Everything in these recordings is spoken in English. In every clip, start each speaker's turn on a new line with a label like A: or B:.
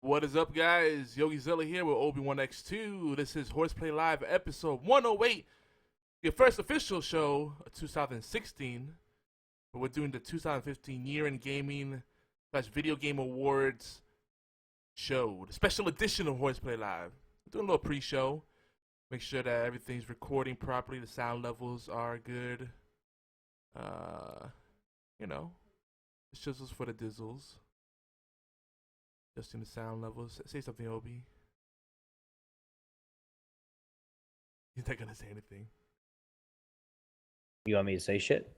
A: What is up, guys? Yogi Zilla here with Obi1X2. This is HorsePLAY Live episode 108, your first official show of 2016. But we're doing the 2015 Year in Gaming / Video Game Awards show, the special edition of HorsePLAY Live. We're doing a little pre-show. Make sure that everything's recording properly, the sound levels are good. It's just for the dizzles. Just in the sound levels. Say something, Obi. He's not gonna say anything.
B: You want me to say shit?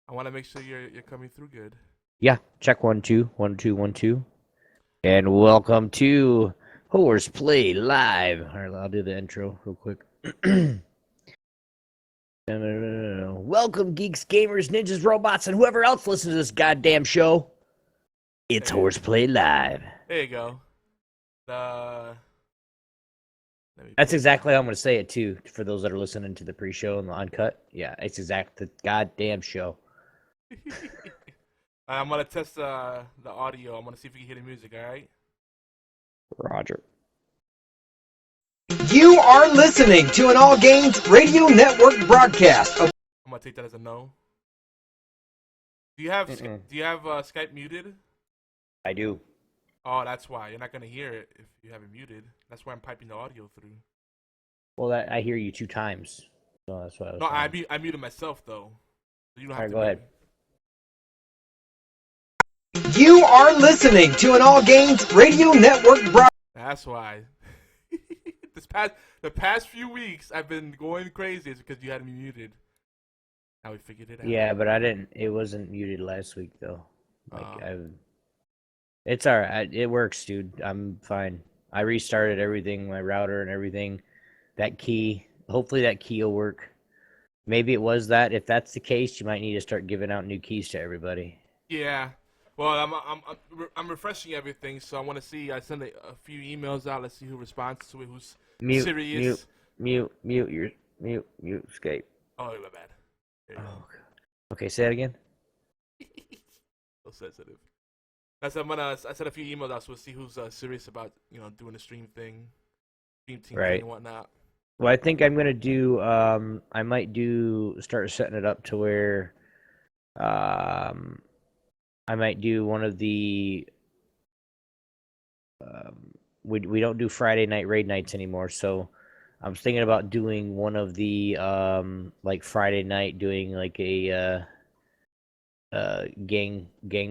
A: I want to make sure you're coming through good.
B: Yeah, check 1 2 1 2 1 2. And welcome to HorsePLAY Live. All right, I'll do the intro real quick. Welcome, geeks, gamers, ninjas, robots, and whoever else listens to this goddamn show. It's HorsePLAY Live.
A: There you go.
B: That's exactly how I'm going to say it, too, for those that are listening to the pre-show and the uncut. Yeah, it's exactly the goddamn show.
A: I'm going to test the audio. I'm going to see if we can hear the music, all right?
B: Roger.
C: You are listening to an All Games Radio Network broadcast.
A: I'm going to take that as a no. Do you have Skype muted?
B: I do.
A: Oh, that's why. You're not going to hear it if you have it muted. That's why I'm piping the audio through.
B: Well, I hear you 2 times. So that's what I was saying.
A: I muted myself, though. So you don't
B: All
A: have
B: right,
A: to
B: go ahead.
C: You are listening to an All Games Radio Network broadcast.
A: That's why. The past few weeks, I've been going crazy. It's because you had me muted. Now we figured it out.
B: Yeah, but it wasn't muted last week, though. It's all right. It works, dude. I'm fine. I restarted everything, my router and everything. That key, hopefully that key will work. Maybe it was that. If that's the case, you might need to start giving out new keys to everybody.
A: Yeah. Well, I'm refreshing everything, so I want to see. I send a few emails out. Let's see who responds to it. Who's serious?
B: Mute, escape.
A: Oh, my bad. There you go.
B: Okay, say that again.
A: So sensitive. I sent a few emails out, so we'll see who's serious about doing the stream thing, stream team thing and whatnot.
B: Well, I think I'm gonna do. I might start setting it up to where, I might do one of the. We don't do Friday night raid nights anymore, so I'm thinking about doing one of the like Friday night doing like a gang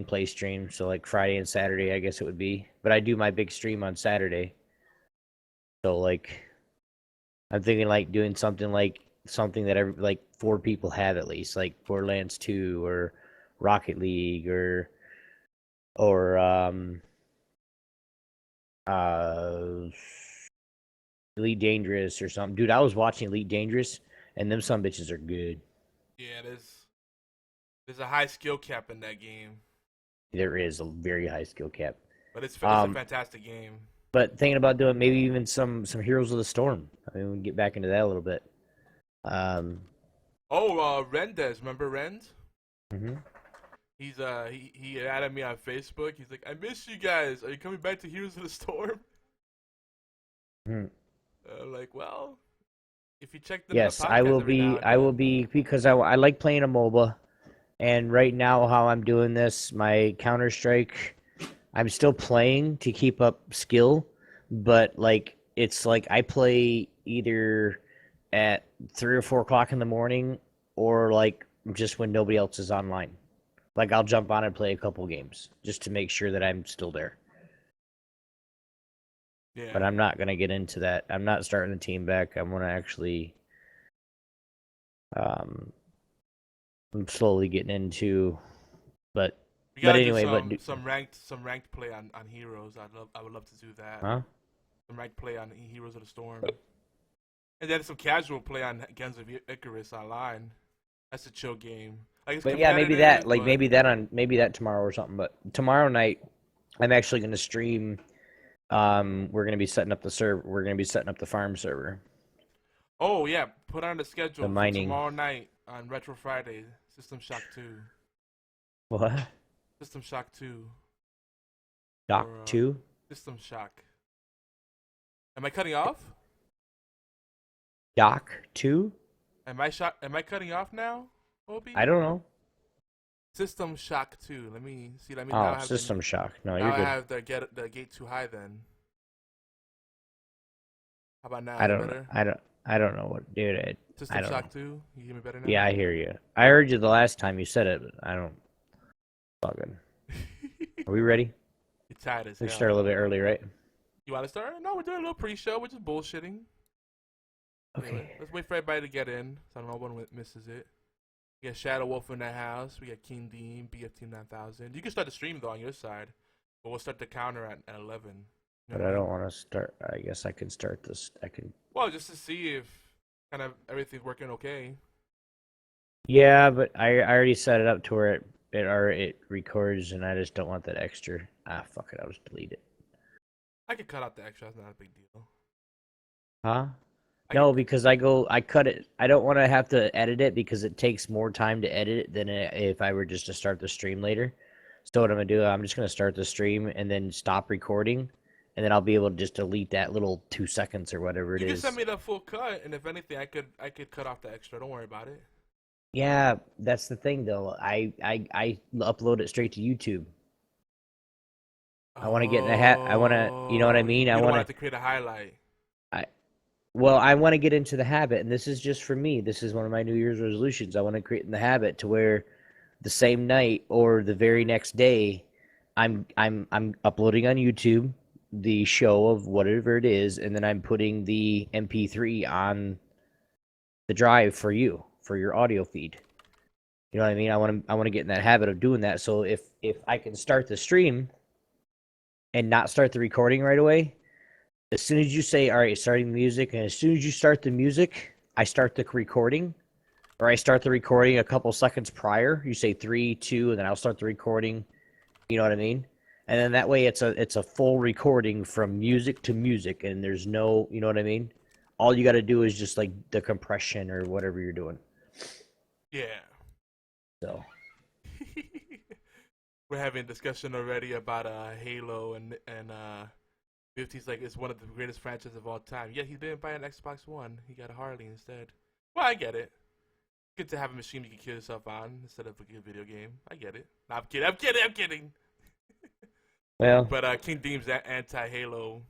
B: play stream, so like Friday and Saturday I guess it would be, but I do my big stream on Saturday, so like I'm thinking like doing something that like 4 people have at least, like Borderlands 2 or Rocket League or Elite Dangerous or something. Dude, I was watching Elite Dangerous and them some bitches are good.
A: Yeah, there's a high skill cap in that game.
B: There is a very high skill cap.
A: But it's a fantastic game.
B: But thinking about doing maybe even some Heroes of the Storm. I mean, we can get back into that a little bit.
A: Rendez, remember Rend?
B: Mm-hmm.
A: He's he added me on Facebook. He's like, I miss you guys. Are you coming back to Heroes of the Storm? Like, well, if you check the
B: yes, I will be because I like playing a MOBA. And right now, how I'm doing this, my Counter-Strike, I'm still playing to keep up skill, but like it's like I play either at 3 or 4 o'clock in the morning, or like just when nobody else is online. Like I'll jump on and play a couple games just to make sure that I'm still there.
A: Yeah.
B: But I'm not gonna get into that. I'm not starting the team back. I'm gonna actually. I'm slowly getting into, but anyway,
A: some ranked play on Heroes. I would love to do that.
B: Huh?
A: Some ranked play on Heroes of the Storm, and then some casual play on Guns of Icarus online. That's a chill game. Like,
B: but yeah, maybe that, like maybe that tomorrow or something. But tomorrow night, I'm actually going to stream. We're going to be setting up the server. We're going to be setting up the farm server.
A: Oh yeah, put on the schedule
B: the mining.
A: For tomorrow night on Retro Friday. System Shock 2.
B: What?
A: System Shock 2.
B: Doc
A: or
B: 2?
A: System Shock. Am I cutting off?
B: Doc 2?
A: Am I cutting off now, Obi?
B: I don't know.
A: System Shock 2. Let me see. Let me now
B: Oh,
A: have
B: System Shock. No,
A: now
B: you're
A: I
B: good.
A: have the gate too high then. How about now?
B: I
A: Is it
B: don't know.
A: better?
B: I don't know what, dude. I
A: System
B: don't
A: Shock
B: know.
A: 2? You hear me better now?
B: Yeah, I hear you. I heard you the last time you said it, but I don't. It's all good. Are we ready?
A: You're tired as
B: We
A: hell.
B: start a little bit early, right?
A: You want to start? No, we're doing a little pre-show. We're just bullshitting.
B: Okay.
A: Anyway, let's wait for everybody to get in so no one misses it. We got Shadow Wolf in the house. We got King Dean, BF Team 9000. You can start the stream though on your side, but we'll start the counter at 11. You know
B: But
A: what
B: I
A: mean?
B: don't want to start. I guess I can start this. I can.
A: Well, just to see if kind of everything's working okay.
B: Yeah, but I already set it up to where it records, and I just don't want that extra. Ah, fuck it. I'll just delete it.
A: I could cut out the extra. That's not a big deal.
B: Huh?
A: I
B: No,
A: could-
B: because I cut it. I don't want to have to edit it because it takes more time to edit it than if I were just to start the stream later. So what I'm gonna do, I'm just gonna start the stream and then stop recording, and then I'll be able to just delete that little 2 seconds or whatever it
A: You can
B: is.
A: send me the full cut, and if anything, I could cut off the extra. Don't worry about it.
B: Yeah, that's the thing though. I upload it straight to YouTube. I want to get in the hat. I want to, you know what I mean?
A: You
B: I
A: don't
B: want
A: want to create a highlight.
B: Well, I want to get into the habit, and this is just for me. This is one of my New Year's resolutions. I want to create in the habit to where the same night or the very next day, I'm uploading on YouTube the show of whatever it is, and then I'm putting the MP3 on the drive for you for your audio feed. You know what I mean? I want to get in that habit of doing that. So if I can start the stream and not start the recording right away, as soon as you say, all right, starting the music, and as soon as you start the music, I start the recording, or I start the recording a couple seconds prior. You say 3, 2, and then I'll start the recording. You know what I mean? And then that way it's a full recording from music to music, and there's no, you know what I mean? All you got to do is just like the compression or whatever you're doing.
A: Yeah.
B: So
A: We're having a discussion already about Halo and 50's like it's one of the greatest franchises of all time. Yet he didn't buy an Xbox One. He got a Harley instead. Well, I get it. Good to have a machine you can kill yourself on instead of a good video game. I get it. No, I'm kidding.
B: well,
A: But King Dean's anti-Halo.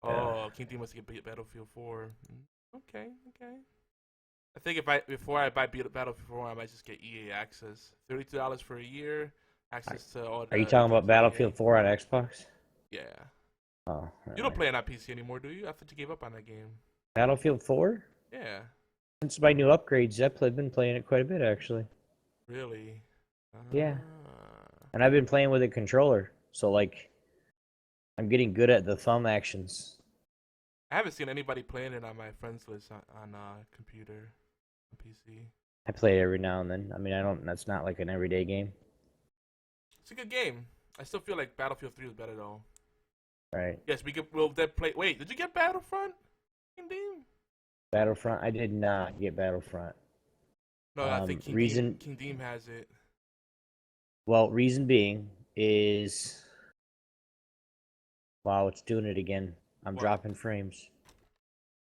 A: Oh,
B: Yeah.
A: King Dean wants to get Battlefield 4. Okay. I think before I buy Battlefield 4, I might just get EA access. $32 for a year, access to all.
B: are you talking about Battlefield 4 on Xbox?
A: Yeah.
B: Oh,
A: You don't play it on PC anymore, do you? I thought you gave up on that game.
B: Battlefield 4?
A: Yeah.
B: Since my new upgrades, I've been playing it quite a bit actually.
A: Really?
B: Yeah.
A: Ah.
B: And I've been playing with a controller, so like I'm getting good at the thumb actions.
A: I haven't seen anybody playing it on my friends list on computer, on PC.
B: I play it every now and then. I mean, that's not like an everyday game.
A: It's a good game. I still feel like Battlefield 3 is better though.
B: Right.
A: Yes, we'll then play. Wait, did you get Battlefront? King Dean?
B: Battlefront, I did not get Battlefront.
A: No, I think King Dean has it.
B: Well, reason being is, wow, it's doing it again. I'm
A: What?
B: dropping frames.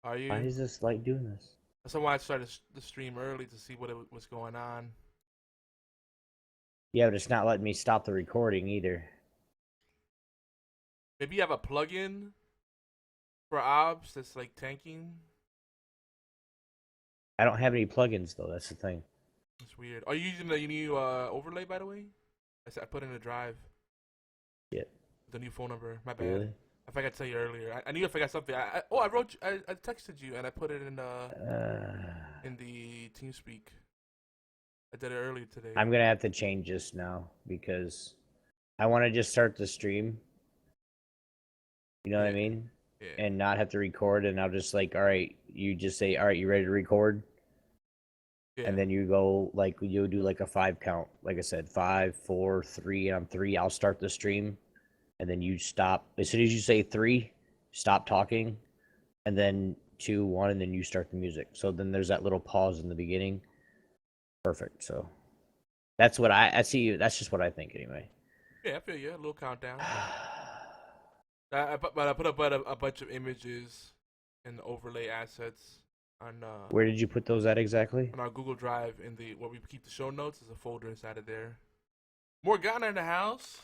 A: Are you?
B: Why is this light doing this?
A: That's why I started the stream early to see what's going on.
B: Yeah, but it's not letting me stop the recording either.
A: Maybe you have a plugin for OBS that's like tanking.
B: I don't have any plugins though. That's the thing.
A: It's weird. Are you using the new overlay, by the way? I put in a drive.
B: Yeah.
A: The new phone number. My bad.
B: Really?
A: I forgot to tell you earlier. I knew I forgot something. I wrote. I texted you and I put it in the TeamSpeak. I did it earlier today.
B: I'm gonna have to change this now because I want to just start the stream. You know what I
A: Yeah.
B: mean?
A: Yeah.
B: And not have to record, and I'll just like, all right, you just say, all right, you ready to record?
A: Yeah.
B: And then you go like you'll do like a 5 count, like I said, 5, 4, 3. On 3, I'll start the stream, and then you stop as soon as you say 3. Stop talking, and then 2, 1, and then you start the music. So then there's that little pause in the beginning. Perfect. So that's what I see. That's just what I think anyway.
A: Yeah, I feel you. A little countdown. But I put up a bunch of images and overlay assets on
B: Where did you put those at exactly?
A: on our Google Drive in the where we keep the show notes. There's a folder inside of there. Morgana in the house.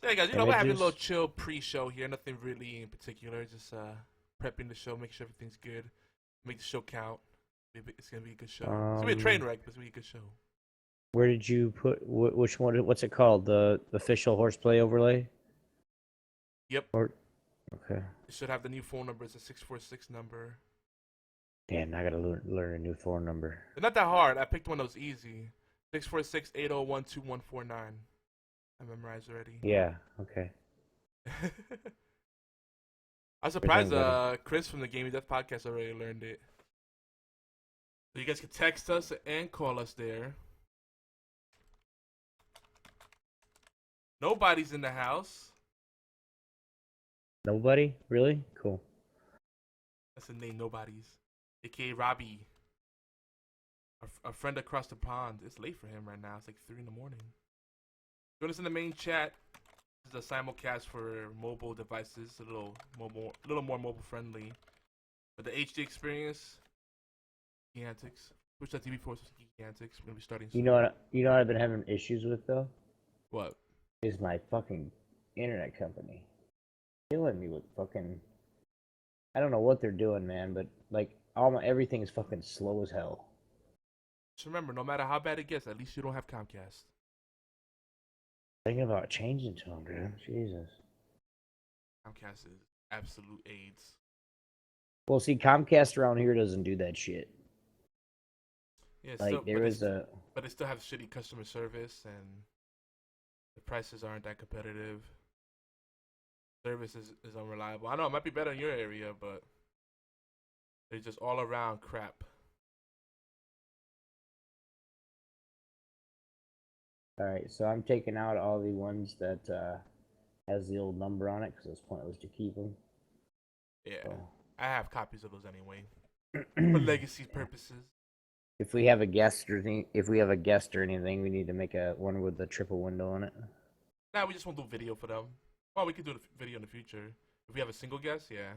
A: Hey guys, we're having a little chill pre-show here. Nothing really in particular. Just prepping the show, make sure everything's good, make the show count. It's gonna be a good show. It's gonna be a train wreck, but it's gonna be a good show.
B: Where did you put which one? What's it called? The official HorsePLAY overlay?
A: Yep.
B: Okay.
A: It should have the new phone number. It's a 646 number.
B: Damn, I gotta learn a new phone number.
A: It's not that hard. I picked one that was easy. 646-801-2149. I memorized already.
B: Yeah. Okay.
A: I'm surprised Chris from the Gaming Death Podcast already learned it. So you guys can text us and call us there. Nobody's in the house.
B: Nobody? Really? Cool.
A: That's the name, Nobody's. AKA Robbie. Our friend across the pond. It's late for him right now. It's like 3 in the morning. Join us in the main chat. This is a simulcast for mobile devices. A little more mobile friendly. But the HD experience, Geeky Antics. Twitch.tv / Geeky Antics. We're gonna be starting soon.
B: You know what I've been having issues with though?
A: What?
B: Is my fucking internet company killing me with fucking. I don't know what they're doing, man, but like everything is fucking slow as hell.
A: Just remember, no matter how bad it gets, at least you don't have Comcast.
B: Thinking about changing to them, dude. Jesus.
A: Comcast is absolute AIDS.
B: Well, see, Comcast around here doesn't do that shit.
A: Yeah,
B: like
A: still,
B: there is a.
A: But they still have shitty customer service, and the prices aren't that competitive. Service is unreliable. I know it might be better in your area, but they're just all around crap.
B: All right, so I'm taking out all the ones that has the old number on it because it's pointless to keep them.
A: Yeah,
B: so.
A: I have copies of those anyway for legacy purposes.
B: If we have a guest or anything, we need to make one with the triple window on it.
A: Nah, we just won't do video for them. Well, we could do the video in the future if we have a single guest. Yeah.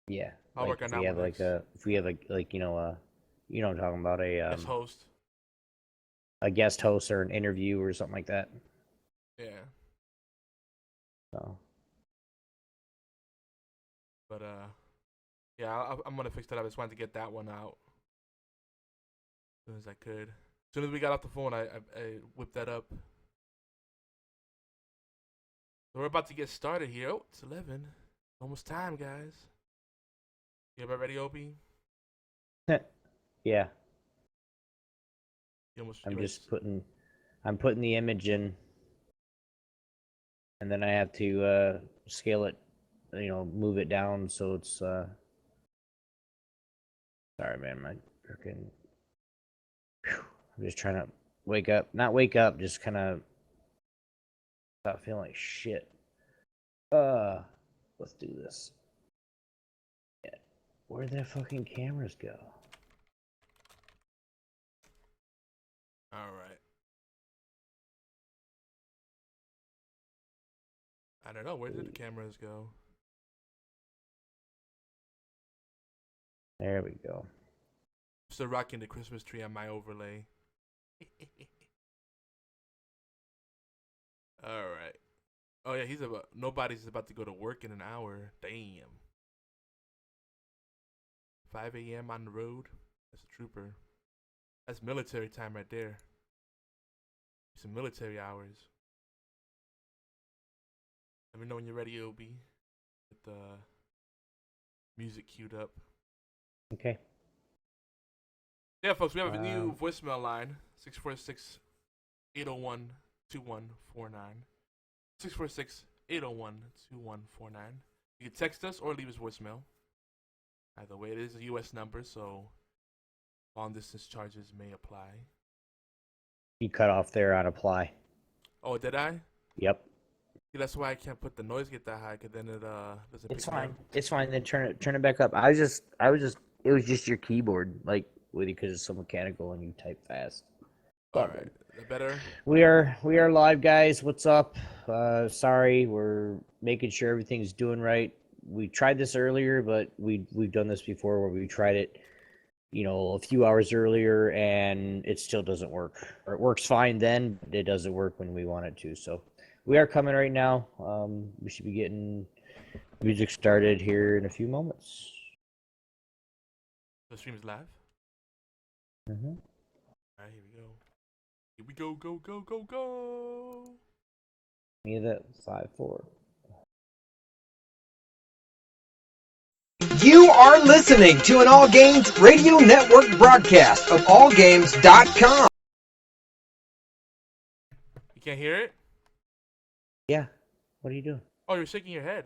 B: Yeah.
A: I'll work on that.
B: If we have what I'm talking about,
A: guest host.
B: A guest host or an interview or something like that.
A: Yeah.
B: So.
A: But yeah, I'm gonna fix that up. I just wanted to get that one out as soon as I could. As soon as we got off the phone, I whipped that up. So we're about to get started here. Oh, it's 11. Almost time, guys. You about ready, Opie?
B: Yeah. I'm putting the image in, and then I have to scale it, move it down so it's. Sorry, man, my freaking. I'm just trying to not wake up, just kind of stop feeling like shit. Let's do this. Yeah. Where'd the fucking cameras go?
A: All right. I don't know. Where did the cameras go?
B: There we go.
A: Still rocking the Christmas tree on my overlay. All right. Oh yeah, nobody's about to go to work in an hour. Damn. 5 a.m. on the road. That's a trooper. That's military time right there. Some military hours. Let me know when you're ready, Obi. Get the music queued up.
B: Okay.
A: Yeah, folks, we have a new voicemail line. 646-801-2149. 646-801-2149. You can text us or leave us voicemail. Either way, it is a U.S. number, so long distance charges may apply.
B: You cut off there on apply.
A: Oh, did I?
B: Yep.
A: Yeah, that's why I can't put the noise get that high, because then it doesn't.
B: It's fine. It's fine. Then turn it back up. It was just your keyboard, like, because it's so mechanical and you type fast.
A: All right. better?
B: We are live, guys. What's up? Sorry, we're making sure everything's doing right. We tried this earlier, but we've done this before where we tried it, a few hours earlier, and it still doesn't work. Or it works fine then, but it doesn't work when we want it to. So we are coming right now. We should be getting music started here in a few moments.
A: The stream is live.
B: Mm-hmm.
A: All right, here we go. Here we go, go.
B: Need that 5-4.
C: You are listening to an All Games Radio Network broadcast of allgames.com.
A: You can't hear it?
B: Yeah. What are you doing?
A: Oh, you're shaking your head.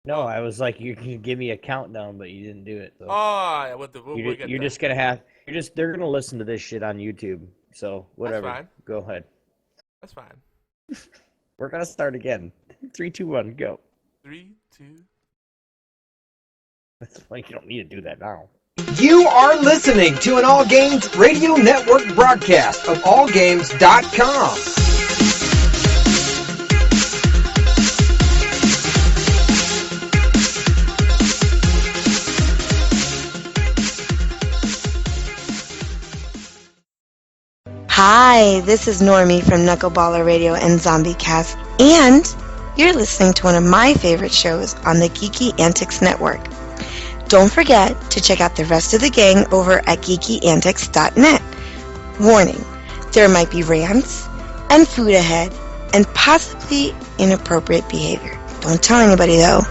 B: No, I was like, you can give me a countdown, but you didn't do it. So.
A: Oh,
B: You're just gonna have. They're gonna listen to this shit on YouTube. So whatever.
A: That's fine.
B: Go ahead.
A: That's fine.
B: We're gonna start again. 3, 2, 1, go.
A: 3, 2.
B: That's like you don't need to do that now.
C: You are listening to an All Games Radio Network broadcast of allgames.com.
D: Hi, this is Normie from Knuckleballer Radio and Zombie Cast, and you're listening to one of my favorite shows on the Geeky Antics Network. Don't forget to check out the rest of the gang over at geekyantics.net. Warning, there might be rants and food ahead and possibly inappropriate behavior. Don't tell anybody though.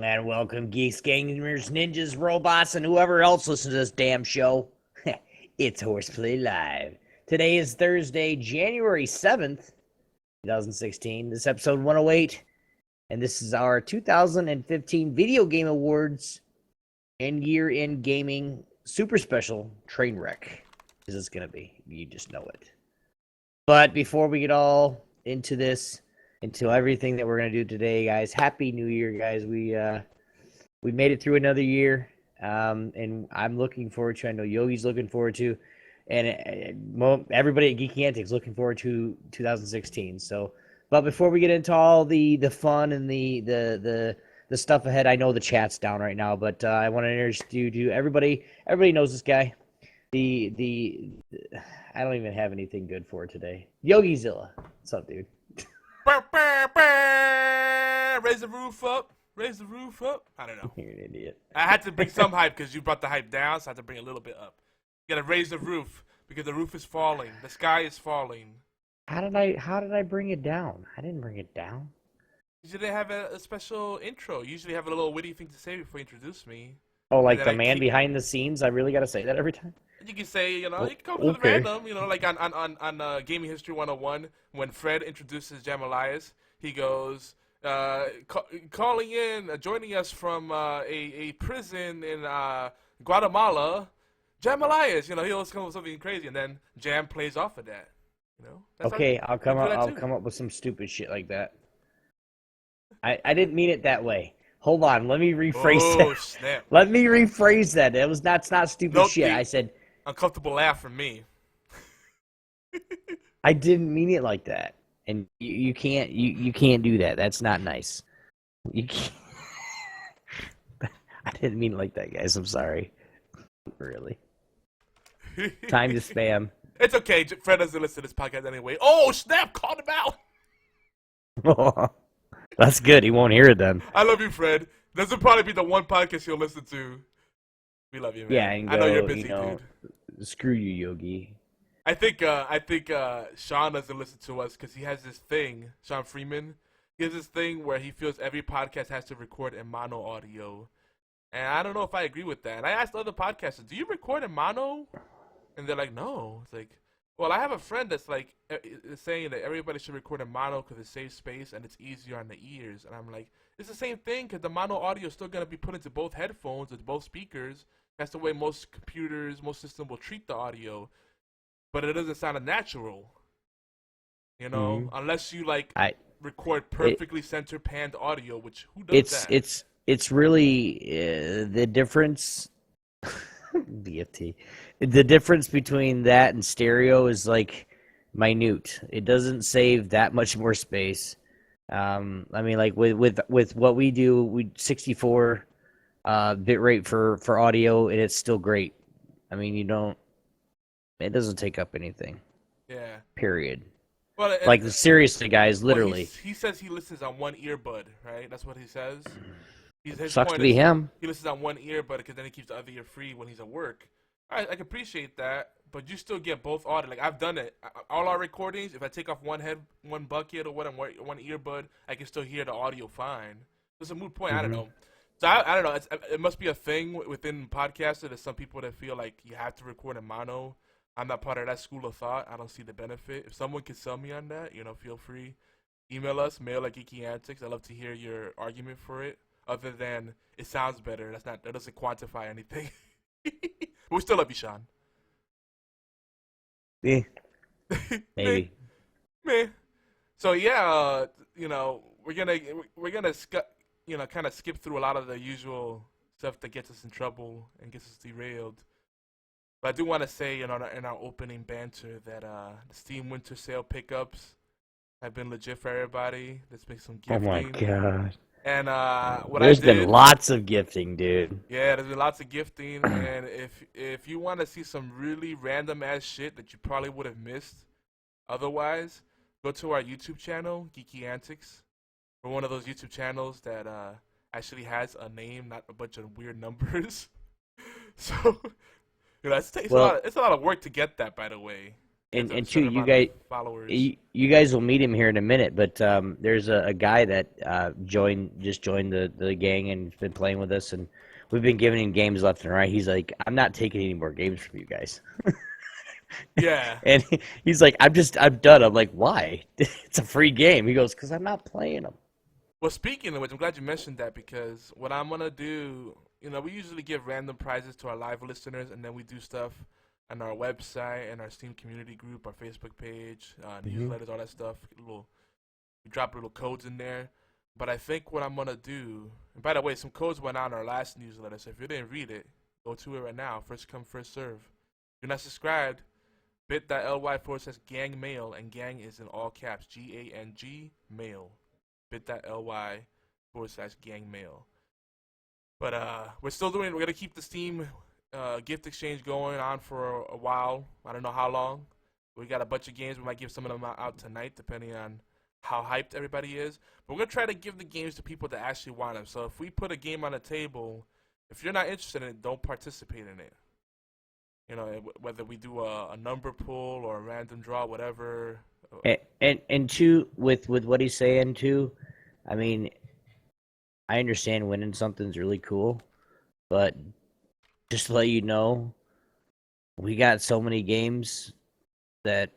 B: And welcome, geeks, gamers, ninjas, robots, and whoever else listens to this damn show. It's HorsePLAY Live. Today is Thursday, January 7th, 2016. This is episode 108, and this is our 2015 Video Game Awards and Year in Gaming Super Special Train Wreck. Is this going to be? You just know it. But before we get all into this, into everything that we're going to do today, guys, Happy New Year, guys. We made it through another year, and I'm looking forward to, I know Yogi's looking forward to, and everybody at Geeky Antics looking forward to 2016. So, but before we get into all the fun and the stuff ahead, I know the chat's down right now, but I want to introduce you to everybody. Everybody knows this guy. I don't even have anything good for today. YogiZilla. What's up, dude?
A: Raise the roof up. Raise the roof up. I don't know.
B: You're an idiot.
A: I had to bring some hype because you brought the hype down, so I had to bring a little bit up. You gotta raise the roof because the roof is falling. The sky is falling.
B: How did I bring it down? I didn't bring it down.
A: You didn't have a special intro. You usually have a little witty thing to say before you introduce me.
B: Oh, like the man behind the scenes? I really got to say that every time?
A: You can say, you can come with random, like on Gaming History 101, when Fred introduces Jam Elias, he goes, calling in, joining us from a prison in Guatemala, Jam Elias, he always comes with something crazy, and then Jam plays off of that, That's
B: okay, I'll come up with some stupid shit like that. I didn't mean it that way. Hold on, let me rephrase that.
A: Snap.
B: Let me rephrase that. That's not stupid shit. I said
A: uncomfortable laugh from me.
B: I didn't mean it like that, and you can't do that. That's not nice. You can't. I didn't mean it like that, guys. I'm sorry. Really. Time to spam.
A: It's okay. Fred doesn't listen to this podcast anyway. Oh snap! Called him out. That's good. He won't hear it then. I love you, Fred. This will probably be the one podcast you'll listen to. We love you, man.
B: Yeah, and
A: I know you're busy, dude.
B: Screw you, Yogi.
A: I think Sean doesn't listen to us because he has this thing. Sean Freeman, he has this thing where he feels every podcast has to record in mono audio, and I don't know if I agree with that. And I asked other podcasters, "Do you record in mono?" And they're like, "No." It's like, well, I have a friend that's like saying that everybody should record in mono because it saves space and it's easier on the ears. And I'm like, it's the same thing because the mono audio is still gonna be put into both headphones or both speakers. That's the way most computers, most systems will treat the audio. But it doesn't sound natural, you know, unless you record perfectly center panned audio, which who does that?
B: It's really the difference. BFT. The difference between that and stereo is like minute. It doesn't save that much more space. I mean, like with what we do, we 64 bit rate for audio, and it's still great. I mean, it doesn't take up anything.
A: Yeah.
B: Period.
A: Well,
B: like seriously, guys, literally.
A: Well, he says he listens on one earbud, right? That's what he says. His
B: Sucks
A: point
B: to be him.
A: He listens on one earbud because then he keeps the other ear free when he's at work. I can appreciate that, but you still get both audio. Like I've done it. All our recordings, if I take off one bucket or one earbud, I can still hear the audio fine. It's a moot point. I don't know. So I don't know. It must be a thing within podcasting. There's some people that feel like you have to record in mono. I'm not part of that school of thought. I don't see the benefit. If someone can sell me on that, feel free. Email us, mail@geekyantics. I'd love to hear your argument for it. Other than it sounds better. That doesn't quantify anything. We still love you, Sean.
B: Yeah. Maybe.
A: Meh. So yeah, we're gonna kind of skip through a lot of the usual stuff that gets us in trouble and gets us derailed. But I do want to say, in our opening banter, that the Steam Winter Sale pickups have been legit for everybody. Let's make some gifting.
B: Oh my god!
A: And
B: there's been lots of gifting, dude.
A: Yeah, there's been lots of gifting, and if you want to see some really random ass shit that you probably would have missed otherwise, go to our YouTube channel, Geeky Antics. We're one of those YouTube channels that actually has a name, not a bunch of weird numbers. So. It's a lot of work to get that, by the way.
B: And two, you guys will meet him here in a minute. But there's a guy that just joined the gang and has been playing with us, and we've been giving him games left and right. He's like, I'm not taking any more games from you guys.
A: Yeah.
B: And he's like, I'm done. I'm like, why? It's a free game. He goes, because I'm not playing them.
A: Well, speaking of which, I'm glad you mentioned that because what I'm gonna do. We usually give random prizes to our live listeners, and then we do stuff on our website and our Steam community group, our Facebook page, newsletters, all that stuff. We drop little codes in there. But I think what I'm going to do, and by the way, some codes went out in our last newsletter, so if you didn't read it, go to it right now. First come, first serve. If you're not subscribed, bit.ly/gang mail, and gang is in all caps, GANG mail. bit.ly/gang mail. But we're going to keep the Steam gift exchange going on for a while. I don't know how long. We got a bunch of games. We might give some of them out tonight, depending on how hyped everybody is. But we're going to try to give the games to people that actually want them. So if we put a game on the table, if you're not interested in it, don't participate in it. Whether we do a number pull or a random draw, whatever.
B: And two, with what he's saying, too, I mean, I understand winning something's really cool, but just to let you know, we got so many games that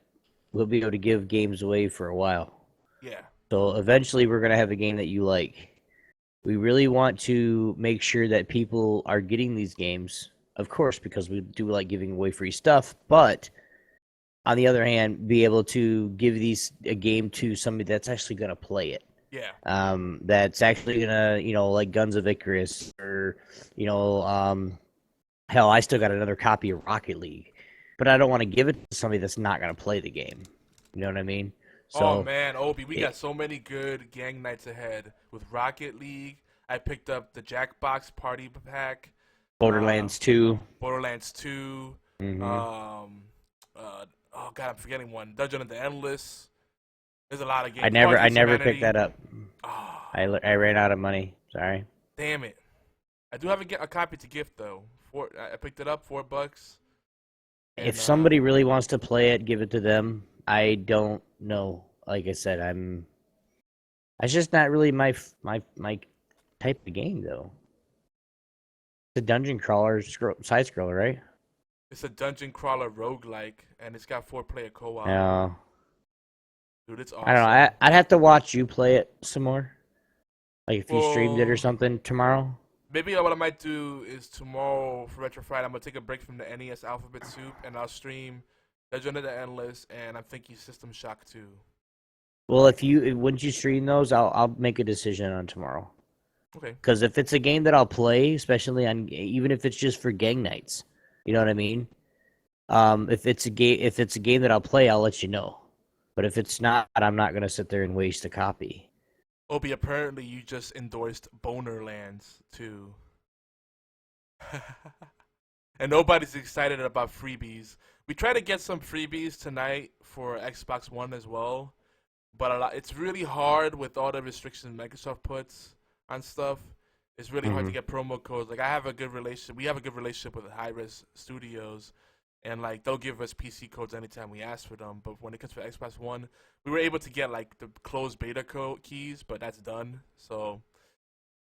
B: we'll be able to give games away for a while.
A: Yeah.
B: So eventually we're going to have a game that you like. We really want to make sure that people are getting these games, of course, because we do like giving away free stuff, but on the other hand, be able to give a game to somebody that's actually going to play it.
A: Yeah.
B: That's actually gonna, like Guns of Icarus, or, hell, I still got another copy of Rocket League, but I don't want to give it to somebody that's not gonna play the game. You know what I mean? So,
A: oh man, Obi, we got so many good gang nights ahead with Rocket League. I picked up the Jackbox Party Pack.
B: Borderlands 2.
A: Borderlands 2.
B: Mm-hmm.
A: Oh god, I'm forgetting one. Dungeon of the Endless. There's a lot of games.
B: I never picked that up.
A: Oh.
B: I ran out of money. Sorry.
A: Damn it. I do have a copy to gift though. I picked it up, $4.
B: If
A: And
B: somebody really wants to play it, give it to them. I don't know. Like I said, it's just not really my type of game though. It's a dungeon crawler, side scroller, right?
A: it's a dungeon crawler roguelike, and it's got 4-player co-op.
B: Yeah.
A: Dude, it's awesome.
B: I don't know. I'd have to watch you play it some more. Like if you streamed it or
A: Well,
B: something tomorrow.
A: maybe what I might do is tomorrow for Retro Friday, I'm gonna take a break from the NES Alphabet Soup, and I'll stream Legend of the Endless, and I'm thinking System Shock 2.
B: Well, once you stream those, I'll make a decision on tomorrow.
A: Okay.
B: Because if it's a game that I'll play, especially on even if it's just for gang nights, you know what I mean. If it's a game that I'll play, I'll let you know. But if it's not, I'm not gonna sit there and waste a copy.
A: Obi, apparently you just endorsed Bonerlands too. And nobody's excited about freebies. We try to get some freebies tonight for Xbox One as well, but it's really hard with all the restrictions Microsoft puts on stuff. It's really hard to get promo codes. Like, I have a good relationship. We have a good relationship with Hi-Res Studios, and like they'll give us PC codes anytime we ask for them. But when it comes to Xbox One, we were able to get like the closed beta keys, but that's done. So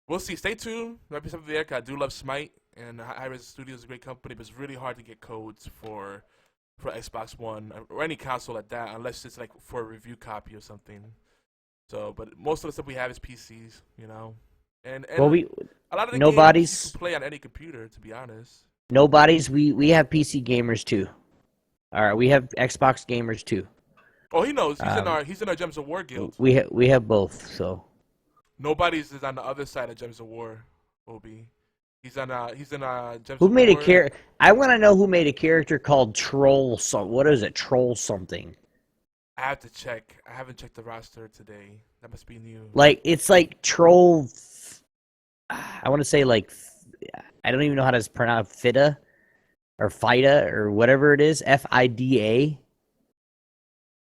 A: we'll see. Stay tuned. There might be something there. 'Cause I do love Smite, and Hi-Res Studios is a great company, but it's really hard to get codes for Xbox One or any console at that, unless it's like for a review copy or something. So, but most of the stuff we have is PCs, you know. And
B: Well,
A: a lot of the
B: nobody's
A: games you can play on any computer, to be honest.
B: we have PC gamers too. All right, we have Xbox gamers too.
A: Oh, he knows. He's in our Gems of War guild.
B: We have both. So
A: Nobody's is on the other side of Gems of War. Obi, he's in Gems of War.
B: who made a character? I want to know who made a character called Troll. What is it? Troll something.
A: I have to check. I haven't checked the roster today. That must be new.
B: Like it's like Troll. I want to say like I don't even know how to pronounce Fida or Fida or whatever it is. FIDA.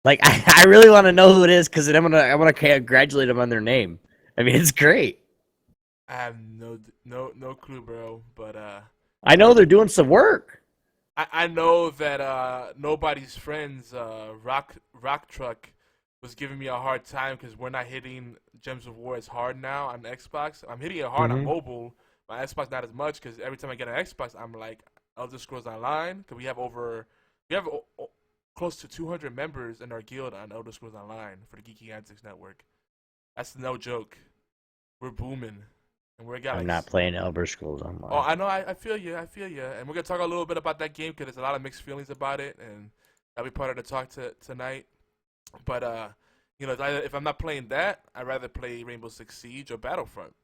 B: Like I really want to know who it is because I want to congratulate them on their name. I mean, it's great.
A: I have no clue, bro. But
B: I know they're doing some work.
A: I know that nobody's friends Rock Truck was giving me a hard time because we're not hitting Gems of War as hard now on Xbox. I'm hitting it hard on mobile. My Xbox not as much because every time I get an Xbox, I'm like Elder Scrolls Online because we have close to 200 members in our guild on Elder Scrolls Online for the Geeky Antics Network. That's no joke. We're booming. And I'm
B: not playing Elder Scrolls Online.
A: Oh, I know. I feel you. And we're going to talk a little bit about that game because there's a lot of mixed feelings about it. And that'll be part of the talk tonight. But, if I'm not playing that, I'd rather play Rainbow Six Siege or Battlefront,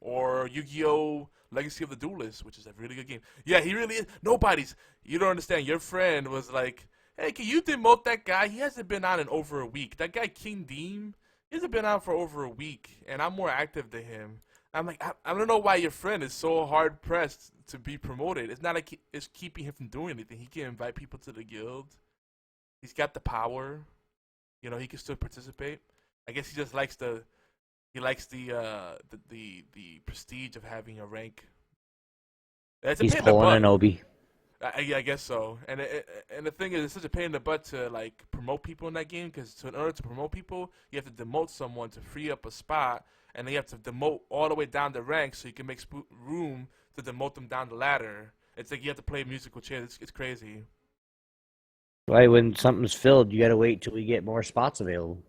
A: or Yu-Gi-Oh! Legacy of the Duelist, which is a really good game. Yeah, he really is. You don't understand. Your friend was like, hey, can you demote that guy? He hasn't been on in over a week. That guy, King Deem, he hasn't been on for over a week, and I'm more active than him. I'm like, I don't know why your friend is so hard-pressed to be promoted. It's not like it's keeping him from doing anything. He can invite people to the guild. He's got the power. He can still participate. I guess he just likes the prestige of having a rank.
B: He's pulling an Obi.
A: I guess so. And the thing is, it's such a pain in the butt to like promote people in that game because in order to promote people, you have to demote someone to free up a spot, and then you have to demote all the way down the rank so you can make room to demote them down the ladder. It's like you have to play musical chairs. It's crazy.
B: Why, when something's filled, you gotta wait till we get more spots available.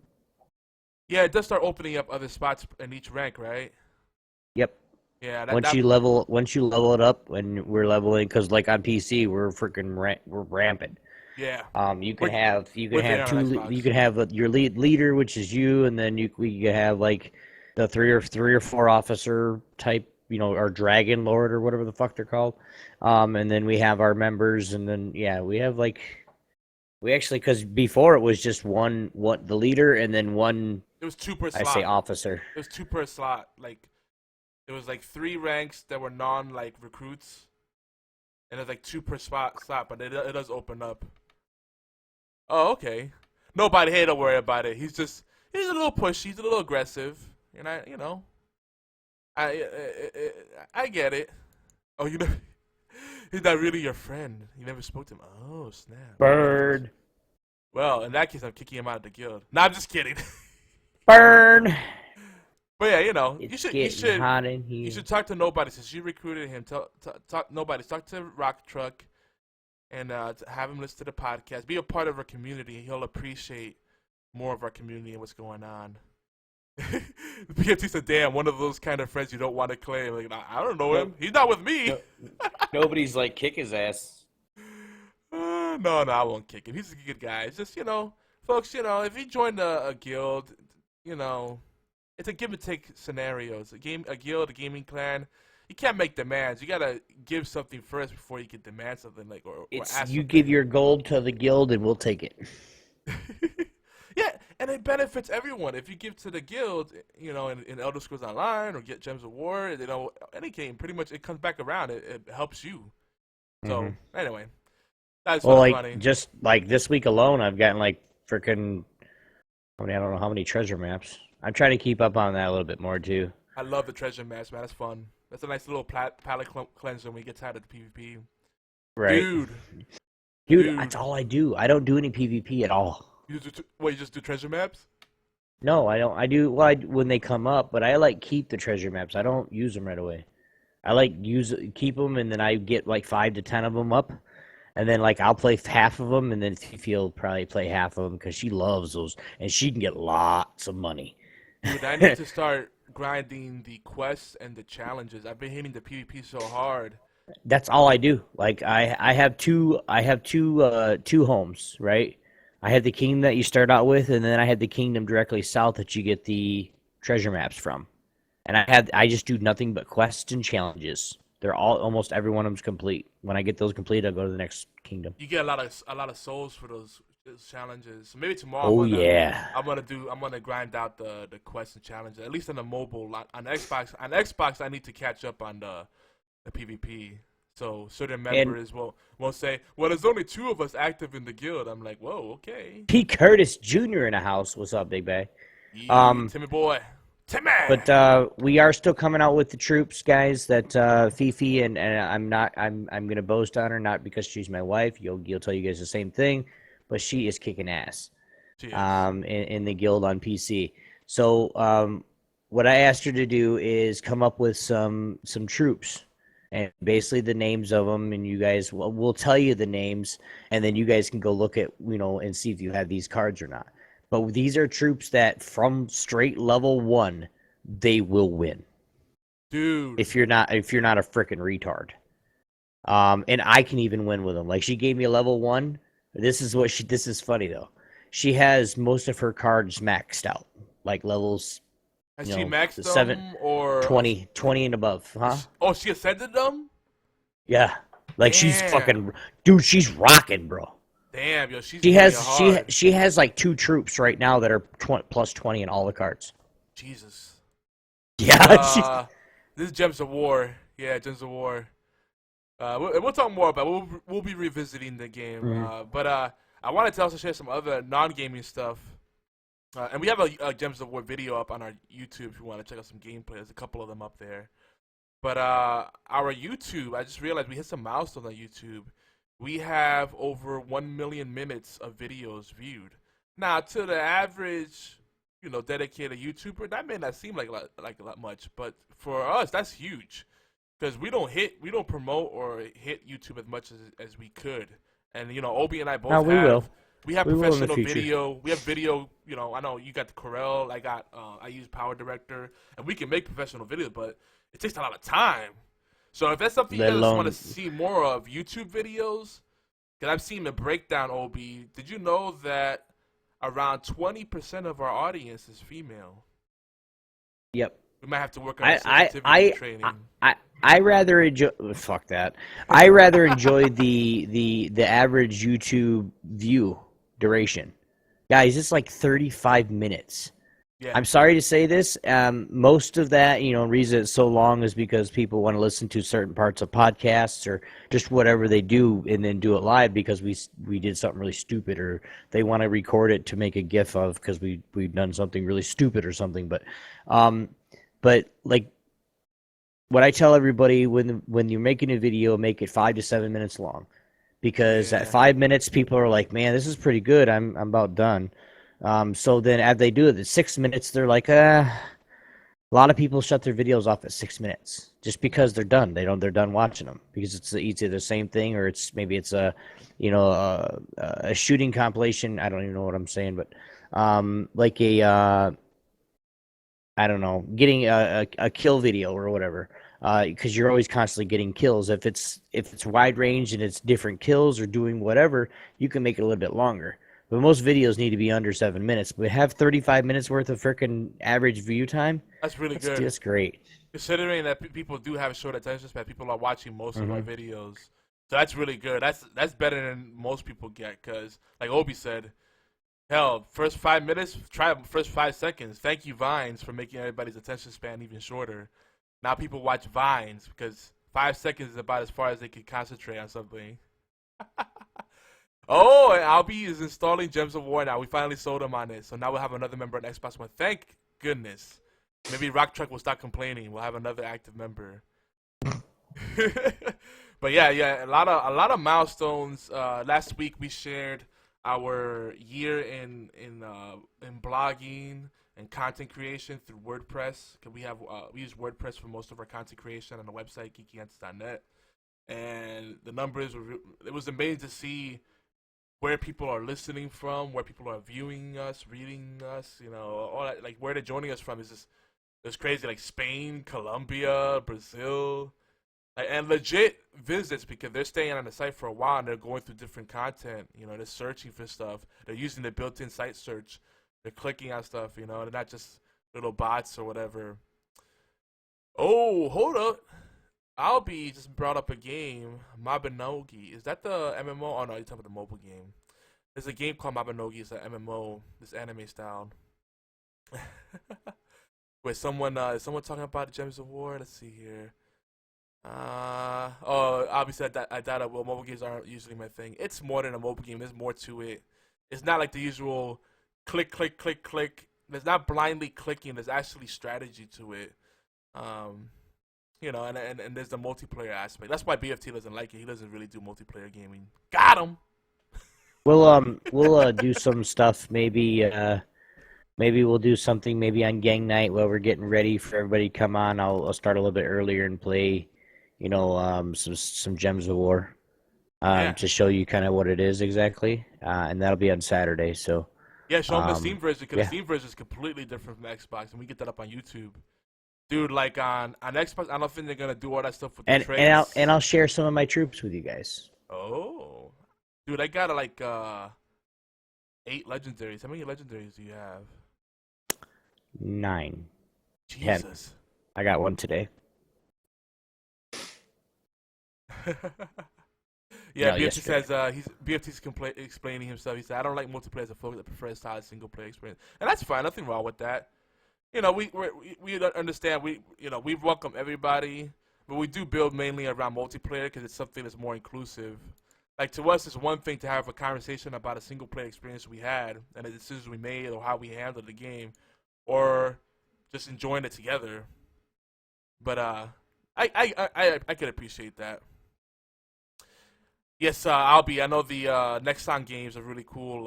A: Yeah, it does start opening up other spots in each rank, right?
B: Yep.
A: Yeah.
B: Once you level it up, and we're leveling, because like on PC, we're rampant.
A: Yeah.
B: You can have your leader, which is you, and then we can have like the three or four officer type, our dragon lord or whatever the fuck they're called. And then we have our members, and then we have like. We actually, because before it was just the leader, and then one.
A: It was two per slot.
B: I say officer.
A: It was two per slot. Like, it was like 3 ranks that were recruits, and it's like 2 per slot. But it does open up. Oh, okay. Nobody, hey, don't worry about it. He's a little pushy. He's a little aggressive, and I get it. Oh, He's not really your friend. You never spoke to him. Oh, snap.
B: Burn.
A: Well, in that case, I'm kicking him out of the guild. Nah, I'm just kidding.
B: Burn.
A: But yeah, you know,
B: It's
A: you should
B: hot in here.
A: you should talk to Nobody since you recruited him. Talk Nobody. Talk to Rock Truck, and have him listen to the podcast. Be a part of our community. He'll appreciate more of our community and what's going on. PFT said, "Damn, one of those kind of friends you don't want to claim." Like, I don't know him. He's not with me.
B: Nobody's like kick his ass.
A: No, I won't kick him. He's a good guy. It's just, folks, if you join a guild, it's a give and take scenario. It's a guild, a gaming clan. You can't make demands. You gotta give something first before you can demand something, or ask
B: You
A: something.
B: give your gold to the guild and we'll take it.
A: Yeah, and it benefits everyone. If you give to the guild, in Elder Scrolls Online or get Gems of War, any game, pretty much it comes back around. It helps you. So, anyway. That's funny.
B: Just like this week alone, I've gotten freaking, I don't know how many treasure maps. I'm trying to keep up on that a little bit more too.
A: I love the treasure maps, man. That's fun. That's a nice little palate cleanser when we get tired of the PvP.
B: Right. Dude, that's all I do. I don't do any PvP at all.
A: You just do treasure maps?
B: No, I don't. I do when they come up, but I keep the treasure maps. I don't use them right away. I keep them, and then I get 5 to 10 of them up. And then, I'll play half of them, and then Fifi will probably play half of them because she loves those, and she can get lots of money.
A: Dude, I need to start grinding the quests and the challenges. I've been hitting the PvP so hard.
B: That's all I do. I have two homes, right? I have the kingdom that you start out with, and then I have the kingdom directly south that you get the treasure maps from. And I just do nothing but quests and challenges. They're almost every one of them's complete. When I get those complete, I'll go to the next kingdom.
A: You get a lot of souls for those challenges. So maybe tomorrow. I'm gonna grind out the quests and challenges. At least on the mobile. On Xbox. On Xbox, I need to catch up on the PvP. So certain members will say, "Well, there's only 2 of us active in the guild." I'm like, "Whoa, okay."
B: P. Curtis Jr. in the house. What's up, Big Bay?
A: Yeah, Timmy boy. Timmy.
B: But we are still coming out with the troops, guys. That Fifi and I'm gonna boast on her, not because she's my wife. You'll tell you guys the same thing, but she is kicking ass.
A: She is.
B: In the guild on PC. So what I asked her to do is come up with some troops. And basically the names of them, and you guys, we'll tell you the names, and then you guys can go look at, and see if you have these cards or not. But these are troops that from straight level 1, they will win.
A: Dude.
B: If you're not a freaking retard. And I can even win with them. She gave me a level 1. This is funny though. She has most of her cards maxed out. Levels.
A: Has she maxed them
B: 7
A: or
B: 20 and above, huh?
A: Oh, she ascended them?
B: Yeah. She's fucking dude, she's rocking, bro.
A: Damn, yo, she
B: has 2 troops right now that are plus 20 in all the cards.
A: Jesus.
B: Yeah.
A: This is Gems of War. Yeah, Gems of War. We'll talk more about it. We'll be revisiting the game. But I wanted to also share some other non-gaming stuff. And we have a Gems of War video up on our YouTube if you want to check out some gameplay. There's a couple of them up there. But our YouTube, I just realized we hit some milestones on YouTube. We have over 1 million minutes of videos viewed. Now, to the average, dedicated YouTuber, that may not seem like a lot much, but for us, that's huge, because we don't promote or hit YouTube as much as we could. And Obi and I both have. We have professional video. We have video. I know you got the Corel. I use Power Director, and we can make professional videos, but it takes a lot of time. So if that's something you guys want to see more of, YouTube videos, because I've seen the breakdown, Obi. Did you know that around 20% of our audience is female?
B: Yep.
A: We might have to work on sensitivity training.
B: I rather enjoy. Fuck that. I rather enjoy the average YouTube view duration. Guys, it's 35 minutes. Yeah. I'm sorry to say this. Most of that, reason it's so long is because people want to listen to certain parts of podcasts or just whatever they do and then do it live because we did something really stupid, or they want to record it to make a GIF of because we've done something really stupid or something. But what I tell everybody when you're making a video, make it 5 to 7 minutes long, because at 5 minutes, people are like, "Man, this is pretty good. I'm about done." So then, as they do it at 6 minutes, they're like, A lot of people shut their videos off at 6 minutes just because they're done. They're done watching them because it's either the same thing or maybe it's a shooting compilation. I don't even know what I'm saying, but like I don't know, getting a kill video or whatever. Because you're always constantly getting kills. If it's wide range and it's different kills or doing whatever, you can make it a little bit longer. But most videos need to be under 7 minutes. But have 35 minutes worth of freaking average view time.
A: That's really good.
B: That's great.
A: Considering that people do have a short attention span, people are watching most of our videos, so that's really good. That's better than most people get. Cause like Obi said, hell, first 5 minutes, try first 5 seconds. Thank you, Vines, for making everybody's attention span even shorter. Now people watch Vines because 5 seconds is about as far as they can concentrate on something. Oh, and Albie is installing Gems of War now. We finally sold him on it. So now we'll have another member on Xbox One. Thank goodness. Maybe Rock Truck will stop complaining. We'll have another active member. But yeah, a lot of milestones. Last week we shared our year in blogging and content creation through WordPress. Cause we use WordPress for most of our content creation on the website geekyantics.net. And the numbers it was amazing to see where people are listening from, where people are viewing us, reading us, all that, like where they're joining us from is just it's crazy, like Spain, Colombia, Brazil, and legit visits because they're staying on the site for a while and they're going through different content. They're searching for stuff. They're using the built-in site search. They're clicking on stuff. They're not just little bots or whatever. Oh, hold up. Albie just brought up a game, Mabinogi. Is that the MMO? Oh, no, you're talking about the mobile game. There's a game called Mabinogi. It's an MMO, this anime style. Wait, is someone talking about Gems of War? Let's see here. Albie said that I doubt it. Well, mobile games aren't usually my thing. It's more than a mobile game. There's more to it. It's not like the usual click, click, click, click. There's not blindly clicking. There's actually strategy to it. And there's the multiplayer aspect. That's why BFT doesn't like it. He doesn't really do multiplayer gaming. Got him.
B: We'll do some stuff. Maybe we'll do something maybe on gang night while we're getting ready for everybody to come on. I'll start a little bit earlier and play, some Gems of War, to show you kind of what it is exactly. And that'll be on Saturday. So
A: yeah, show them the Steam version because the Steam version is completely different from Xbox, and we get that up on YouTube. Dude, like on Xbox, I don't think they're gonna do all that stuff with the trades.
B: And I'll share some of my troops with you guys.
A: Oh, dude, I got 8 legendaries. How many legendaries do you have?
B: 9.
A: Jesus.
B: 10. I got one today.
A: Yeah,
B: No,
A: BFT says BFT's explaining himself. He said, "I don't like multiplayer as a focus. I prefer a solid single player experience," and that's fine. Nothing wrong with that. We understand. We welcome everybody, but we do build mainly around multiplayer because it's something that's more inclusive. Like to us, it's one thing to have a conversation about a single player experience we had and the decisions we made or how we handled the game, or just enjoying it together. But I can appreciate that. Yes, Albie, I know the Nexon games are really cool.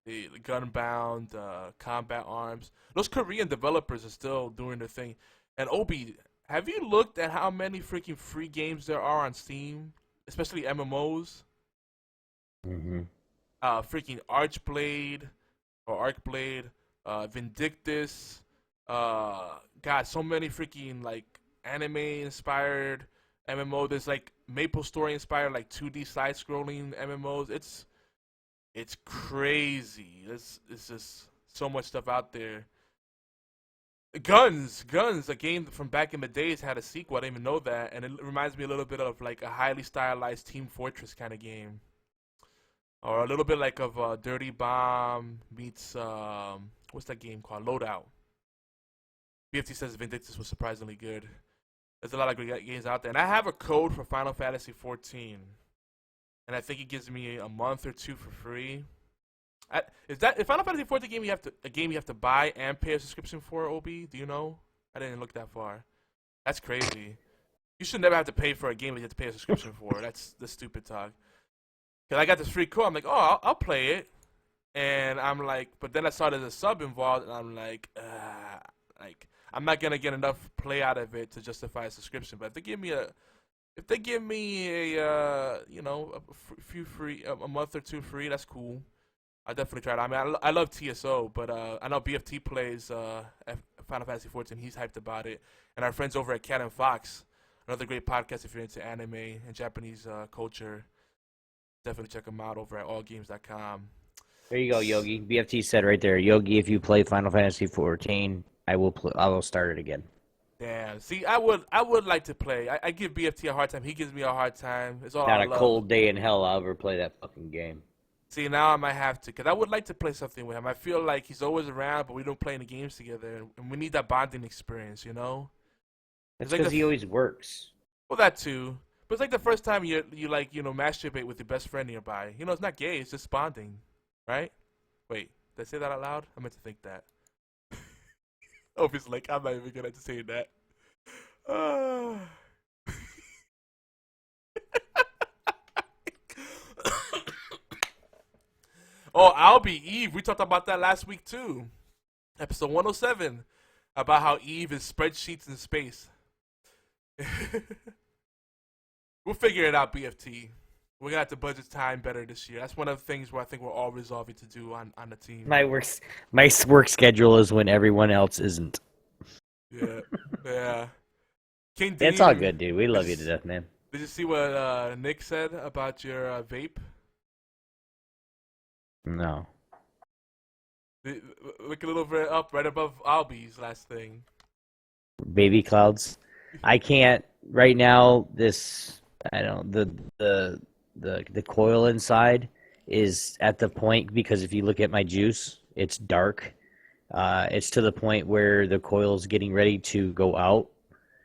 A: The Gunbound, Combat Arms. Those Korean developers are still doing their thing. And Obi, have you looked at how many freaking free games there are on Steam, especially MMOs? Freaking Archblade or Arcblade, Vindictus. God, so many freaking like anime-inspired MMO. There's like Maple Story-inspired like 2D side-scrolling MMOs. It's crazy. It's just so much stuff out there. Guns, a game from back in the days had a sequel. I didn't even know that, and it reminds me a little bit of like a highly stylized Team Fortress kind of game, or a little bit like of Dirty Bomb meets what's that game called? Loadout. BFT says Vindictus was surprisingly good. There's a lot of great games out there, and I have a code for Final Fantasy 14. And I think it gives me a month or 2 for free. Is Final Fantasy 14 game you have to buy and pay a subscription for, Obi? Do you know? I didn't look that far. That's crazy. You should never have to pay for a game that you have to pay a subscription for. That's the stupid talk. Cause I got this free code. I'm like, oh, I'll play it. And I'm like, but then I saw there's a sub involved, and I'm like, I'm not gonna get enough play out of it to justify a subscription. But if they give me a, few free, a month or two free, that's cool. I definitely try it. I mean, I love TSO, but I know BFT plays Final Fantasy 14. He's hyped about it, and our friends over at Cat and Fox, another great podcast if you're into anime and Japanese culture. Definitely check them out over at allgames.com.
B: There you go, Yogi. BFT said right there, Yogi, if you play Final Fantasy 14, I will start it again.
A: Damn. See, I would like to play. I give BFT a hard time. He gives me a hard time. It's all
B: Not
A: I
B: a
A: love.
B: cold day in hell I'll ever play that fucking game.
A: See, now I might have to, because I would like to play something with him. I feel like he's always around, but we don't play any games together, and we need that bonding experience, you know?
B: That's because he always works.
A: Well, that too. But it's like the first time you masturbate with your best friend nearby. You know, it's not gay. It's just bonding, right? Wait, did I say that out loud? I meant to think that. Obviously, like, I'm not even gonna say that. Oh, Albie, Eve. We talked about that last week too. Episode 107 about how Eve is spreadsheets in space. We'll figure it out, BFT. We're gonna have to budget time better this year. That's one of the things where I think we're all resolving to do on the team.
B: My work schedule is when everyone else isn't.
A: Yeah, yeah. King
B: It's
A: Dean,
B: all good, dude. We love you to death, man.
A: Did you see what Nick said about your vape?
B: No.
A: Look a little bit up, right above Albie's last thing.
B: Baby clouds. I can't right now. The coil inside is at the point, because if you look at my juice, it's dark. It's to the point where the coil's getting ready to go out.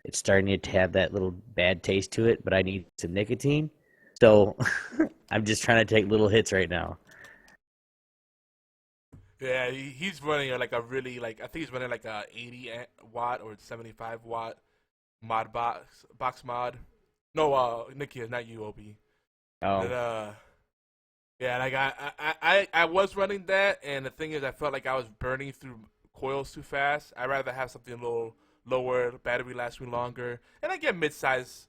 B: It's starting to have that little bad taste to it, but I need some nicotine. So I'm just trying to take little hits right now.
A: Yeah, he's running like a really, like, I think he's running like a 80 watt or 75 watt mod box mod. No, Nicky, not you, Obi.
B: Oh.
A: And, yeah, like I was running that, and the thing is, I felt like I was burning through coils too fast. I'd rather have something a little lower, battery lasts me longer, and I get mid-sized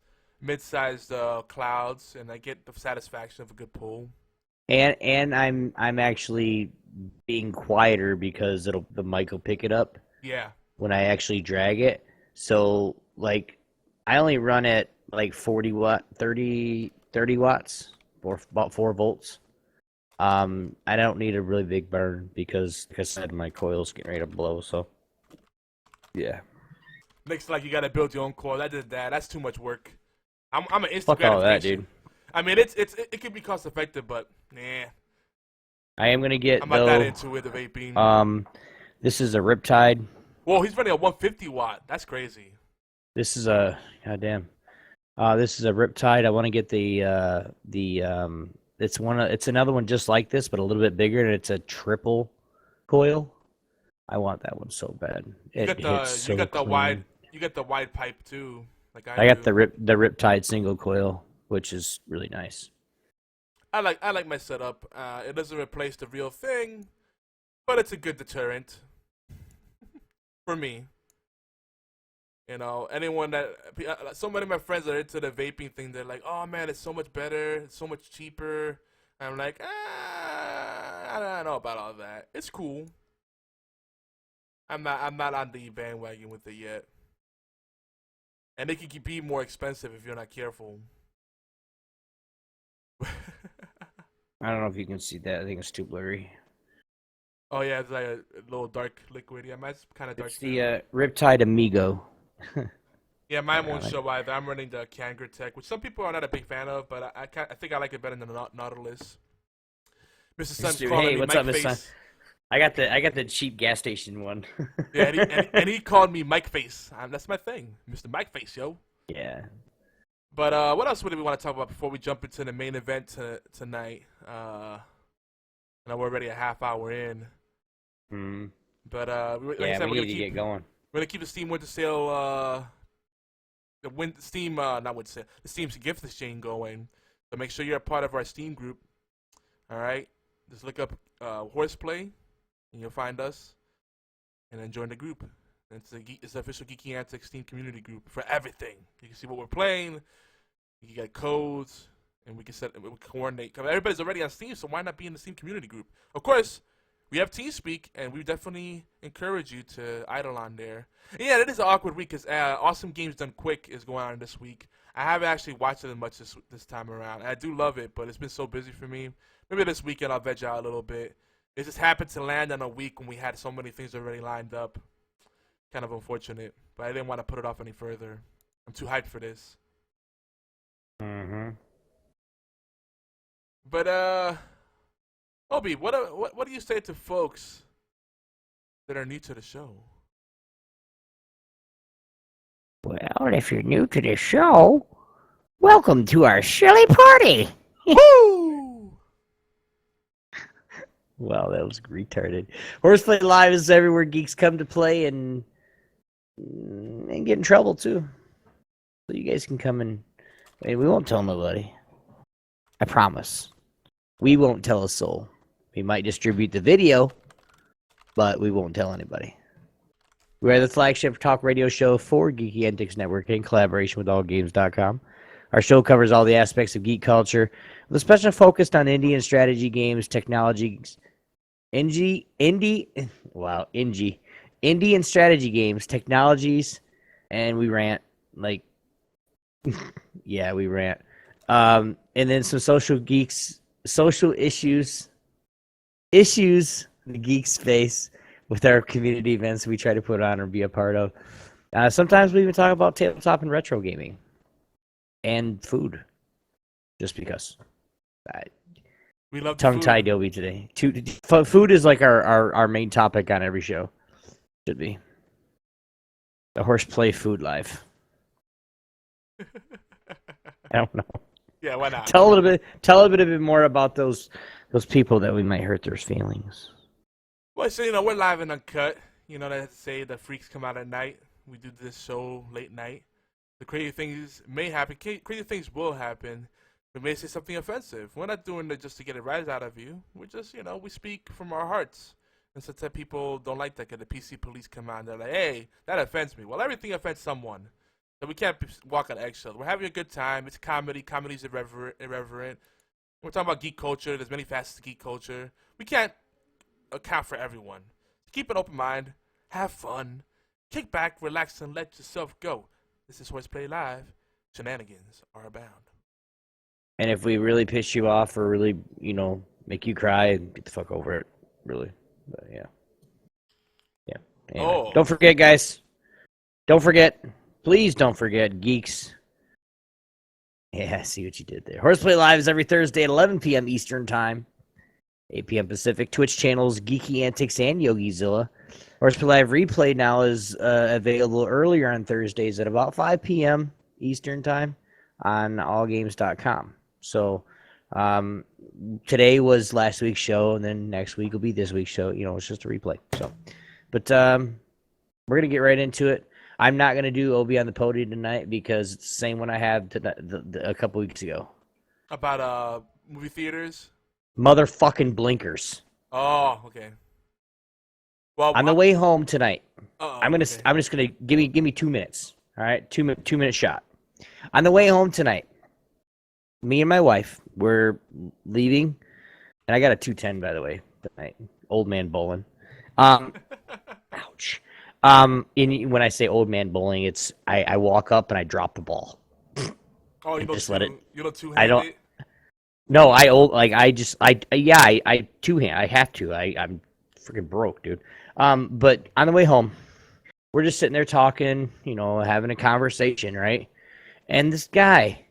A: clouds, and I get the satisfaction of a good pull.
B: And I'm actually being quieter because the mic will pick it up.
A: Yeah. When
B: I actually drag it. So like I only run at like 30 watts, or about 4 volts. I don't need a really big burn because, like I said, my coil's getting ready to blow. So yeah.
A: Looks like you gotta build your own coil. I did that. That's too much work. I'm an instant
B: Fuck all that, dude.
A: I mean, it can be cost effective, but nah.
B: I am gonna get.
A: I'm not that into it. The vaping.
B: This is a Riptide.
A: Whoa, he's running a 150 watt. That's crazy.
B: This is a goddamn. This is a Riptide. I want to get it's another one just like this, but a little bit bigger, and it's a triple coil. I want that one so bad.
A: You got the wide pipe too. Like
B: I got the Riptide single coil, which is really nice.
A: I like my setup. It doesn't replace the real thing, but it's a good deterrent for me. You know, anyone that so many of my friends that are into the vaping thing, they're like, "Oh man, it's so much better, it's so much cheaper." And I'm like, I don't know about all that. It's cool. I'm not on the bandwagon with it yet. And it can be more expensive if you're not careful.
B: I don't know if you can see that. I think it's too blurry.
A: Oh yeah, it's like a little dark liquid. Yeah, mine's kind of dark.
B: It's the Riptide Amigo.
A: Yeah, mine won't show either. I'm running the Kangri Tech, which some people are not a big fan of, but I think I like it better than the Nautilus. Mr. Sun's calling me
B: what's
A: Mike
B: up, Mr.
A: Face.
B: Sun? I got the cheap gas station one.
A: Yeah, and he called me Mike Face. That's my thing, Mr. Mike Face, yo.
B: Yeah.
A: But what else would we want to talk about before we jump into the main event tonight? Now we're already a half hour in.
B: Hmm.
A: But
B: we need to get going.
A: We're gonna keep the Steam Winter Sale the Steam, not with the Steam's gift exchange going. So make sure you're a part of our Steam group. All right, just look up HorsePLAY, and you'll find us, and then join the group. It's the official Geeky Antics Steam community group for everything. You can see what we're playing. You can get codes, and we can coordinate. Cause everybody's already on Steam, so why not be in the Steam community group? Of course, we have TeamSpeak, and we definitely encourage you to idle on there. And yeah, it is an awkward week because Awesome Games Done Quick is going on this week. I haven't actually watched it as much this time around. I do love it, but it's been so busy for me. Maybe this weekend I'll veg out a little bit. It just happened to land on a week when we had so many things already lined up. Kind of unfortunate, but I didn't want to put it off any further. I'm too hyped for this.
B: Mm-hmm.
A: But Obi, what do you say to folks that are new to the show?
B: Well, if you're new to the show, welcome to our silly party.
A: Woo!
B: Well, that was retarded. Horseplay Live is everywhere geeks come to play and get in trouble too. So you guys can come and we won't tell nobody. I promise. We won't tell a soul. We might distribute the video, but we won't tell anybody. We are the flagship talk radio show for Geeky Antics Network in collaboration with AllGames.com. Our show covers all the aspects of geek culture, with a special focus on indie and strategy games, technologies, indie and strategy games, technologies, and we rant like, yeah, we rant. And then some social issues the geeks face with our community events we try to put on or be a part of. Sometimes we even talk about tabletop and retro gaming and food, just because.
A: We love
B: tongue-tied Dobie today. Food is like our main topic on every show. Should be. The Horseplay Food Live. I don't know.
A: Yeah, why not?
B: Tell a bit more about those people that we might hurt their feelings.
A: Well, so we're live and uncut. They say the freaks come out at night. We do this show late night. The crazy things may happen. Crazy things will happen. We may say something offensive. We're not doing it just to get a rise out of you. We're just, we speak from our hearts. And sometimes people don't like that because the PC police come out and they're like, hey, that offends me. Well, everything offends someone. So we can't walk on eggshells. We're having a good time. It's comedy. Comedy's irreverent. We're talking about geek culture. There's many facets to geek culture. We can't account for everyone. Keep an open mind. Have fun. Kick back, relax, and let yourself go. This is Horseplay Live. Shenanigans are abound.
B: And if we really piss you off or really, make you cry, get the fuck over it. Really. But yeah. Yeah. Anyway.
A: Oh.
B: Don't forget, guys. Please don't forget, geeks. Yeah, I see what you did there. Horseplay Live is every Thursday at 11 p.m. Eastern Time, 8 p.m. Pacific. Twitch channels Geeky Antics and YogiZilla. Horseplay Live replay now is available earlier on Thursdays at about 5 p.m. Eastern Time on allgames.com. So today was last week's show, and then next week will be this week's show. It's just a replay. So, but we're going to get right into it. I'm not going to do Obi on the podium tonight because it's the same one I had a couple weeks ago.
A: About movie theaters?
B: Motherfucking blinkers.
A: Oh, okay. Well,
B: on the way home tonight, I'm
A: just
B: gonna give me 2 minutes. All right, 2 minute shot. On the way home tonight, me and my wife we're leaving, and I got a 210 by the way tonight. Old man bowling. Ouch. When I say old man bowling, it's I walk up and I drop the ball.
A: Oh, you don't
B: just let it.
A: You don't two-hand
B: I don't.
A: it?
B: No, I two-hand. I have to. I'm freaking broke, dude. But on the way home, we're just sitting there talking, having a conversation, right? And this guy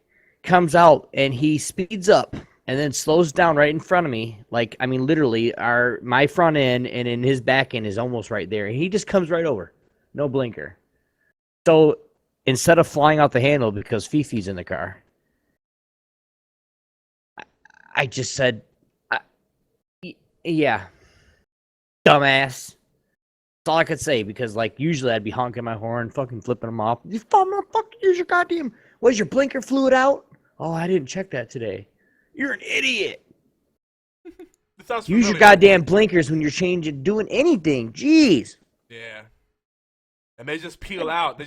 B: comes out and he speeds up and then slows down right in front of me. Literally, my front end and in his back end is almost right there. And he just comes right over. No blinker. So instead of flying out the handle because Fifi's in the car, I just said, yeah, dumbass. That's all I could say, because like usually I'd be honking my horn, fucking flipping them off. You fucking use your goddamn. Was your blinker fluid out? Oh, I didn't check that today. You're an idiot. Use your goddamn blinkers when you're doing anything. Jeez.
A: Yeah. And they just peel out.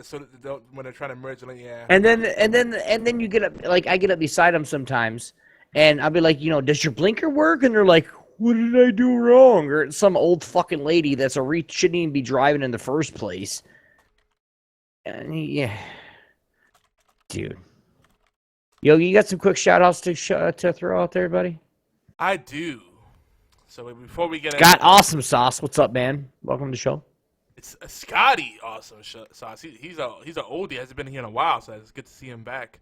A: So when they're trying to merge, like, yeah.
B: And then you get up, like I get up beside them sometimes, and I'll be like, does your blinker work? And they're like, what did I do wrong? Or it's some old fucking lady that's shouldn't even be driving in the first place. And yeah, dude. Yogi, you got some quick shout outs to throw out there, buddy?
A: I do. So before we get
B: Scott Awesome Sauce, what's up, man? Welcome to the show.
A: It's a Scotty Awesome Sauce. He's an oldie. Hasn't been here in a while, so it's good to see him back.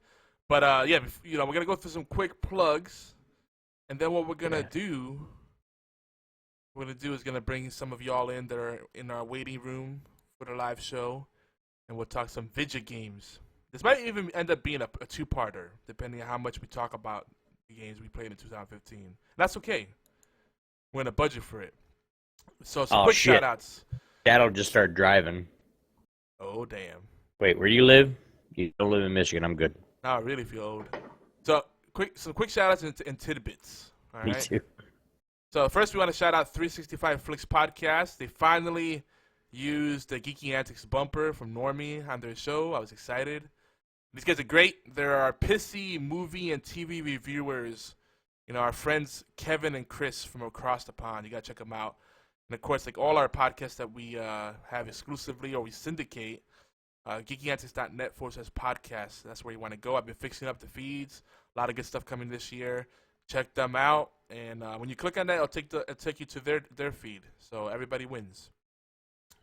A: But yeah, we're gonna go through some quick plugs, and then what we're gonna do is gonna bring some of y'all in that are in our waiting room for the live show, and we'll talk some video games. This might even end up being a two-parter, depending on how much we talk about the games we played in 2015. And that's okay. We're in a budget for it. So some quick shout-outs.
B: Dad'll just start driving.
A: Oh, damn.
B: Wait, where do you live? You don't live in Michigan. I'm good.
A: Now I really feel old. So some quick shout-outs and tidbits. All right?
B: Me too.
A: So first we want to shout out 365 Flicks Podcast. They finally used the Geeky Antics bumper from Normie on their show. I was excited. These guys are great. There are pissy movie and TV reviewers. Our friends Kevin and Chris from across the pond. You got to check them out. And, of course, like all our podcasts that we have exclusively or we syndicate, geekyantics.net/podcast. That's where you want to go. I've been fixing up the feeds. A lot of good stuff coming this year. Check them out. And when you click on that, it'll take you to their feed. So everybody wins.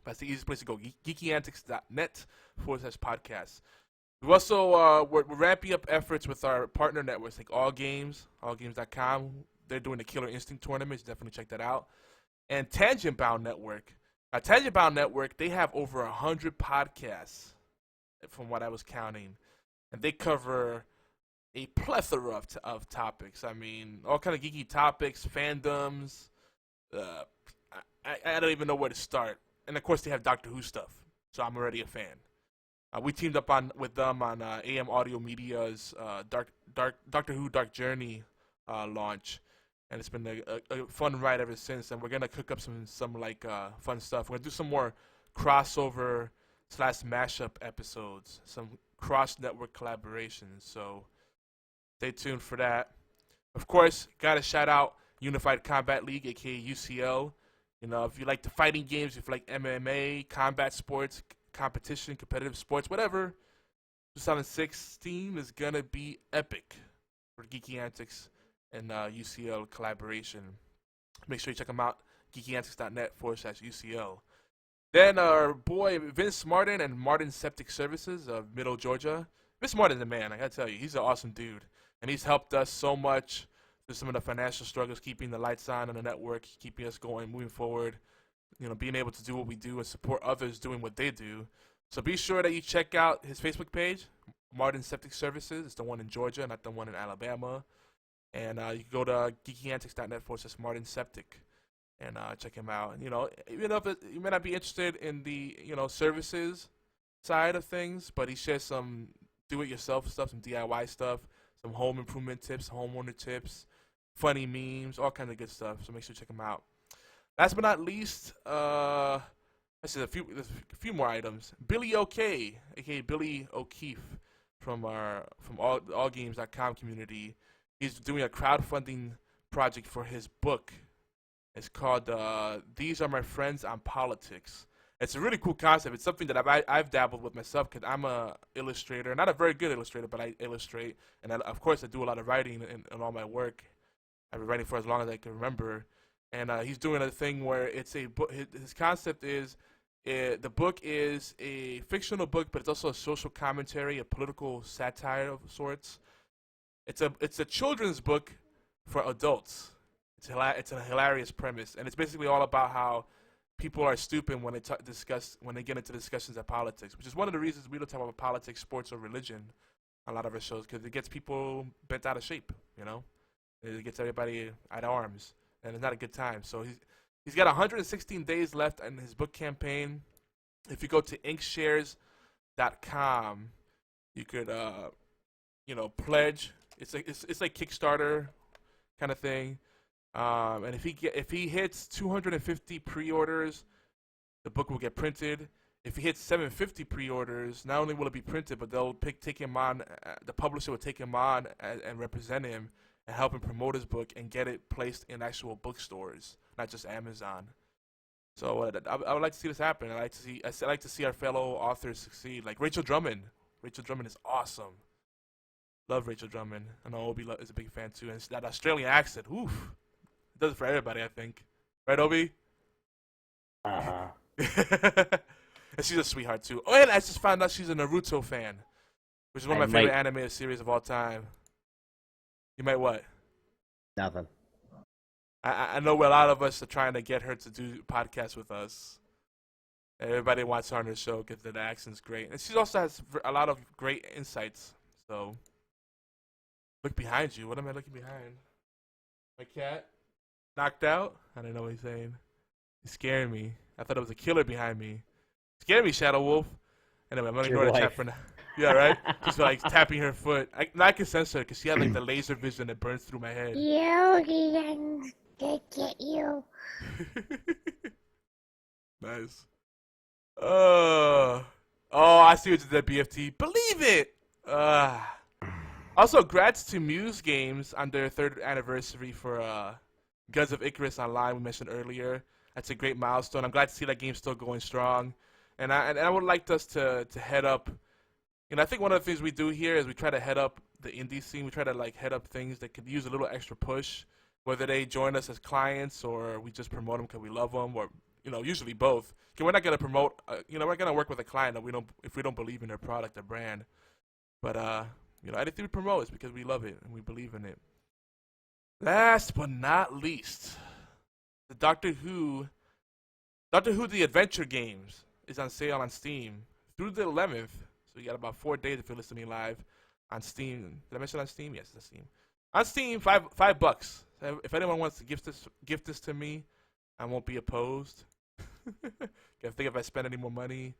A: That's the easiest place to go, geekyantics.net/podcast. We also, we're ramping up efforts with our partner networks like All Games, allgames.com. They're doing the Killer Instinct tournaments. Definitely check that out. And Tangent Bound Network. Now, Tangent Bound Network, they have over 100 podcasts, from what I was counting. And they cover a plethora of topics. I mean, all kind of geeky topics, fandoms. I don't even know where to start. And, of course, they have Doctor Who stuff. So I'm already a fan. We teamed up with them on AM Audio Media's Doctor Who Dark Journey launch, and it's been a fun ride ever since. And we're gonna cook up some fun stuff. We're gonna do some more crossover / mashup episodes, some cross-network collaborations. So stay tuned for that. Of course, gotta shout out Unified Combat League, aka UCL. If you like the fighting games, if you like MMA, combat sports, competition, competitive sports, whatever, 2016 is going to be epic for Geeky Antics and UCL collaboration. Make sure you check them out, geekyantics.net/UCL. Then our boy Vince Martin and Martin Septic Services of Middle Georgia. Vince Martin's the man, I got to tell you. He's an awesome dude. And he's helped us so much through some of the financial struggles, keeping the lights on the network, keeping us going, moving forward. Being able to do what we do and support others doing what they do. So be sure that you check out his Facebook page, Martin Septic Services. It's the one in Georgia, not the one in Alabama. And you can go to geekyantics.net/Martin Septic and check him out. Even if you may not be interested in the services side of things, but he shares some do-it-yourself stuff, some DIY stuff, some home improvement tips, homeowner tips, funny memes, all kinds of good stuff. So make sure you check him out. Last but not least, there's a few more items. Billy OK, aka Billy O'Keefe, from allgames.com community. He's doing a crowdfunding project for his book. It's called "These Are My Friends on Politics." It's a really cool concept. It's something that I've dabbled with myself because I'm a illustrator, not a very good illustrator, but I illustrate, and of course I do a lot of writing in all my work. I've been writing for as long as I can remember. And he's doing a thing where it's a book. His concept is the book is a fictional book, but it's also a social commentary, a political satire of sorts. It's a children's book for adults. It's a hilarious premise, and it's basically all about how people are stupid when they get into discussions of politics, which is one of the reasons we don't talk about politics, sports, or religion on a lot of our shows, because it gets people bent out of shape. It gets everybody at arms. And it's not a good time. So He's got 116 days left in his book campaign. If you go to inkshares.com, you could pledge. It's like Kickstarter kind of thing. And if he hits 250 pre-orders, the book will get printed. If he hits 750 pre-orders, not only will it be printed, but they'll take him on. The publisher will take him on and represent him and help him promote his book and get it placed in actual bookstores, not just Amazon. So I would like to see this happen. I like to see our fellow authors succeed. Like Rachel Drummond. Rachel Drummond is awesome. Love Rachel Drummond. I know Obi is a big fan too. And that Australian accent, oof, it does it for everybody, I think. Right, Obi? And she's a sweetheart too. Oh, and I just found out she's a Naruto fan, which is one of my favorite anime series of all time. You might what?
B: Nothing.
A: I know a lot of us are trying to get her to do podcasts with us. Everybody wants her on her show because the accent's great. And she also has a lot of great insights. So, look behind you. What am I looking behind? My cat? Knocked out? I don't know what he's saying. He's scaring me. I thought it was a killer behind me. Scared me, Shadow Wolf. Anyway, I'm going to ignore the chat for now. Yeah, right? Just like tapping her foot. I can sense her because she had like the laser vision that burns through my head.
E: Yogi, I'm gonna get you.
A: Nice. Oh, I see what you did, BFT. Believe it! Also, grats to Muse Games on their 3rd anniversary for Guns of Icarus Online we mentioned earlier. That's a great milestone. I'm glad to see that game still going strong. And I would like us to head up. You know, I think one of the things we do here is we try to head up the indie scene. We try to like head up things that could use a little extra push, whether they join us as clients or we just promote them because we love them, or usually both. Because we're not gonna promote. We're gonna work with a client that if we don't believe in their product or brand. But anything we promote is because we love it and we believe in it. Last but not least, the Doctor Who The Adventure Games is on sale on Steam through the 11th. So you got about 4 days if you're listening live on Steam. Did I mention on Steam? Yes, it's on Steam. On Steam, $5. So if anyone wants to gift this to me, I won't be opposed. I think if I spend any more money,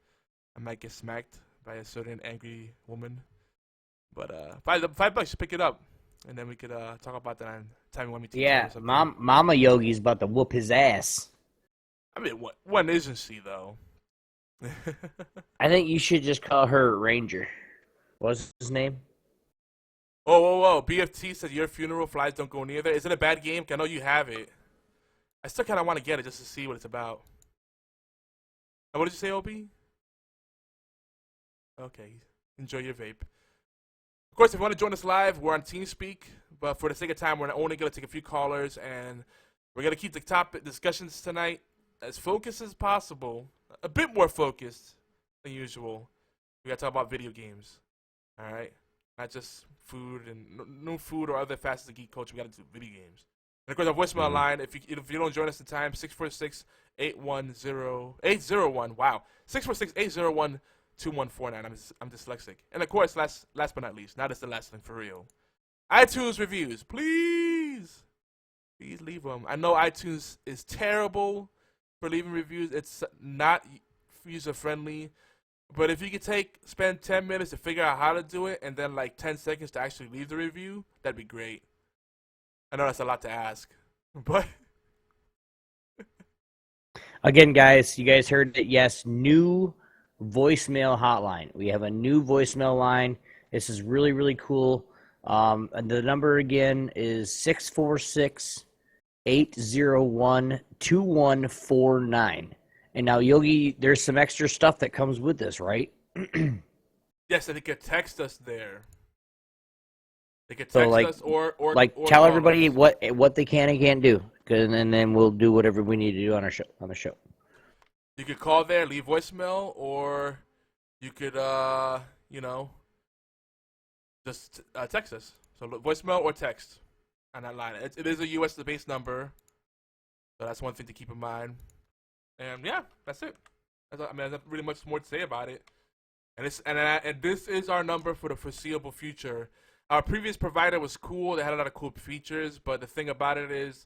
A: I might get smacked by a certain angry woman. But $5, you pick it up, and then we could talk about that on time you want me to.
B: Yeah, Mama Yogi's about to whoop his ass.
A: I mean, when isn't she though?
B: I think you should just call her Ranger. What's his name?
A: Whoa. BFT says your funeral flies don't go near there. Is it a bad game? I know you have it. I still kind of want to get it just to see what it's about. And what did you say, Obi? Okay. Enjoy your vape. Of course, if you want to join us live, we're on TeamSpeak. But for the sake of time, we're only going to take a few callers. And we're going to keep the topic discussions tonight as focused as possible. A bit more focused than usual. We got to talk about video games. All right? Not just food and no food or other facets of geek culture. We got to do video games. And of course, our voicemail line, if you don't join us in time, 646-810-801. Wow. 646-801-2149. I'm dyslexic. And of course, last but not least, now that's the last thing for real. iTunes reviews. Please leave them. I know iTunes is terrible for leaving reviews. It's not user-friendly. But if you could spend 10 minutes to figure out how to do it and then like 10 seconds to actually leave the review, that'd be great. I know that's a lot to ask, but
B: again, guys, you guys heard it. Yes, new voicemail hotline. We have a new voicemail line. This is really, really cool. And the number again is 646-801-2149. And now, Yogi, there's some extra stuff that comes with this, right?
A: Yes, and they could text us there. They could text us or
B: tell everybody what they can and can't do, and then we'll do whatever we need to do on the show.
A: You could call there, leave voicemail, or you could just text us. So voicemail or text on that line. It is a US-based number, so that's one thing to keep in mind. And yeah, that's it. There's not really much more to say about it. And this is our number for the foreseeable future. Our previous provider was cool. They had a lot of cool features, but the thing about it is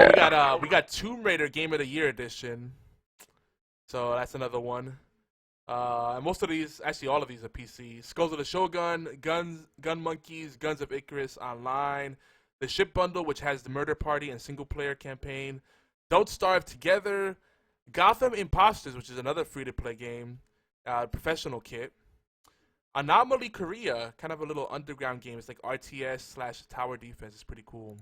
A: Oh, we got Tomb Raider Game of the Year edition. So that's another one. And most of these, actually all of these are PC. Skulls of the Shogun, Gun Monkeys, Guns of Icarus Online, the Ship Bundle, which has the Murder Party and single player campaign, Don't Starve Together, Gotham Imposters, which is another free-to-play game, Professional Kit, Anomaly Korea, kind of a little underground game. It's like RTS/tower defense. It's pretty cool.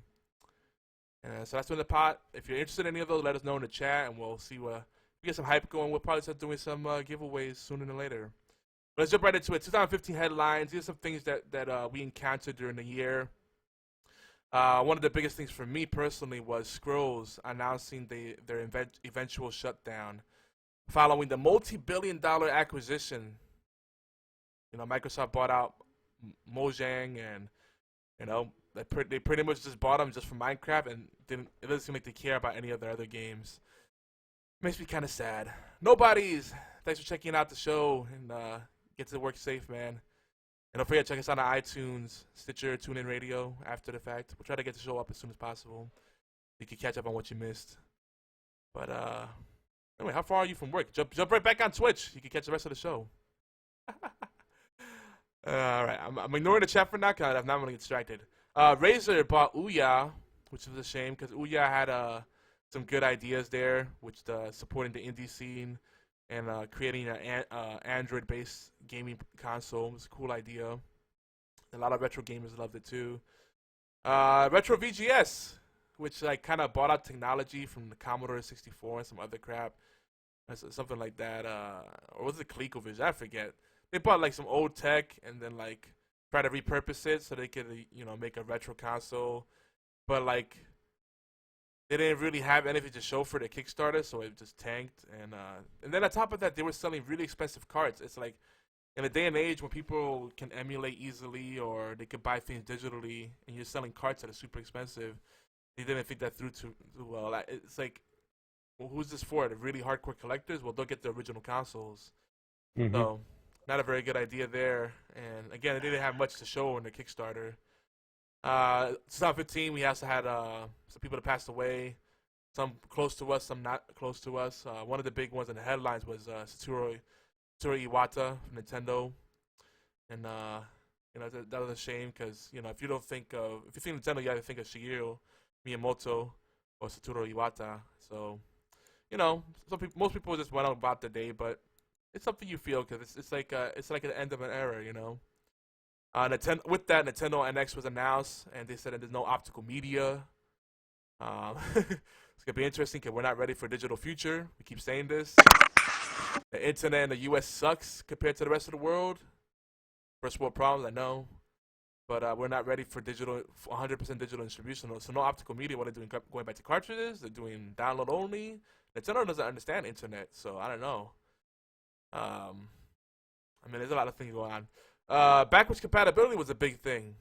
A: And so that's in the pot. If you're interested in any of those, let us know in the chat, and we'll see what we get some hype going. We'll probably start doing some giveaways sooner than later. But let's jump right into it. 2015 headlines. These are some things that we encountered during the year. One of the biggest things for me personally was Scrolls announcing their eventual shutdown following the multi-billion-dollar acquisition. You know, Microsoft bought out Mojang, and you know they pretty much just bought them just for Minecraft, and it doesn't seem like they care about any of their other games. Makes me kind of sad. Thanks for checking out the show, and get to work safe, man. And don't forget to check us out on iTunes, Stitcher, TuneIn Radio after the fact. We'll try to get the show up as soon as possible. You can catch up on what you missed. But anyway, how far are you from work? Jump right back on Twitch. You can catch the rest of the show. All right, I'm ignoring the chat for now because I'm not going to get distracted. Razer bought Ouya, which was a shame because Ouya had some good ideas there, which supporting the indie scene and creating an Android-based gaming console. It was a cool idea. A lot of retro gamers loved it too. Retro VGS, which like kind of bought out technology from the Commodore 64 and some other crap, something like that. Or was it ColecoVision? I forget. They bought like some old tech and then like try to repurpose it so they could make a retro console, but like they didn't really have anything to show for the Kickstarter, so it just tanked. And then on top of that, they were selling really expensive carts. It's like in a day and age when people can emulate easily or they could buy things digitally, and you're selling carts that are super expensive, they didn't think that through too well. It's like, well, who's this for? The really hardcore collectors? Well, they'll get the original consoles.
B: Mm-hmm.
A: So not a very good idea there. And again, they didn't have much to show in the Kickstarter. 2015, we also had some people that passed away, some close to us, some not close to us. One of the big ones in the headlines was Satoru Iwata from Nintendo, and that was a shame because if you think Nintendo, you either think of Shigeru Miyamoto or Satoru Iwata. So most people just went on about the day, but it's something you feel because it's like an end of an era, with that, Nintendo NX was announced, and they said that there's no optical media. It's gonna be interesting because we're not ready for a digital future. We keep saying this. The internet in the U.S. sucks compared to the rest of the world. First world problems, I know, but we're not ready for 100% digital distribution. So no optical media. What they're doing, going back to cartridges. They're doing download only. Nintendo doesn't understand internet, so I don't know. There's a lot of things going on. Backwards compatibility was a big thing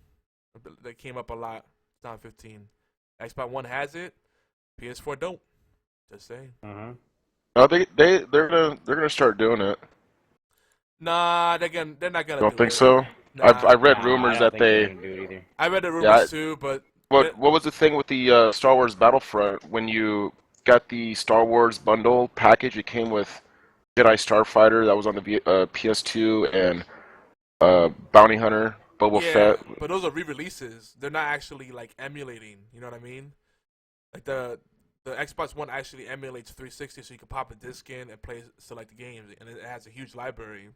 A: that came up a lot. 2015. Xbox One has it. PS4 don't. Just saying.
F: No, they're gonna start doing it.
A: Nah, they're not gonna.
F: Don't
A: do
F: think
A: it.
F: so.
A: Nah.
F: I read rumors that they.
A: I read the rumors too, but
F: What was the thing with the Star Wars Battlefront when you got the Star Wars bundle package? It came with Jedi Starfighter that was on the PS2 and Bounty Hunter, Boba Fett.
A: But those are re-releases. They're not actually like emulating. You know what I mean? Like the Xbox One actually emulates 360, so you can pop a disc in and play select games, and it has a huge library.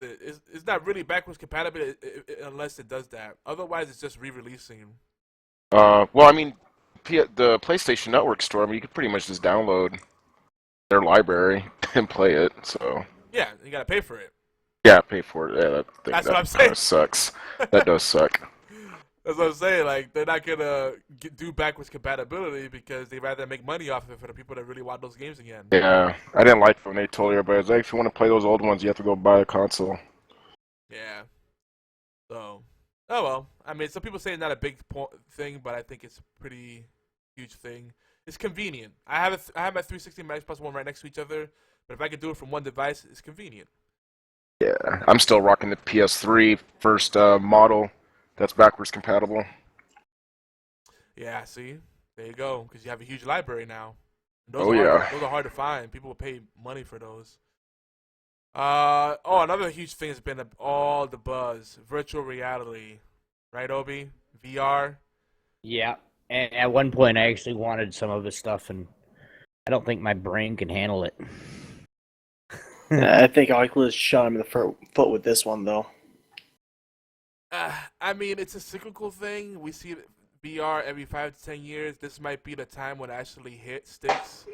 A: It's not really backwards compatible unless it does that. Otherwise, it's just re-releasing.
F: The PlayStation Network store. You can pretty much just download their library and play it. So
A: yeah, you gotta pay for it.
F: Yeah, pay for it. Yeah,
A: that's what I'm saying.
F: That sucks. That does suck.
A: That's what I'm saying. Like, they're not gonna do backwards compatibility because they'd rather make money off of it for the people that really want those games again.
F: Yeah, I didn't like when they told everybody, like, if you want to play those old ones, you have to go buy a console.
A: Yeah. So, oh well. Some people say it's not a big thing, but I think it's a pretty huge thing. It's convenient. I have my 360 and my Xbox One right next to each other, but if I could do it from one device, it's convenient.
F: Yeah, I'm still rocking the PS3 first model that's backwards compatible.
A: Yeah, see? There you go, because you have a huge library now. Those
F: Oh,
A: are hard,
F: yeah.
A: those are hard to find. People will pay money for those. Another huge thing has been all the buzz, virtual reality, right, Obi? VR.
B: Yeah. And at one point, I actually wanted some of his stuff, and I don't think my brain can handle it.
G: I think Oculus shot him in the foot with this one, though.
A: I mean, it's a cyclical thing. We see VR every 5 to 10 years. This might be the time when it actually sticks.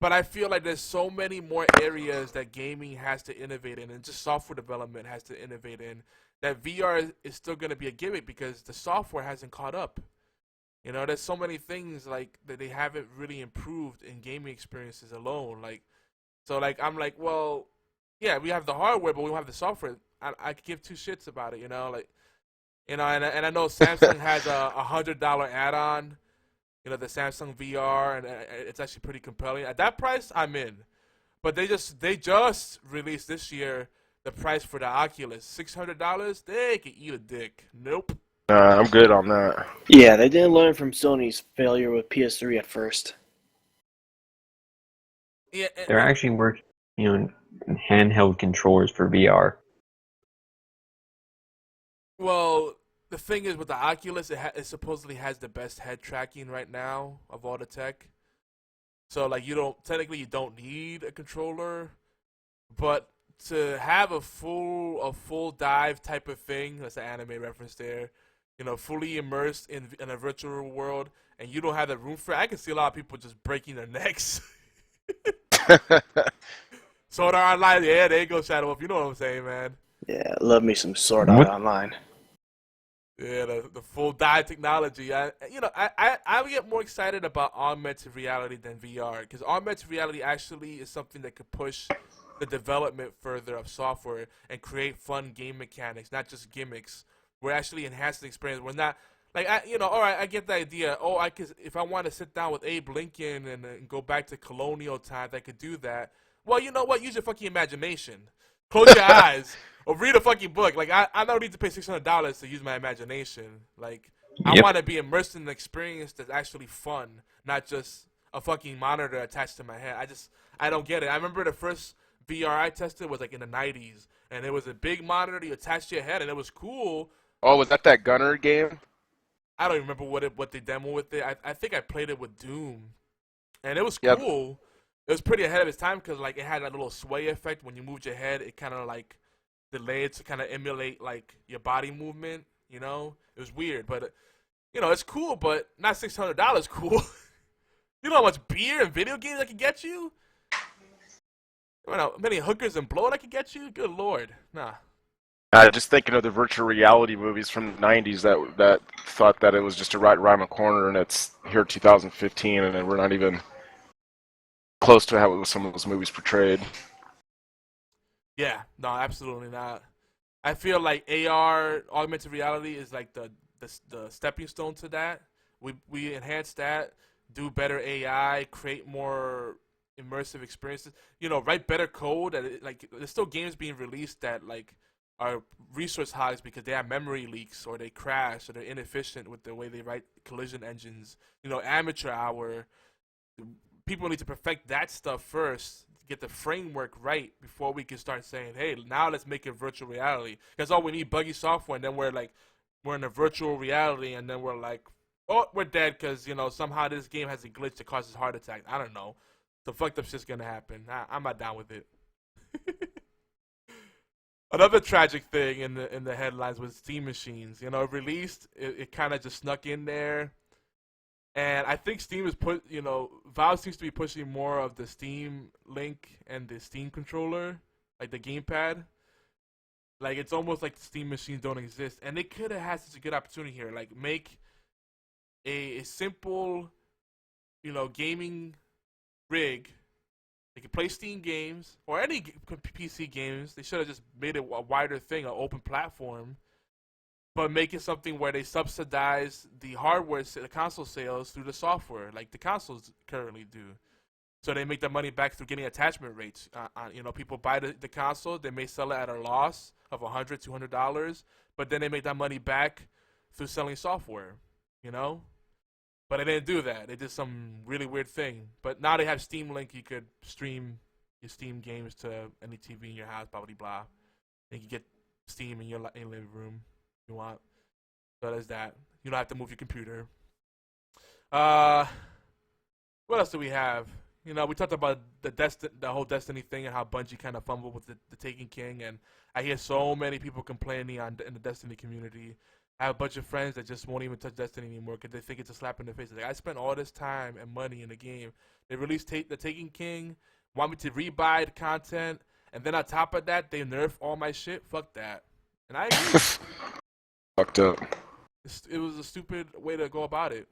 A: But I feel like there's so many more areas that gaming has to innovate in, and just software development has to innovate in, that VR is still going to be a gimmick because the software hasn't caught up. You know, there's so many things like that they haven't really improved in gaming experiences alone. I'm like, well, yeah, we have the hardware, but we don't have the software. I could give two shits about it, and I know Samsung has a $100 add-on, the Samsung VR, and it's actually pretty compelling. At that price, I'm in. But they just released this year the price for the Oculus, $600. They can eat a dick. Nope.
F: I'm good on that.
G: Yeah, they didn't learn from Sony's failure with PS3 at first.
A: Yeah,
H: They're actually working on handheld controllers for VR.
A: Well, the thing is with the Oculus, it supposedly has the best head tracking right now of all the tech. So like you don't need a controller, but to have a full dive type of thing, that's an anime reference there, fully immersed in a virtual world, and you don't have the room for it, I can see a lot of people just breaking their necks. Sword Art Online, yeah, there you go, Shadow Wolf. You know what I'm saying, man.
G: Yeah, love me some Sword Art Online.
A: Yeah, the full dive technology. I get more excited about augmented reality than VR, because augmented reality actually is something that could push the development further of software and create fun game mechanics, not just gimmicks. We're actually enhancing the experience. We're not all right, I get the idea. Oh, if I want to sit down with Abe Lincoln and go back to colonial times, I could do that. Well, you know what? Use your fucking imagination. Close your eyes or read a fucking book. Like I don't need to pay $600 to use my imagination. Like I want to be immersed in an experience that's actually fun, not just a fucking monitor attached to my head. I don't get it. I remember the first VR I tested was like in the 90s, and it was a big monitor that you attached to your head, and it was cool.
F: Oh, was that Gunner game?
A: I don't remember what they demo with it. I think I played it with Doom, and it was cool. It was pretty ahead of its time because like it had that little sway effect when you moved your head. It kind of like delayed to kind of emulate like your body movement. It was weird, but it's cool, but not $600 cool. You know how much beer and video games I can get you? How many hookers and blow I can get you? Good lord, nah.
F: Just thinking of the virtual reality movies from the 90s that thought that it was just a right around the corner, and it's here 2015, and then we're not even close to how some of those movies portrayed.
A: Yeah, no, absolutely not. I feel like AR, augmented reality, is like the stepping stone to that. We enhance that, do better AI, create more immersive experiences. Write better code. There's still games being released that like are resource hogs because they have memory leaks or they crash or they're inefficient with the way they write collision engines. Amateur hour. People need to perfect that stuff first, get the framework right before we can start saying, hey, now let's make it virtual reality. Because all we need buggy software, and then we're in a virtual reality, and then we're like, oh, we're dead because somehow this game has a glitch that causes heart attack. I don't know. The fucked up shit's gonna happen. I'm not down with it. Another tragic thing in the headlines was Steam machines. Released, it kind of just snuck in there. And I think Steam is Valve seems to be pushing more of the Steam Link and the Steam controller, like the gamepad. Like it's almost like the Steam machines don't exist, and they could have had such a good opportunity here. Like make a simple, gaming rig. They could play Steam games or any PC games. They should have just made it a wider thing, an open platform. But make it something where they subsidize the hardware, the console sales through the software, like the consoles currently do. So they make the money back through getting attachment rates. People buy the console, they may sell it at a loss of $100, $200, but then they make that money back through selling software. But they didn't do that. They did some really weird thing. But now they have Steam Link. You could stream your Steam games to any TV in your house, blah, blah, blah. And you can get Steam in your living room if you want. So there's that. You don't have to move your computer. What else do we have? You know, we talked about the whole Destiny thing and how Bungie kind of fumbled with the Taken King. And I hear so many people complaining in the Destiny community. I have a bunch of friends that just won't even touch Destiny anymore because they think it's a slap in the face. Like, I spent all this time and money in the game. They released the Taken King, want me to rebuy the content, and then on top of that, they nerf all my shit. Fuck that. And I agree.
F: Fucked up.
A: It was a stupid way to go about it.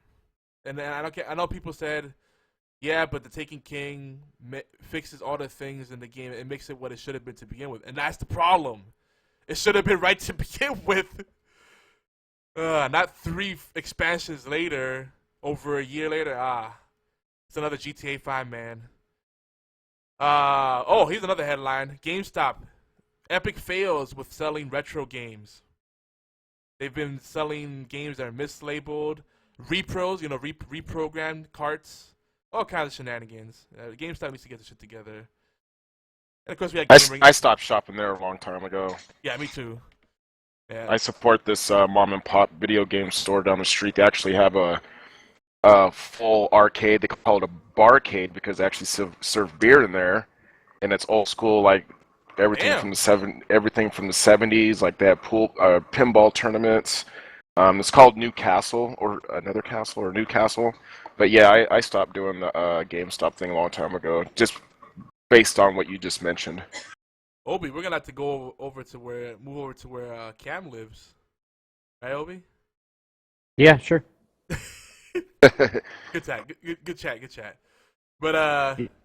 A: And then I know people said, yeah, but the Taken King fixes all the things in the game. It makes it what it should have been to begin with. And that's the problem. It should have been right to begin with. Not 3 expansions later, over a year later. It's another GTA 5, man. Here's another headline. GameStop. Epic fails with selling retro games. They've been selling games that are mislabeled. Repros, reprogrammed carts. All kinds of shenanigans. GameStop needs to get this shit together. And of course we had
F: I stopped shopping there a long time ago.
A: Yeah, me too. Yeah.
F: I support this mom and pop video game store down the street. They actually have a full arcade. They call it a barcade because they actually serve beer in there, and it's old school, like everything
A: Damn.
F: from the 70s. Like they have pinball tournaments. It's called Newcastle or another castle or Newcastle. But yeah, I stopped doing the GameStop thing a long time ago, just based on what you just mentioned.
A: Obi, we're gonna have to move over to where Cam lives, right, Obi?
B: Yeah, sure.
A: Good chat. But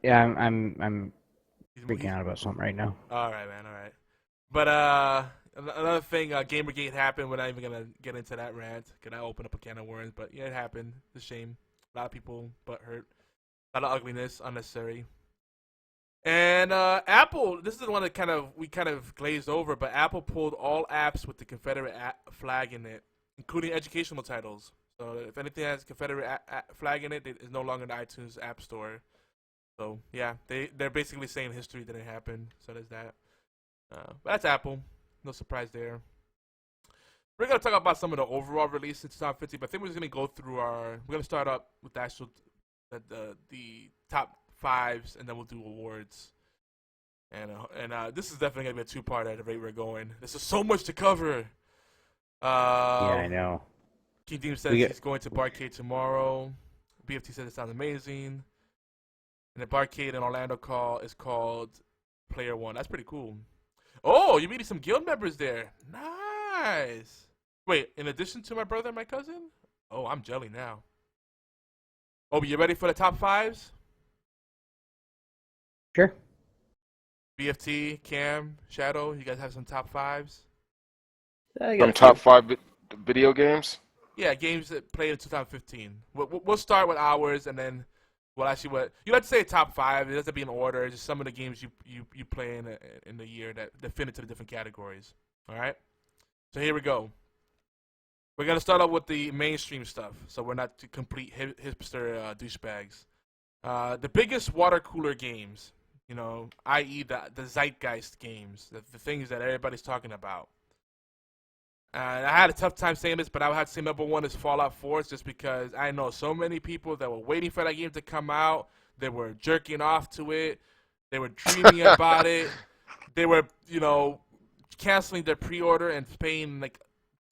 B: Yeah, I'm
A: he's-
B: freaking out about something right now.
A: All right, man. All right. But another thing, Gamergate happened. We're not even gonna get into that rant. Can I open up a can of worms? But yeah, it happened. It's a shame. A lot of people butt hurt. A lot of ugliness, unnecessary. And Apple, this is the one that we kind of glazed over, but Apple pulled all apps with the Confederate flag in it, including educational titles. So if anything has Confederate flag in it, it's no longer in the iTunes App Store. So yeah, they're basically saying history didn't happen. So there's that. But that's Apple. No surprise there. We're gonna talk about some of the overall release in 2015, but I think we're just gonna go through we're gonna start up with the actual the top 5s, and then we'll do awards. And this is definitely gonna be a 2-part at the rate we're going. This is so much to cover.
B: Yeah, I know.
A: King Deem says he's going to Barcade tomorrow. BFT says it sounds amazing. And the Barcade in Orlando is called Player One. That's pretty cool. Oh, you're meeting some guild members there. Nice. Wait, in addition to my brother and my cousin? Oh, I'm jelly now. Oh, you ready for the top 5s?
B: Sure.
A: BFT, Cam, Shadow, you guys have some top 5s?
F: Some top 5 video games?
A: Yeah, games that played in 2015. We'll start with ours, and then you like to say top 5. It doesn't be in order. Just some of the games you play in the year that fit into the different categories. All right. So here we go. We're gonna start out with the mainstream stuff, so we're not complete hipster douchebags. The biggest water cooler games, i.e. the zeitgeist games, the things that everybody's talking about. I had a tough time saying this, but I would have to say number 1 is Fallout 4, just because I know so many people that were waiting for that game to come out. They were jerking off to it. They were dreaming about it. They were, canceling their pre-order and paying like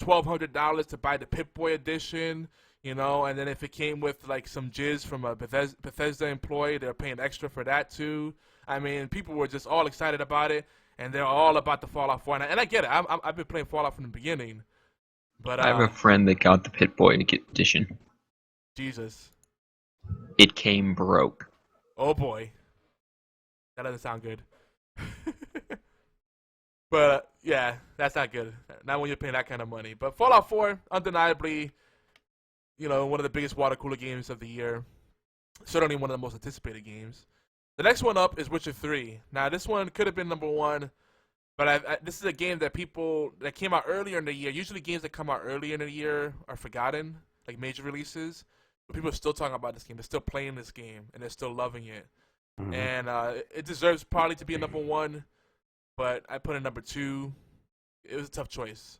A: $1,200 to buy the Pip-Boy edition, and then if it came with like some jizz from a Bethesda employee, they were paying extra for that too. I mean, people were just all excited about it. And they're all about the Fallout 4. And I get it. I've been playing Fallout from the beginning. But
H: I have a friend that got the Pip-Boy edition.
A: Jesus.
H: It came broke.
A: Oh, boy. That doesn't sound good. But, yeah, that's not good. Not when you're paying that kind of money. But Fallout 4, undeniably, one of the biggest water cooler games of the year. Certainly one of the most anticipated games. The next one up is Witcher 3. Now, this one could have been number 1, but this is a game that that came out earlier in the year. Usually games that come out earlier in the year are forgotten, like major releases. people are still talking about this game. They're still playing this game, and they're still loving it.
G: Mhm.
A: And it deserves probably to be a number 1, but I put it number 2. It was a tough choice.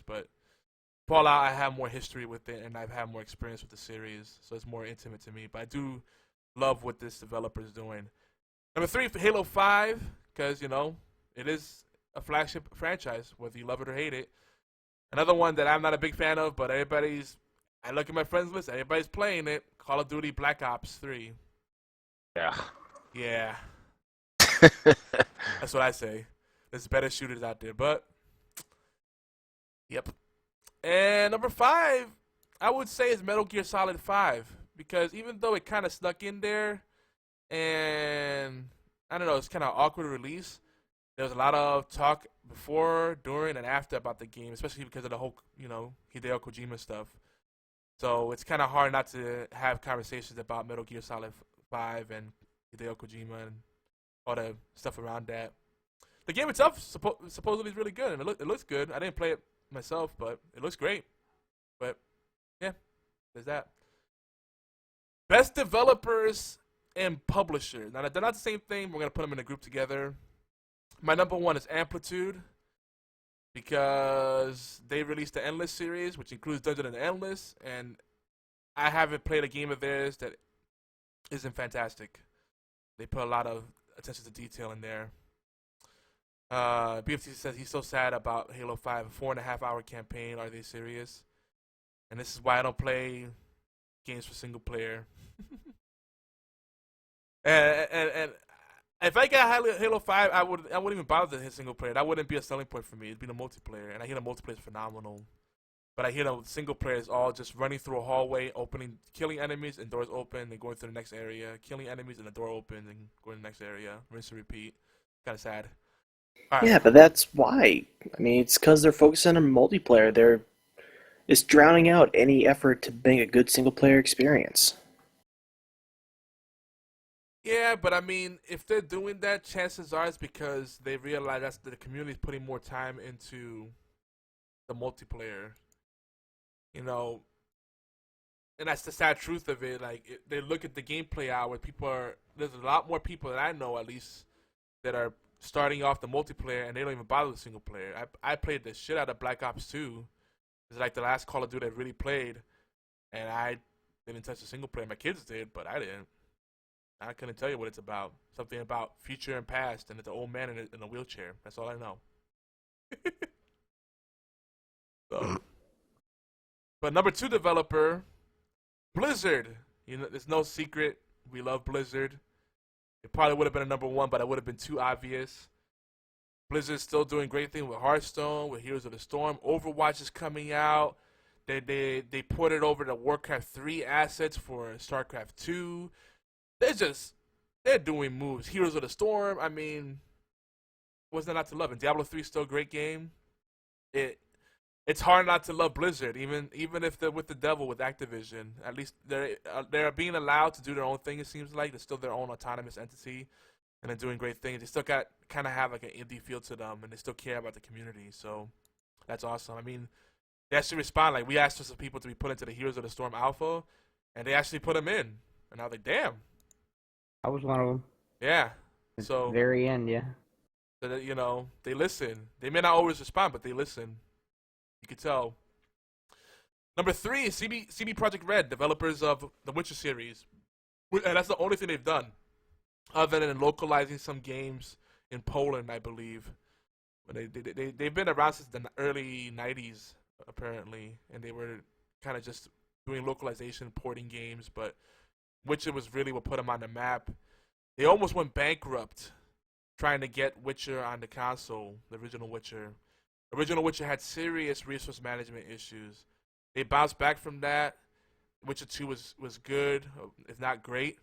A: But Fallout, I have more history with it, and I've had more experience with the series, so it's more intimate to me. But I do love what this developer is doing. Number 3 for Halo 5, because, it is a flagship franchise, whether you love it or hate it. Another one that I'm not a big fan of, but I look at my friends list, everybody's playing it, Call of Duty Black Ops 3.
F: Yeah.
A: Yeah. That's what I say. There's better shooters out there, but yep. And number 5, I would say is Metal Gear Solid 5, because even though it kind of snuck in there, and I don't know, it's kind of awkward release. There was a lot of talk before, during, and after about the game, especially because of the whole, Hideo Kojima stuff. So it's kind of hard not to have conversations about Metal Gear Solid 5 and Hideo Kojima and all the stuff around that. The game itself supposedly is really good, and it looks good. I didn't play it myself, but it looks great. But yeah, there's that. Best developers and publishers. Now they're not the same thing. We're gonna put them in a group together. My number 1 is Amplitude, because they released the Endless series, which includes Dungeon and Endless, and I haven't played a game of theirs that isn't fantastic. They put a lot of attention to detail in there. BFT says he's so sad about Halo 5, a 4.5-hour campaign. Are they serious? And this is why I don't play games for single player. and if I got Halo 5, I wouldn't even bother to hit single player. That wouldn't be a selling point for me. It'd be the multiplayer, and I hear the multiplayer is phenomenal. But I hear the single player is all just running through a hallway, killing enemies, and doors open, and going through the next area, killing enemies, and the door opens, and going to the next area, rinse and repeat. Kind of sad. All right.
I: Yeah, but that's why. I mean, it's because they're focusing on multiplayer. It's drowning out any effort to make a good single-player experience.
A: Yeah, but I mean, if they're doing that, chances are it's because they realize that the community is putting more time into the multiplayer. And that's the sad truth of it. Like, they look at the gameplay hour. There's a lot more people that I know, at least, that are starting off the multiplayer, and they don't even bother with single player. I played the shit out of Black Ops 2. It's like the last Call of Duty I really played, and I didn't touch the single player. My kids did, but I didn't. I couldn't tell you what it's about. Something about future and past, and it's an old man in a wheelchair. That's all I know. So. But number 2 developer, Blizzard. There's no secret. We love Blizzard. It probably would have been a number 1, but it would have been too obvious. Blizzard's still doing great things with Hearthstone, with Heroes of the Storm. Overwatch is coming out. They ported over the Warcraft 3 assets for StarCraft 2. They're doing moves. Heroes of the Storm, I mean, what's there not to love? And Diablo 3 is still a great game. It's hard not to love Blizzard, even if they're with the devil with Activision. At least they're being allowed to do their own thing. It seems like they're still their own autonomous entity, and they're doing great things. They still got kind of have like an indie feel to them, and they still care about the community. So that's awesome. I mean, they actually respond. Like, we asked for some people to be put into the Heroes of the Storm Alpha, and they actually put them in. And I was like, damn.
B: I was one of them.
A: Yeah.
B: At
A: So
B: the very end, yeah.
A: So that, they listen. They may not always respond, but they listen. You can tell. Number 3 is CB Projekt Red, developers of the Witcher series. And that's the only thing they've done, other than localizing some games in Poland, I believe. But they've been around since the early 90s, apparently. And they were kind of just doing localization, porting games. But Witcher was really what put them on the map. They almost went bankrupt trying to get Witcher on the console, the original Witcher. Original Witcher had serious resource management issues. They bounced back from that. Witcher 2 was good, if not great.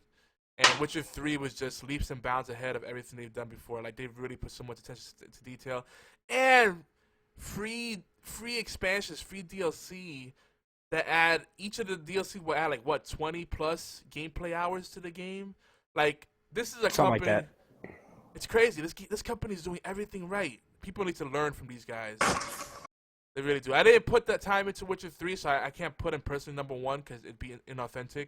A: And Witcher 3 was just leaps and bounds ahead of everything they've done before. Like, they've really put so much attention to detail. And free expansions, free DLC that add, each of the DLC will add, 20 plus gameplay hours to the game? Like, this is a
B: Something
A: company.
B: like that.
A: It's crazy. This company is doing everything right. People need to learn from these guys. They really do. I didn't put that time into Witcher 3, so I can't put him personally number one because it'd be inauthentic.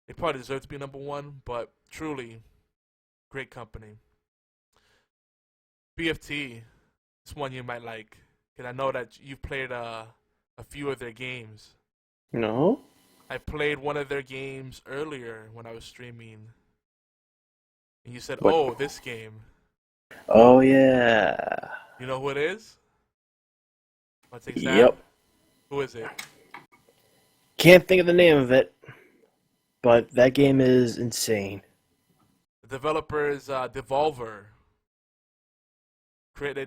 A: It probably deserves to be number one, but truly, great company. BFT, it's one you might like, because I know that you've played a few of their games.
I: No?
A: I played one of their games earlier when I was streaming. And you said,
I: What?
A: "Oh, this game."
I: Oh, yeah.
A: You know who it is? Want to take a stab?
I: Yep.
A: Who is it?
I: Can't think of the name of it, but that game is insane.
A: The developer is Devolver.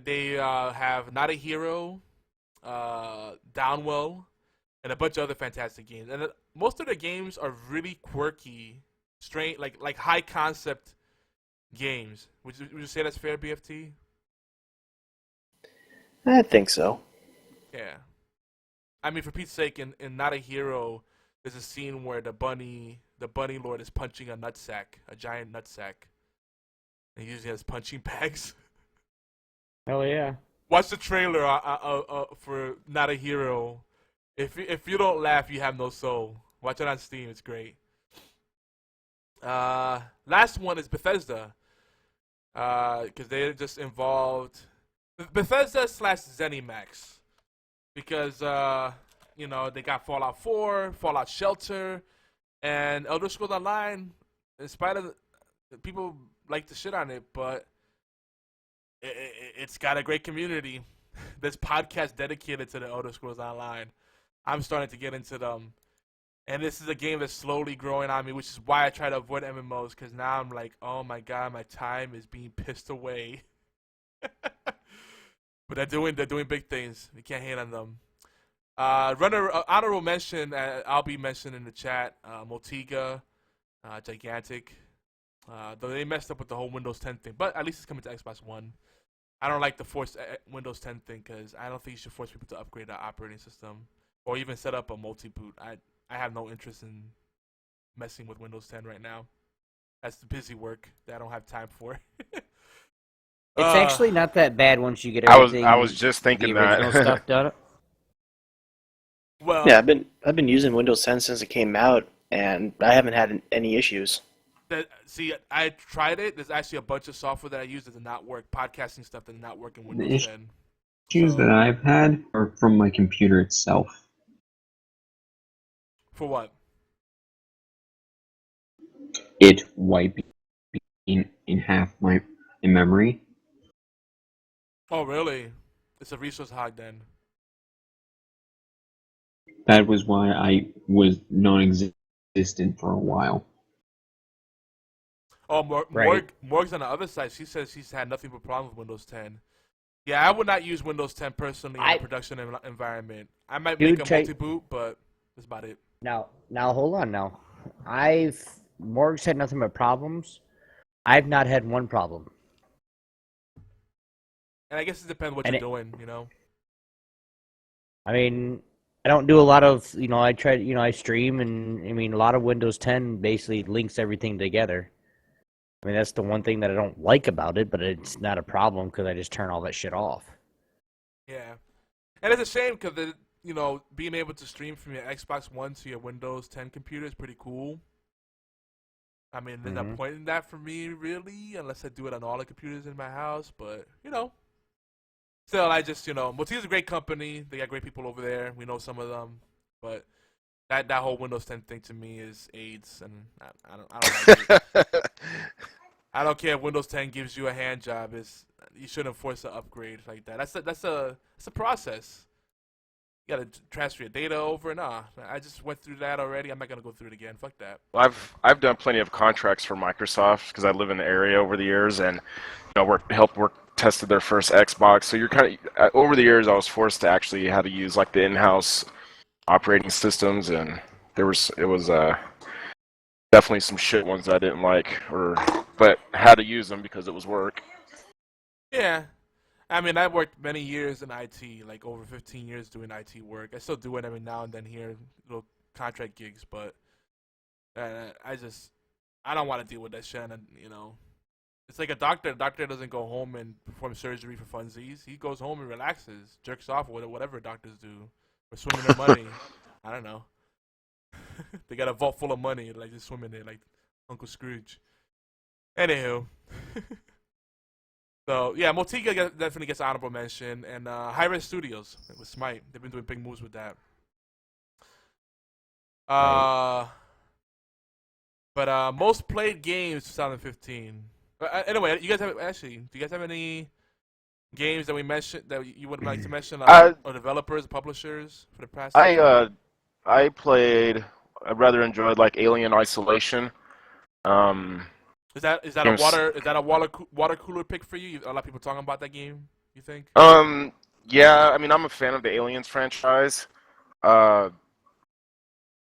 A: They have Not a Hero, Downwell, and a bunch of other fantastic games. And most of the games are really quirky, strange, like high concept games. Would you say that's fair, BFT?
I: I think so.
A: Yeah. I mean, for Pete's sake, in Not a Hero, there's a scene where the bunny lord is punching a giant nutsack, and using it as punching bags.
B: Hell yeah.
A: Watch the trailer for Not a Hero. If you don't laugh, you have no soul. Watch it on Steam. It's great. Last one is Bethesda. Because they're just involved. Bethesda / ZeniMax. Because, they got Fallout 4, Fallout Shelter, and Elder Scrolls Online. In spite of people like to shit on it, but it's got a great community. There's podcasts dedicated to the Elder Scrolls Online. I'm starting to get into them. And this is a game that's slowly growing on me, which is why I try to avoid MMOs, because now I'm like, oh my god, my time is being pissed away. But they're doing big things. We can't hate on them. Honorable mention, I'll be mentioned in the chat, Motiga, Gigantic. Though they messed up with the whole Windows 10 thing, but at least it's coming to Xbox One. I don't like the forced Windows 10 thing, because I don't think you should force people to upgrade the operating system or even set up a multi-boot. I have no interest in messing with Windows 10 right now. That's the busy work that I don't have time for.
B: It's actually not that bad once you get
F: I
B: everything.
F: was just thinking
B: the original
F: that.
B: stuff done.
A: Well,
I: Yeah, I've been using Windows 10 since it came out, and I haven't had any issues.
A: see, I tried it. There's actually a bunch of software that I use that does not work. Podcasting stuff that does not work in Windows 10.
H: Issues that I've had are from my computer itself.
A: For what?
H: It wiping in half my memory.
A: Oh, really? It's a resource hog then.
H: That was why I was non-existent for a while.
A: Oh,
B: Right.
A: Morg's on the other side. She says she's had nothing but problems with Windows 10. Yeah, I would not use Windows 10 personally in a production environment. I might make a multi-boot, but that's about it.
B: Now, hold on. Now, Morg's had nothing but problems. I've not had one problem.
A: And I guess it depends what you're doing, you know?
B: I mean, I don't do a lot of, I try, I stream, and I mean, a lot of Windows 10 basically links everything together. I mean, that's the one thing that I don't like about it, but it's not a problem because I just turn all that shit off.
A: Yeah. And it's a shame because, being able to stream from your Xbox One to your Windows 10 computer is pretty cool. I mean, there's no point in that for me, really, unless I do it on all the computers in my house, but, Still, I just, Motiva's a great company. They got great people over there. We know some of them. But that whole Windows 10 thing to me is AIDS, and I don't like it. I don't care if Windows 10 gives you a hand job. You shouldn't force an upgrade like that. That's a process. You got to transfer your data over. Nah, I just went through that already. I'm not going to go through it again. Fuck that.
F: I've done plenty of contracts for Microsoft because I live in the area over the years, and helped tested their first Xbox. So you're kind of over the years, I was forced to actually how to use like the in-house operating systems, and it was definitely some shit ones that I didn't like, but had to use them because it was work.
A: Yeah. I mean, I worked many years in IT, like over 15 years doing IT work. I still do it every now and then here, little contract gigs, but I don't want to deal with that shit. And, It's like a doctor. A doctor doesn't go home and perform surgery for funsies. He goes home and relaxes, jerks off, or whatever doctors do, or swim in their money. I don't know. They got a vault full of money, like just swim in it, like Uncle Scrooge. Anywho. So yeah, Motiga definitely gets honorable mention, and Hi-Res Studios with Smite. They've been doing big moves with that. But most played games 2015. Anyway, you guys have do you guys have any games that we mentioned that you would like to mention, or developers, publishers for the past?
F: I played. I rather enjoyed like Alien Isolation.
A: Is that a water cooler pick for you? A lot of people talking about that game. You think?
F: Yeah. I mean, I'm a fan of the Aliens franchise. You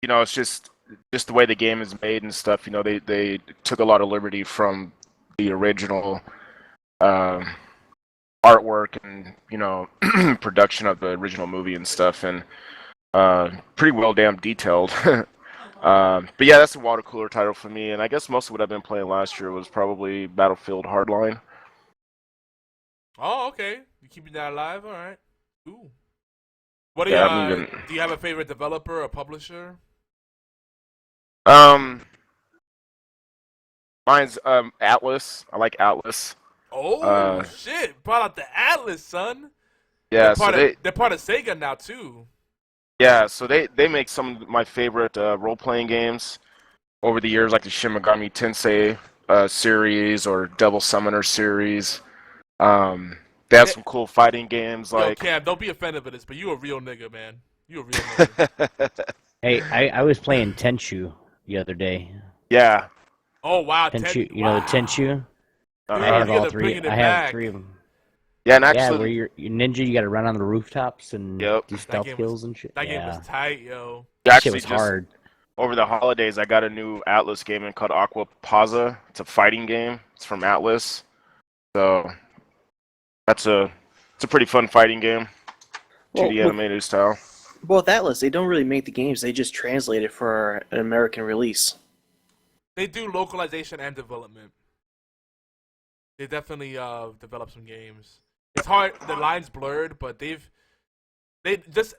F: know, it's just the way the game is made and stuff. You know, they took a lot of liberty from the original artwork and, you know, production of the original movie and stuff, and pretty well damn detailed. But yeah, that's a water cooler title for me, and I guess most of what I've been playing last year was probably Battlefield Hardline.
A: Oh, okay. You keeping that alive? All right. Ooh. What do you do you have a favorite developer or publisher?
F: Mine's Atlas. I like Atlas.
A: Oh shit! Brought out the Atlas, son.
F: Yeah,
A: they're part of Sega now too.
F: Yeah, so they make some of my favorite role-playing games over the years, like the Shin Megami Tensei series or Devil Summoner series. They have some cool fighting games like.
A: Yo, Cam, don't be offended by this, but you a real nigga, man. You a real nigga.
B: Hey, I was playing Tenchu the other day.
F: Yeah.
A: Oh wow,
B: Tenchu. You
A: wow.
B: know the Tenchu?
A: Dude,
B: I have all three. I have 3 of them.
F: Yeah, and actually,
B: where you're ninja, you got to run on the rooftops and do stealth
A: game
B: kills and shit.
A: That game was tight, yo.
B: That shit was hard.
F: Over the holidays, I got a new Atlas game called Aqua Pazza. It's a fighting game. It's from Atlas, so it's a pretty fun fighting game, 2D animated style.
I: Well, with Atlas, they don't really make the games; they just translate it for an American release.
A: They do localization and development. They definitely develop some games. It's hard. The line's blurred, but they just.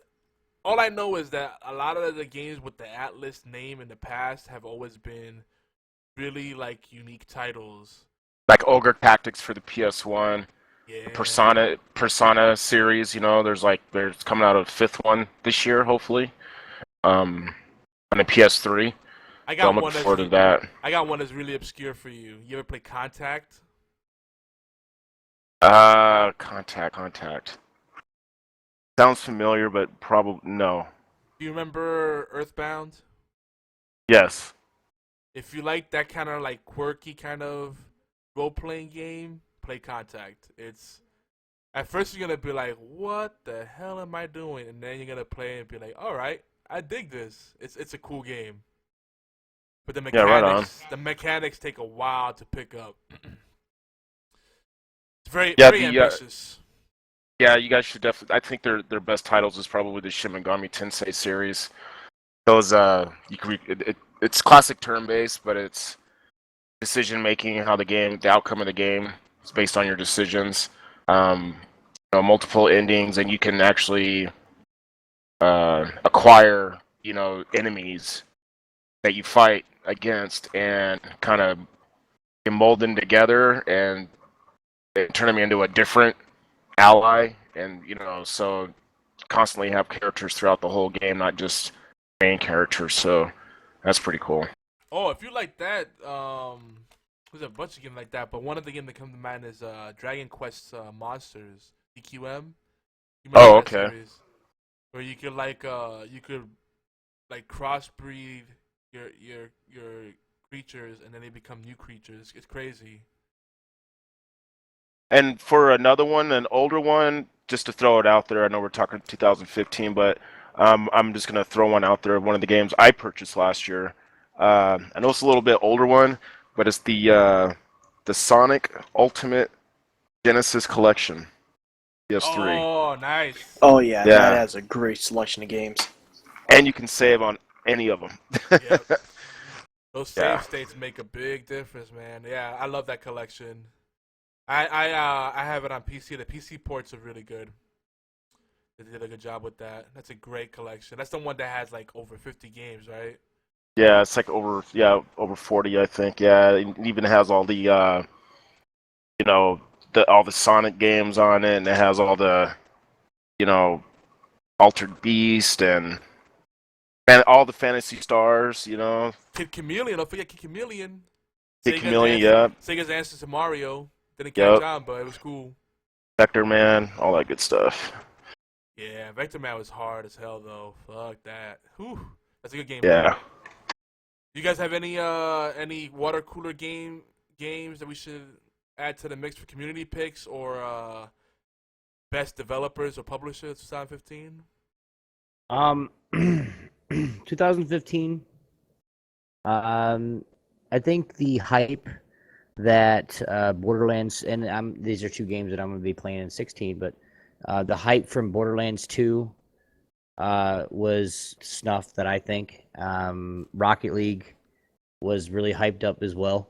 A: All I know is that a lot of the games with the Atlas name in the past have always been really like unique titles.
F: Like Ogre Tactics for the PS1,
A: yeah.
F: The Persona series. You know, there's coming out a 5th one this year, hopefully, on the PS3. I'm looking forward to that.
A: I got one that's really obscure for you. You ever play Contact?
F: Contact. Sounds familiar, but probably no.
A: Do you remember Earthbound?
F: Yes.
A: If you like that kind of like quirky kind of role-playing game, play Contact. It's at first you're gonna be like, "What the hell am I doing?" And then you're gonna play and be like, "All right, I dig this. It's a cool game." But the mechanics take a while to pick up. It's very ambitious.
F: Yeah, you guys should definitely. I think their best titles is probably the Shin Megami Tensei series. Those it's classic turn-based, but it's decision making, how the outcome of the game is based on your decisions. Multiple endings, and you can actually acquire enemies that you fight against and kind of mold them together and turn them into a different ally, and so constantly have characters throughout the whole game, not just main characters. So that's pretty cool.
A: Oh, if you like that, there's a bunch of games like that, but one of the games that come to mind is Dragon Quest Monsters, EQM.
F: Oh, okay.
A: Series, where you could crossbreed your creatures, and then they become new creatures. It's crazy.
F: And for another one, an older one, just to throw it out there, I know we're talking 2015, but I'm just going to throw one out there. One of the games I purchased last year. I know it's a little bit older one, but it's the Sonic Ultimate Genesis Collection, PS3.
A: Oh, nice.
I: Oh, yeah. That has a great selection of games.
F: And you can save on any of them.
A: Yep. Those
F: Yeah.
A: save states make a big difference, man. Yeah, I love that collection. I have it on PC. The PC ports are really good. They did a good job with that. That's a great collection. That's the one that has like over 50 games, right?
F: Yeah, it's like over 40, I think. Yeah, it even has all the all the Sonic games on it, and it has all the Altered Beast and all the Fantasy Stars.
A: Kid Chameleon. Don't forget Kid Chameleon.
F: Kid Chameleon, yeah.
A: Sega's answer to Mario. Didn't
F: Yep.
A: catch on, but it was cool.
F: Vector Man, all that good stuff.
A: Yeah, Vector Man was hard as hell though. Fuck that. Whew. That's a good game.
F: Yeah.
A: You guys have any water cooler games that we should add to the mix for community picks or best developers or publishers 2015?
B: 2015. I think the hype that Borderlands, and these are two games that I'm going to be playing in 16, but the hype from Borderlands 2 was snuffed, that I think. Rocket League was really hyped up as well,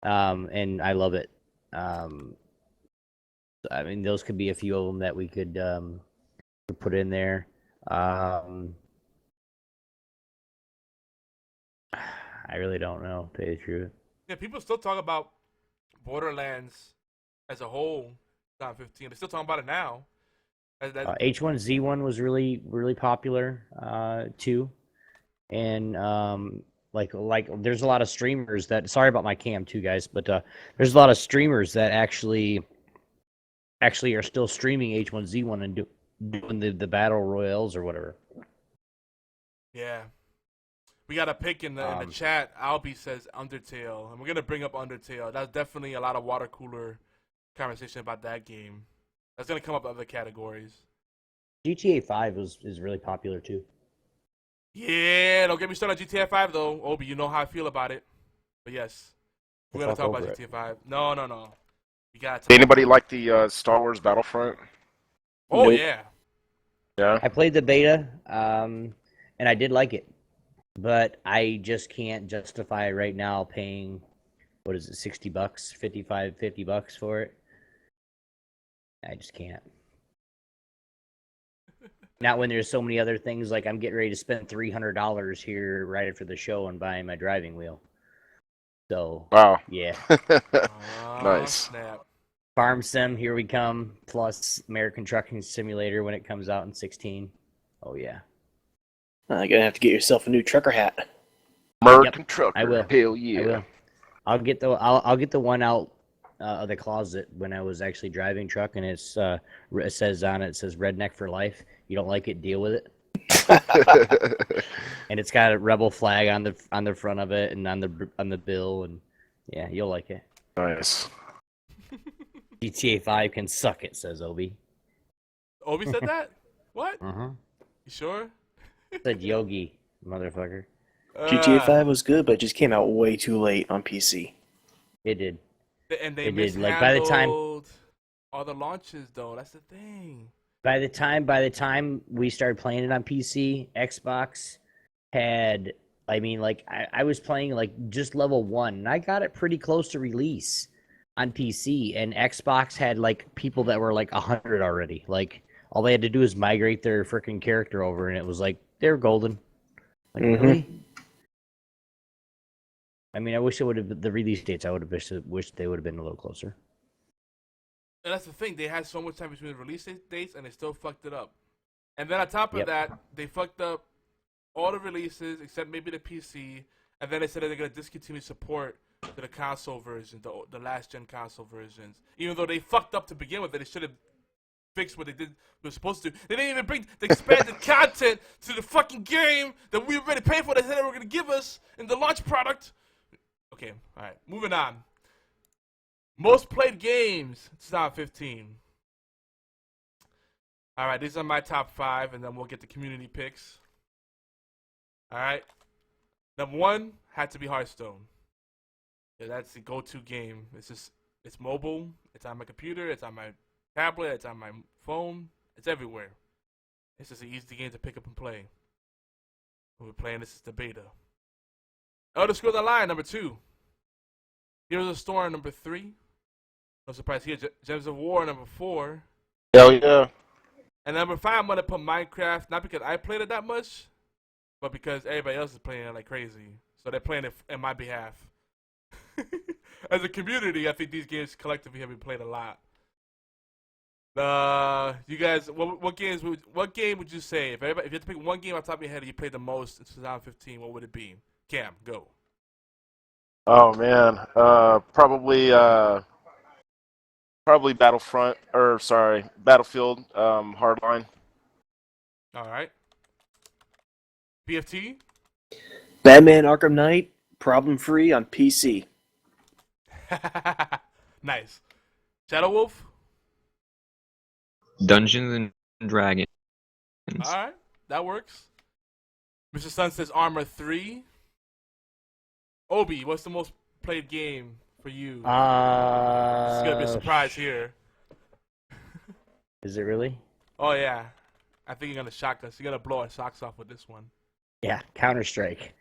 B: and I love it. I mean, those could be a few of them that we could put in there. I really don't know, to tell you the truth.
A: Yeah, people still talk about Borderlands as a whole. 2015. They're still talking about it now.
B: H1Z1 was really, really popular too, and like there's a lot of streamers that. Sorry about my cam too, guys, but there's a lot of streamers that actually are still streaming H1Z1 and doing the battle royales or whatever.
A: Yeah. We got a pick in the chat. Albie says Undertale, and we're gonna bring up Undertale. That's definitely a lot of water cooler conversation about that game. That's gonna come up in other categories.
B: GTA 5 is really popular too.
A: Yeah, don't get me started on GTA 5 though, Obi. You know how I feel about it. But yes, we're gonna talk about GTA 5. No. You gotta.
F: Anybody like the Star Wars Battlefront?
A: Oh
B: Nope.
A: yeah.
F: Yeah.
B: I played the beta, and I did like it, but I just can't justify right now paying, what is it, $60, $50 for it. I just can't. Not when there's so many other things, like I'm getting ready to spend $300 here right after the show and buying my driving wheel. So,
F: Wow.
B: yeah.
F: Nice.
A: Snap.
B: Farm Sim, here we come, plus American Trucking Simulator when it comes out in 16. Oh, yeah.
I: You're gonna have to get yourself a new trucker hat.
F: American Trucker.
B: I will.
F: Hell yeah.
B: I will. I'll get the one out of the closet when I was actually driving truck, and it says on it, redneck for life. You don't like it, deal with it. And it's got a rebel flag on the front of it and on the bill, and yeah, you'll like it.
F: Nice.
B: GTA 5 can suck it, says Obi.
A: Obi said that? What?
B: Uh-huh.
A: You sure?
B: Said Yogi, motherfucker.
I: GTA 5 was good, but it just came out way too late on PC.
B: It did.
A: And they
B: It did.
A: mishandled
B: Like, by the time
A: all the launches, though. That's the thing.
B: By the time we started playing it on PC, Xbox had, I mean, like I was playing like just level 1, and I got it pretty close to release on PC, and Xbox had like people that were like 100 already. Like all they had to do was migrate their freaking character over, and it was like they were golden. Like really? I mean, I wish it would have the release dates. I would have wished they would have been a little closer.
A: And that's the thing. They had so much time between the release dates, and they still fucked it up. And then on top of that, they fucked up all the releases except maybe the PC. And then they said that they're going to discontinue support to the console version, the last-gen console versions. Even though they fucked up to begin with, they should have fixed what they were supposed to. They didn't even bring the expanded content to the fucking game that we already paid for. They said they were going to give us in the launch product. Okay, all right, moving on. Most played games, 2015. All right, these are my top 5, and then we'll get the community picks. All right. Number 1 had to be Hearthstone. Yeah, that's the go-to game. It's mobile. It's on my computer. It's on my tablet. It's on my phone. It's everywhere. It's just an easy game to pick up and play. We're playing this is the beta. Elder Scrolls Online, number 2. Heroes of the Storm, number 3. No surprise here. Gems of War, number 4.
F: Hell yeah.
A: And number 5, I'm going to put Minecraft, not because I played it that much, but because everybody else is playing it like crazy. So they're playing it in my behalf. As a community, I think these games collectively have been played a lot. You guys, what game would you say if you had to pick one game off the top of your head that you played the most in 2015? What would it be? Cam, go.
F: Oh man, probably Battlefield, Hardline.
A: All right. BFT.
I: Batman Arkham Knight, problem-free on PC.
A: Nice. Shadow Wolf.
H: Dungeons and Dragons.
A: All right, that works. Mr. Sun says Armor 3. Obi, what's the most played game for you? It's gonna be a surprise here.
B: Is it really?
A: Oh yeah, I think you're gonna shock us. You're gonna blow our socks off with this one.
B: Yeah, Counter-Strike.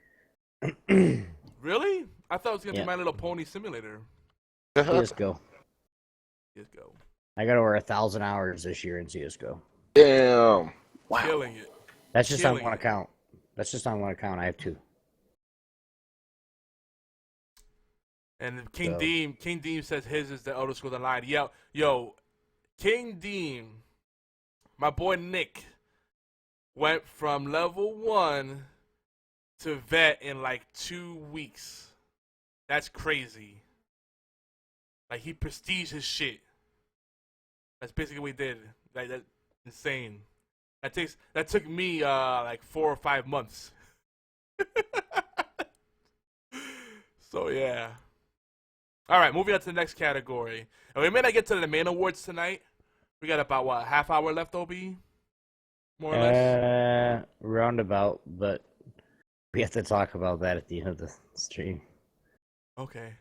A: Really? I thought it was gonna be My Little Pony Simulator.
B: CS:GO.
A: CS:GO.
B: I got over 1,000 hours this year in CS:GO.
F: Damn.
I: Wow.
A: Killing it.
B: That's just on
A: Killing
B: one
A: it.
B: account. That's just on one account. I have 2.
A: And King
B: So-
A: Deem says his is the Elder Scrolls Online. Yo, King Deem, my boy Nick, went from level 1 to vet in like 2 weeks. That's crazy. Like he prestiged his shit. That's basically what he did. Like that's insane. That took me like 4 or 5 months. So yeah. All right, moving on to the next category. And we may not get to the main awards tonight. We got about, what, half hour left, OB? More or less?
B: Roundabout, but we have to talk about that at the end of the stream.
A: Okay.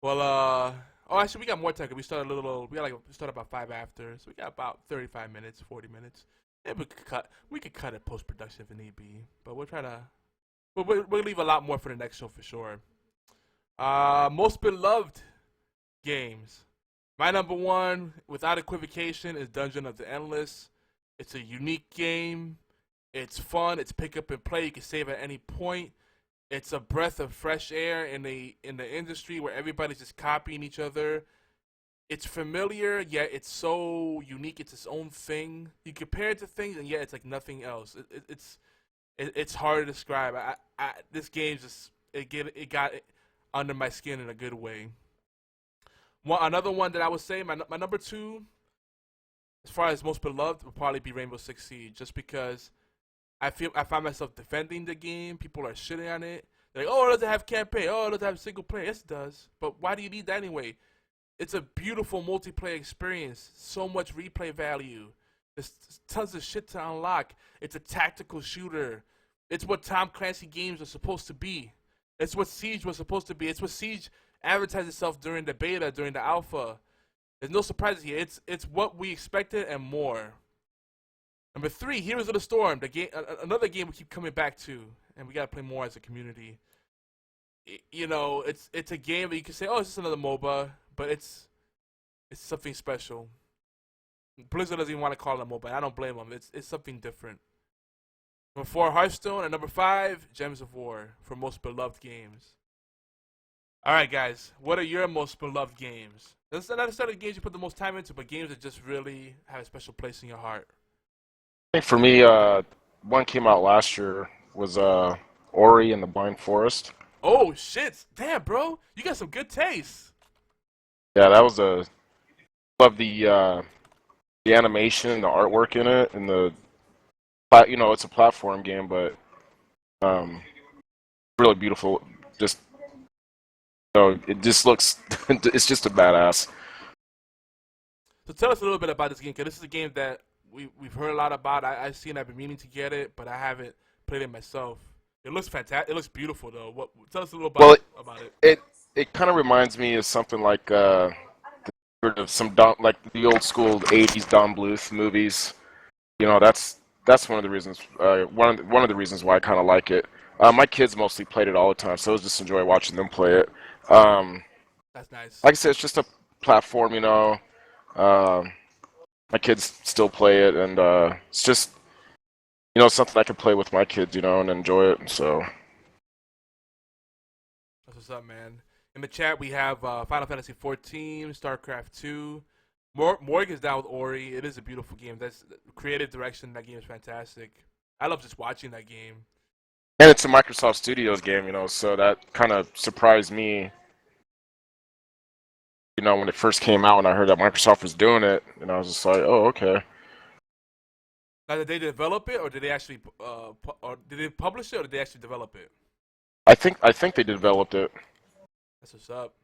A: Well, actually, we got more time. 'Cause we started we started about 5 after. So we got about 35 minutes, 40 minutes. Yeah, we could cut it post-production if it need be. But we'll try to, we'll leave a lot more for the next show for sure. Most beloved games. My number 1, without equivocation, is Dungeon of the Endless. It's a unique game. It's fun. It's pick up and play. You can save at any point. It's a breath of fresh air in the industry where everybody's just copying each other. It's familiar, yet it's so unique. It's its own thing. You compare it to things, and yet it's like nothing else. It's hard to describe. This game just it got under my skin in a good way. Another one that I would say, my number 2, as far as most beloved, would probably be Rainbow Six Siege, just because I find myself defending the game. People are shitting on it. They're like, oh, it doesn't have campaign. Oh, it doesn't have single player. Yes, it does. But why do you need that anyway? It's a beautiful multiplayer experience. So much replay value. There's tons of shit to unlock. It's a tactical shooter. It's what Tom Clancy games are supposed to be. It's what Siege was supposed to be. It's what Siege advertised itself during the beta, during the alpha. There's no surprises here. It's what we expected and more. Number 3, Heroes of the Storm. Another game we keep coming back to, and we gotta play more as a community. It's a game that you can say, oh, it's just another MOBA, but it's something special. Blizzard doesn't even want to call it a MOBA. I don't blame them. It's something different. Number 4, Hearthstone, and number 5, Gems of War for most beloved games. All right, guys, what are your most beloved games? That's not necessarily games you put the most time into, but games that just really have a special place in your heart.
F: I think for me, one came out last year was Ori and the Blind Forest.
A: Oh shit! Damn, bro, you got some good taste.
F: Yeah, that was love the animation, the artwork in it, and it's a platform game, but really beautiful. It just looks, it's just a badass.
A: So tell us a little bit about this game, because this is a game that we've heard a lot about. I've been meaning to get it, but I haven't played it myself. It looks fantastic. It looks beautiful, though. Tell us a little about it.
F: It kind of reminds me of something like the old school '80s Don Bluth movies. That's one of the reasons. One of the reasons why I kind of like it. My kids mostly played it all the time, so I just enjoy watching them play it. Um,
A: That's nice.
F: like I said, it's just a platform, you know. My kids still play it, and it's just, you know, something I can play with my kids, you know, and enjoy it. So.
A: That's what's up, man. In the chat, we have Final Fantasy 14, StarCraft 2. Morgan's down with Ori. It is a beautiful game. That's creative direction. That game is fantastic. I love just watching that game.
F: And it's a Microsoft Studios game, you know, so that kind of surprised me. You know, when it first came out and I heard that Microsoft was doing it, and I was just like, oh, okay.
A: Now, did they develop it, or did they actually, or did they publish it, or did they actually develop it?
F: I think they developed it.
A: That's what's up.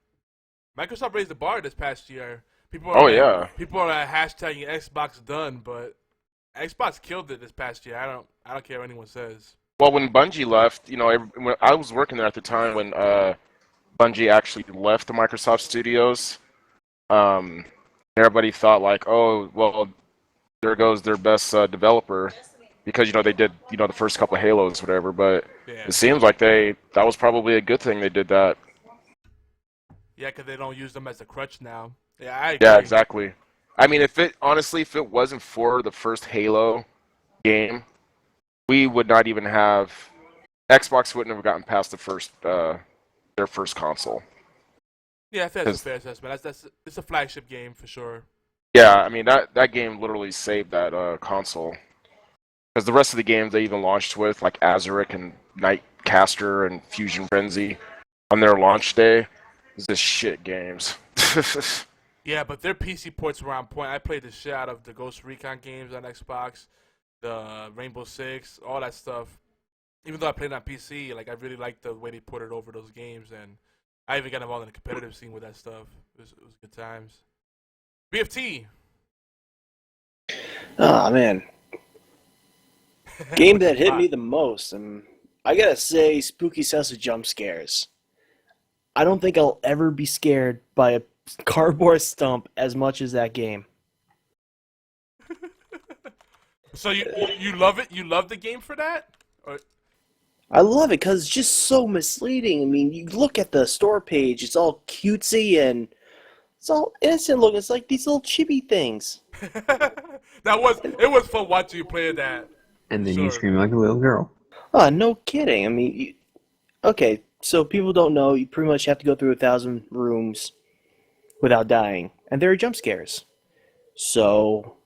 A: Microsoft raised the bar this past year. People are hashtagging Xbox done, but Xbox killed it this past year. I don't care what anyone says.
F: Well, when Bungie left, you know, when I was working there at the time when Bungie actually left the Microsoft Studios. Everybody thought like, oh, well, there goes their best developer, because you know they did, you know, the first couple of Halos, whatever. But it seems like that was probably a good thing they did that.
A: Yeah, because they don't use them as a crutch now. Yeah, I agree.
F: Yeah, exactly. I mean, if it wasn't for the first Halo game, we would not even have Xbox wouldn't have gotten past their first console.
A: Yeah, that's a fair assessment. It's a flagship game for sure.
F: Yeah, I mean that game literally saved that console, because the rest of the games they even launched with, like Azuric and Nightcaster and Fusion Frenzy, on their launch day, is just shit games.
A: Yeah, but their PC ports were on point. I played the shit out of the Ghost Recon games on Xbox, the Rainbow Six, all that stuff. Even though I played on PC, like I really liked the way they ported over those games, and I even got involved in the competitive scene with that stuff. It was good times. BFT.
I: Oh man, game that hit me the most, and I gotta say, Spooky House of Jump Scares. I don't think I'll ever be scared by a cardboard stump as much as that game.
A: So you love it? You love the game for that? Or...
I: I love it because it's just so misleading. I mean, you look at the store page; it's all cutesy and it's all innocent looking. It's like these little chibi things.
A: It was fun watching you play that.
H: And then you scream like a little girl.
I: Oh, no kidding. I mean, okay, so people don't know, you pretty much have to go through 1,000 rooms without dying, and there are jump scares. So,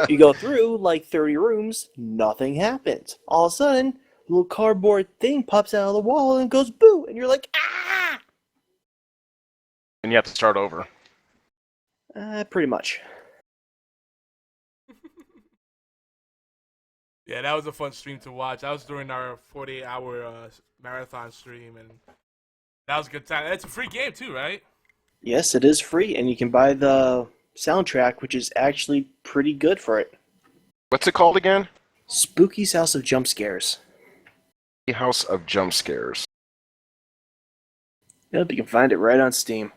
I: you go through like 30 rooms, nothing happens. All of a sudden, a little cardboard thing pops out of the wall and goes boo, and you're like, ah!
F: And you have to start over.
I: Pretty much.
A: Yeah, that was a fun stream to watch. That was during our 48-hour marathon stream, and that was a good time. It's a free game too, right?
I: Yes, it is free, and you can buy the soundtrack, which is actually pretty good for it.
F: What's it called again?
I: Spooky's House of Jump Scares.
F: House of Jump Scares.
I: Yep, you can find it right on Steam.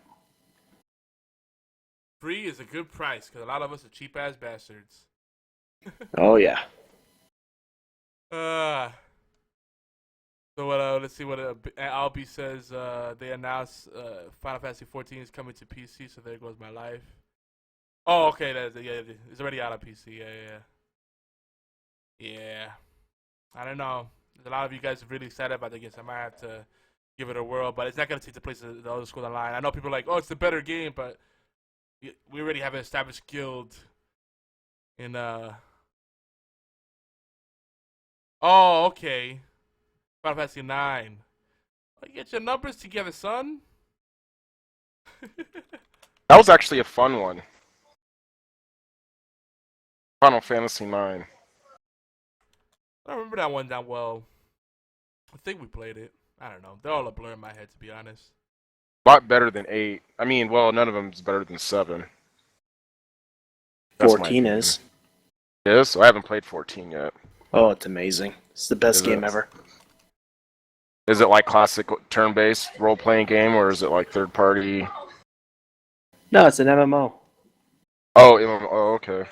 A: Free is a good price, because a lot of us are cheap-ass bastards.
I: Oh, yeah.
A: So let's see what Albie says. They announced Final Fantasy 14 is coming to PC, so there goes my life. Oh, okay, it's already out on PC. Yeah. I don't know. There's a lot of you guys are really excited about the game, so I might have to give it a whirl. But it's not gonna take the place of the other school online. I know people are like, oh, it's the better game, but we already have an established guild in Oh, okay. Final Fantasy 9. Get your numbers together, son.
F: That was actually a fun one. Final Fantasy 9.
A: I don't remember that one that well. I think we played it. I don't know. They're all a blur in my head, to be honest.
F: A lot better than 8. I mean, well, none of them is better than 7.
I: That's 14 is.
F: Yes? I haven't played 14 yet.
I: Oh, it's amazing. It's the best game ever.
F: Is it like classic turn-based role-playing game, or is it like third-party?
I: No, it's an MMO.
F: Oh, MMO. Oh, okay.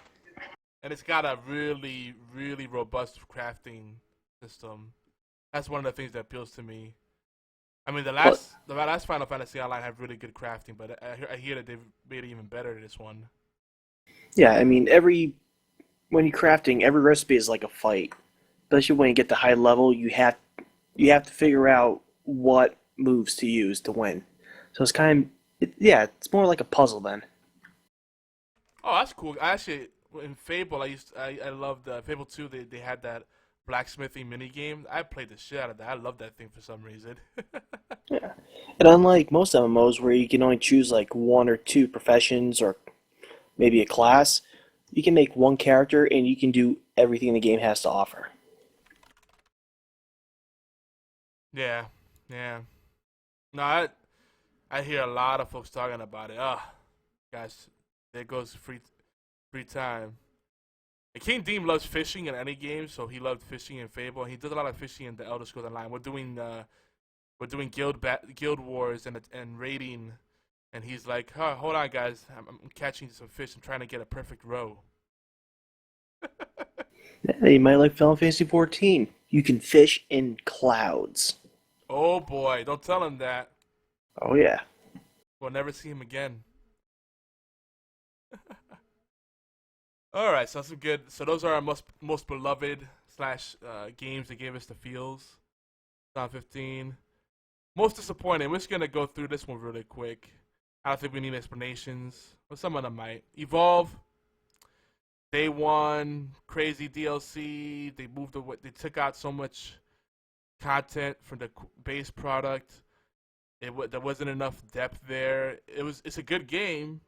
A: And it's got a really, really robust crafting system. That's one of the things that appeals to me. I mean, the
I: But-
A: last Final Fantasy Online had really good crafting, but I hear that they've made it even better this one.
I: Yeah, I mean, when you're crafting, every recipe is like a fight. Especially when you get to high level, you have to figure out what moves to use to win. So it's it's more like a puzzle then.
A: Oh, that's cool. I actually, in Fable, I loved Fable 2. They had that blacksmithing mini game. I played the shit out of that. I love that thing for some reason.
I: Yeah. And unlike most MMOs where you can only choose like one or two professions or maybe a class, you can make one character and you can do everything the game has to offer.
A: Yeah, yeah. No, I hear a lot of folks talking about it. Guys, there goes free time. And King Deem loves fishing in any game, so he loved fishing in Fable. He does a lot of fishing in the Elder Scrolls Online. We're doing guild wars and raiding, and he's like, hold on, guys, I'm catching some fish. I'm trying to get a perfect row.
I: Yeah, you might like Final Fantasy 14. You can fish in clouds.
A: Oh boy, don't tell him that.
I: Oh yeah.
A: We'll never see him again. All right, so that's good. So those are our most beloved / games that gave us the feels. 2015. Most disappointing. We're just gonna go through this one really quick. I don't think we need explanations, but some of them might. Evolve. Day one, crazy DLC. They moved away. They took out so much content from the base product. There wasn't enough depth there. It's a good game,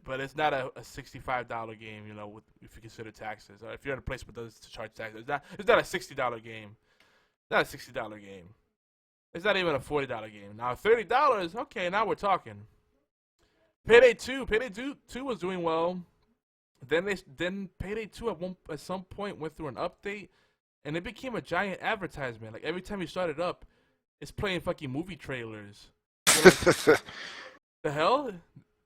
A: but it's not a $65 game. You know, if you consider taxes, or if you're in a place where does to charge taxes, it's not a $60 game. It's not a $60 game. It's not even a $40 game. Now $30, okay, now we're talking. Payday 2 was doing well. Then Payday 2 at some point went through an update, and it became a giant advertisement. Like every time you start it up, it's playing fucking movie trailers. Like, the hell?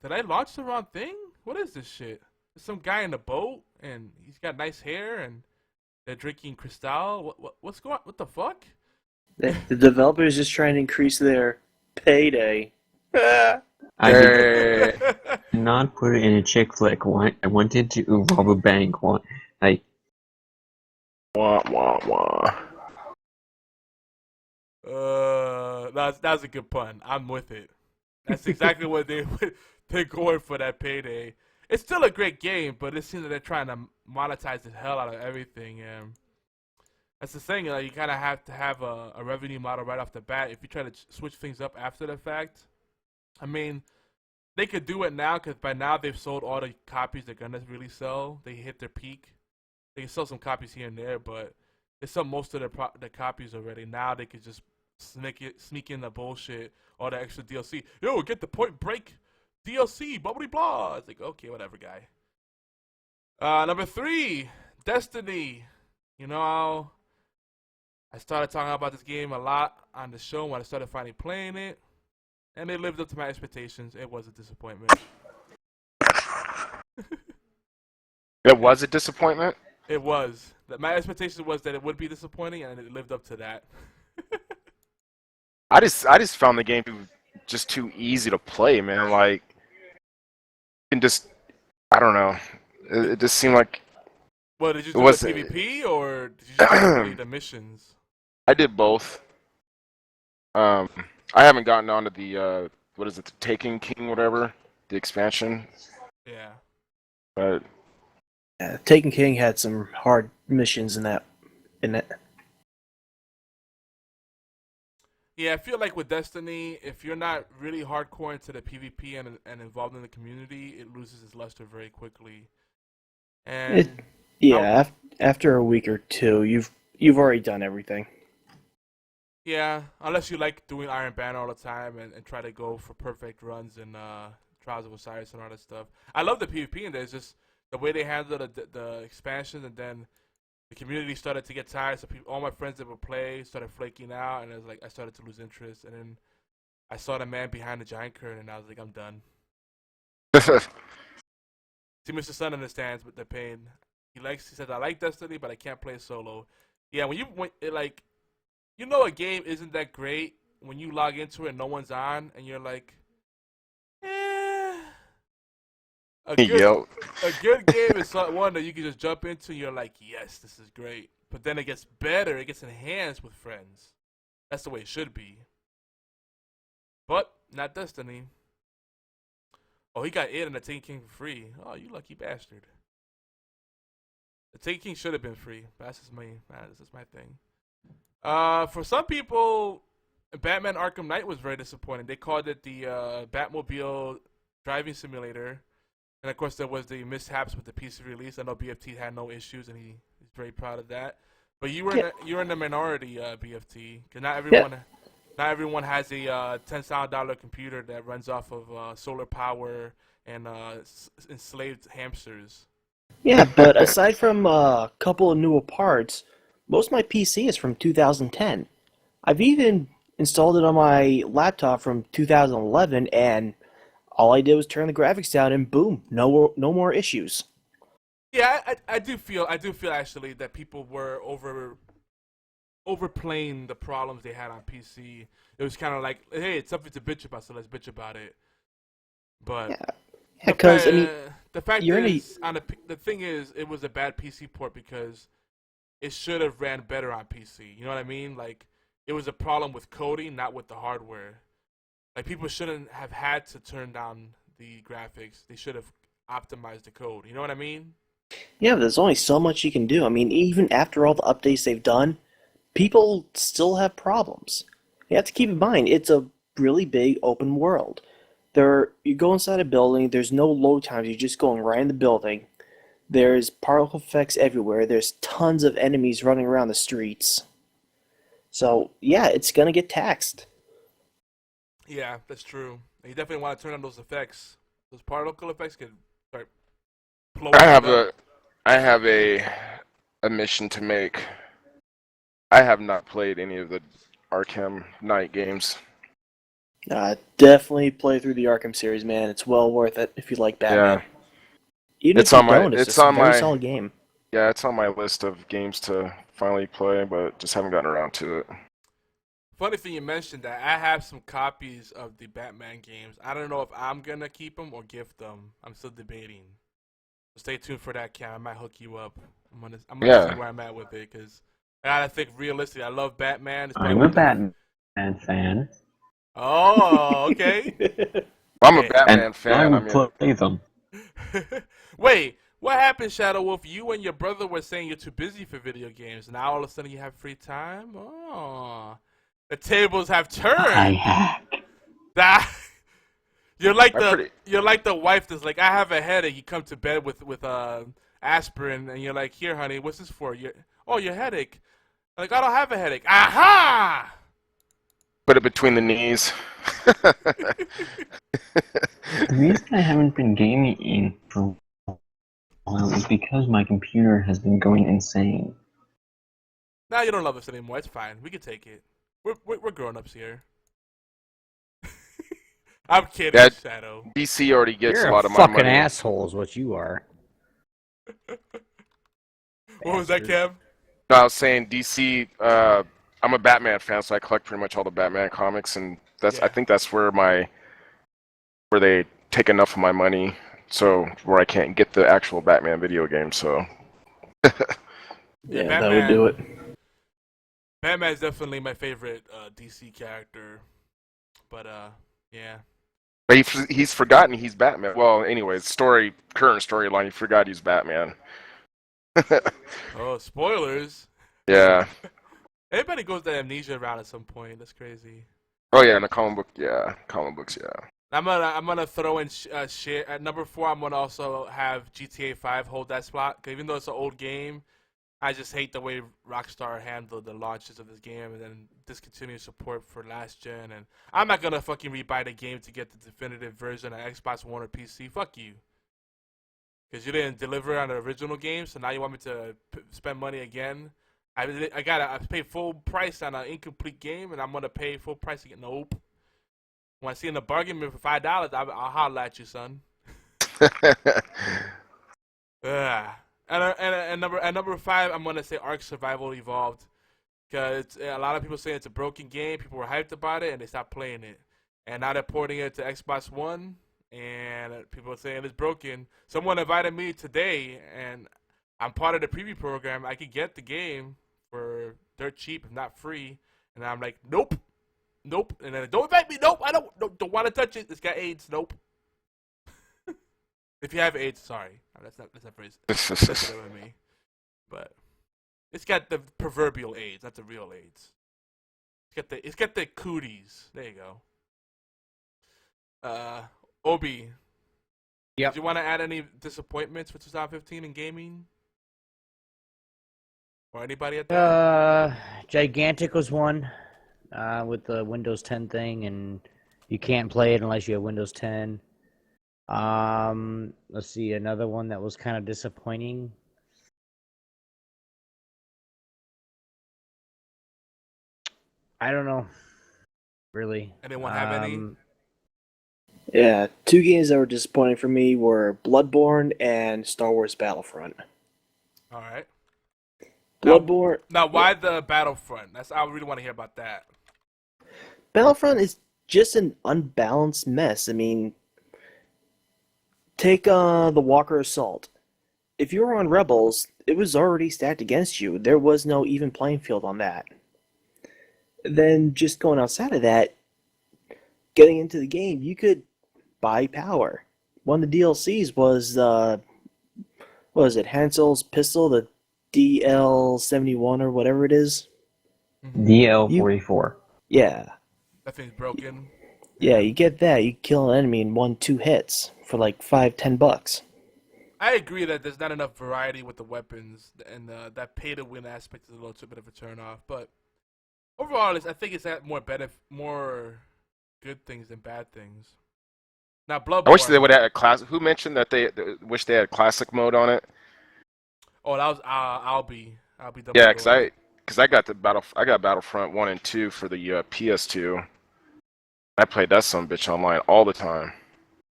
A: Did I launch the wrong thing? What is this shit? There's some guy in a boat, and he's got nice hair, and they're drinking Cristal. What's going on? What the fuck?
I: The developer is just trying to increase their payday.
H: I did not put it in a chick flick. I wanted to rob a bank. Like,
F: Wah, wah, wah.
A: That's a good pun. I'm with it. That's exactly what they're going for, that Payday. It's still a great game, but it seems that they're trying to monetize the hell out of everything. And that's the thing. You kind of have to have a revenue model right off the bat. If you try to switch things up after the fact, I mean, they could do it now because by now they've sold all the copies they're gonna really sell. They hit their peak. They can sell some copies here and there, but they sell most of the copies already. Now they could just sneak in the bullshit, all the extra DLC. Yo, get the Point Break DLC, blah blah blah. It's like, okay, whatever, guy. Number 3, Destiny. You know, I started talking about this game a lot on the show when I started finally playing it, and it lived up to my expectations. It was a disappointment.
F: It was a disappointment?
A: It was. My expectation was that it would be disappointing, and it lived up to that.
F: I just found the game just too easy to play, man. Like, you can just, I don't know. It just seemed like
A: Well, did you do the PvP or did you just play the missions?
F: I did both. I haven't gotten onto the what is it, the Taken King, whatever, the expansion.
A: Yeah.
F: But
I: Yeah, Taken King had some hard missions in it.
A: Yeah, I feel like with Destiny, if you're not really hardcore into the PvP and involved in the community, it loses its luster very quickly. And
I: After a week or two, you've already done everything.
A: yeah, unless you like doing Iron Banner all the time and try to go for perfect runs in Trials of Osiris and all that stuff. I love the PvP, and there's just the way they handle the expansion, and then the community started to get tired. So all my friends that would play started flaking out, and it was like I started to lose interest. And then I saw the man behind the giant curtain, and I was like, I'm done. See, Mr. Sun understands the pain. He says, I like Destiny, but I can't play solo. Yeah, when You know a game isn't that great when you log into it and no one's on, and you're like, eh. A good,
F: Yep.
A: a good game is one that you can just jump into and you're like, yes, this is great. But then it gets better, it gets enhanced with friends. That's the way it should be. But, not Destiny. Oh, he got it and the Taken King for free. Oh, you lucky bastard. The Taken King should have been free. But that's just my thing. For some people, Batman Arkham Knight was very disappointing. They called it the Batmobile driving simulator. And of course, there was the mishaps with the PC release. I know BFT had no issues, and he's very proud of that. But you were in the minority, BFT, because not everyone has a $10,000 computer that runs off of solar power and enslaved hamsters.
I: Yeah, but aside from a couple of newer parts, most of my PC is from 2010. I've even installed it on my laptop from 2011, and all I did was turn the graphics down, and boom, no more issues.
A: Yeah, I do feel actually that people were overplaying the problems they had on PC. It was kind of like, hey, it's something to bitch about, so let's bitch about it. But
I: yeah, because I mean,
A: the fact is, the thing is, it was a bad PC port because it should have ran better on PC. You know what I mean? Like, it was a problem with coding, not with the hardware. Like, people shouldn't have had to turn down the graphics. They should have optimized the code. You know what I mean?
I: Yeah, but there's only so much you can do. I mean, even after all the updates they've done, people still have problems. You have to keep in mind, it's a really big open world. You go inside a building, there's no load times, you're just going right in the building. There's particle effects everywhere, there's tons of enemies running around the streets. So, yeah, it's going to get taxed.
A: Yeah, that's true. And you definitely want to turn on those effects. Those particle effects can start blowing
F: I have a mission to make. I have not played any of the Arkham Knight games.
I: Definitely play through the Arkham series, man. It's well worth it if you like Batman.
F: Yeah.
I: Even if you don't, it's a very solid game.
F: Yeah, it's on my list of games to finally play, but just haven't gotten around to it.
A: Funny thing you mentioned that. I have some copies of the Batman games. I don't know if I'm going to keep them or gift them. I'm still debating. So stay tuned for that, Cam. I might hook you up. I'm gonna see where I'm at with it, because I gotta think realistically. I love Batman.
H: I'm a Batman fan.
A: Oh, okay.
F: I'm a Batman fan.
H: I would play them.
A: Wait, what happened, Shadow Wolf? You and your brother were saying you're too busy for video games. Now all of a sudden you have free time? Oh, the tables have turned.
H: I hack.
A: You're like the wife that's like, I have a headache. You come to bed with aspirin, and you're like, here, honey, what's this for? Your headache. Like, I don't have a headache. Aha!
F: Put it between the knees.
H: The reason I haven't been gaming for a while is because my computer has been going insane.
A: Nah, you don't love us anymore. It's fine. We can take it. We're grown-ups here. I'm kidding, Shadow.
F: DC already gets
B: You're
F: a lot of my money.
B: You're a fucking asshole is what you are.
A: What was that, Kev?
F: No, I was saying DC. I'm a Batman fan, so I collect pretty much all the Batman comics, and I think that's where they take enough of my money, so where I can't get the actual Batman video game. So
I: yeah, that would do it.
A: Batman is definitely my favorite DC character, but yeah.
F: But he's forgotten he's Batman. Well, anyways, current storyline, he forgot he's Batman.
A: Oh, spoilers.
F: Yeah.
A: Everybody goes to amnesia around at some point. That's crazy.
F: Oh yeah, in the comic books, yeah.
A: I'm gonna throw in shit at number 4. I'm gonna also have GTA 5 hold that spot. 'Cause even though it's an old game, I just hate the way Rockstar handled the launches of this game and then discontinued support for last gen. And I'm not gonna fucking rebuy the game to get the definitive version of Xbox One or PC. Fuck you. Because you didn't deliver on the original game, so now you want me to spend money again. I pay full price on an incomplete game, and I'm gonna pay full price again. Nope. When I see in the bargain bin for $5, I'll holler at you, son. And number 5, I'm gonna say Ark Survival Evolved. Because a lot of people say it's a broken game. People were hyped about it, and they stopped playing it. And now they're porting it to Xbox One, and people are saying it's broken. Someone invited me today, and I'm part of the preview program. I could get the game for dirt cheap, if not free. And I'm like, nope. And then don't invite me. Nope, I don't want to touch it. It's got AIDS. Nope. If you have AIDS, sorry. That's not very sensitive with me. But it's got the proverbial AIDS, not the real AIDS. It's got the cooties. There you go. Obi.
B: Yep.
A: Do you want to add any disappointments for 2015 in gaming? Or anybody at that?
B: Gigantic was one with the Windows 10 thing, and you can't play it unless you have Windows 10. Let's see, another one that was kind of disappointing. I don't know, really.
A: Anyone have any?
I: Yeah, 2 games that were disappointing for me were Bloodborne and Star Wars Battlefront.
A: All right.
I: Bloodborne.
A: Now, why the Battlefront? I really want to hear about that.
I: Battlefront is just an unbalanced mess. I mean, take the Walker Assault. If you were on Rebels, it was already stacked against you. There was no even playing field on that. Then just going outside of that, getting into the game, you could buy power. One of the DLCs was what was it, Hansel's pistol, the DL71 or whatever it is.
H: DL44.
I: Yeah.
A: That thing's broken.
I: Yeah, you get that. You kill an enemy in 1-2 hits for like $5-10.
A: I agree that there's not enough variety with the weapons, and that pay-to-win aspect is a little bit of a turn-off. But overall, I think it's had more good things than bad things. Now, Bloodborne.
F: I wish they would have a classic. Who mentioned that they wish they had classic mode on it?
A: Oh, that was I'll be
F: Yeah, because I got Battlefront 1 and 2 for the PS2. I played that son bitch online all the time.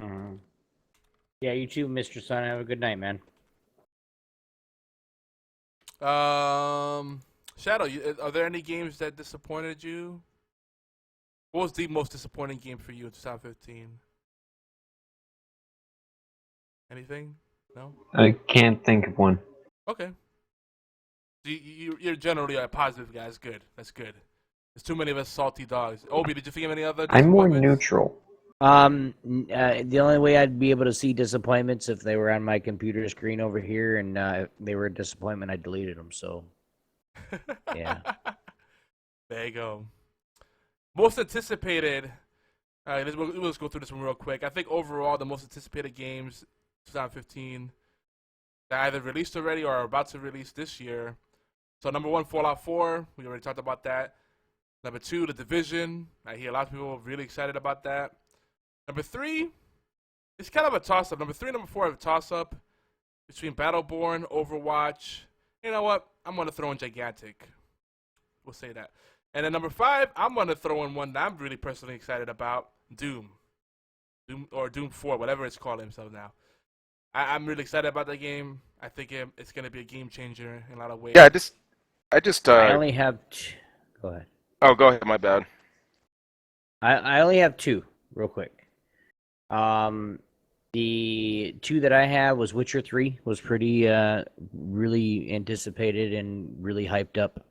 B: Mm-hmm. Yeah, you too, Mr. Sun. Have a good night, man.
A: Shadow, are there any games that disappointed you? What was the most disappointing game for you in 2015? Anything? No?
H: I can't think of one.
A: Okay. You're generally a positive guy. That's good. There's too many of us salty dogs. Obi, did you think of any other
H: I'm more
A: disappointments?
H: neutral.
B: The only way I'd be able to see disappointments if they were on my computer screen over here, and if they were a disappointment, I deleted them. So, yeah.
A: There you go. Most anticipated. Let's go through this one real quick. I think overall the most anticipated games 2015 that either released already or are about to release this year. So number 1, Fallout 4. We already talked about that. Number 2, The Division. I hear a lot of people really excited about that. Number 3, it's kind of a toss-up. Number 3 and number 4 have a toss-up between Battleborn, Overwatch. You know what? I'm going to throw in Gigantic. We'll say that. And then number 5, I'm going to throw in one that I'm really personally excited about, Doom. Doom 4, whatever it's calling himself now. I'm really excited about that game. I think it's going to be a game changer in a lot of ways.
F: Yeah, I just.
B: I only have. Go ahead.
F: Oh, go ahead. My bad.
B: I only have 2, real quick. The 2 that I have was Witcher 3, was pretty really anticipated and really hyped up.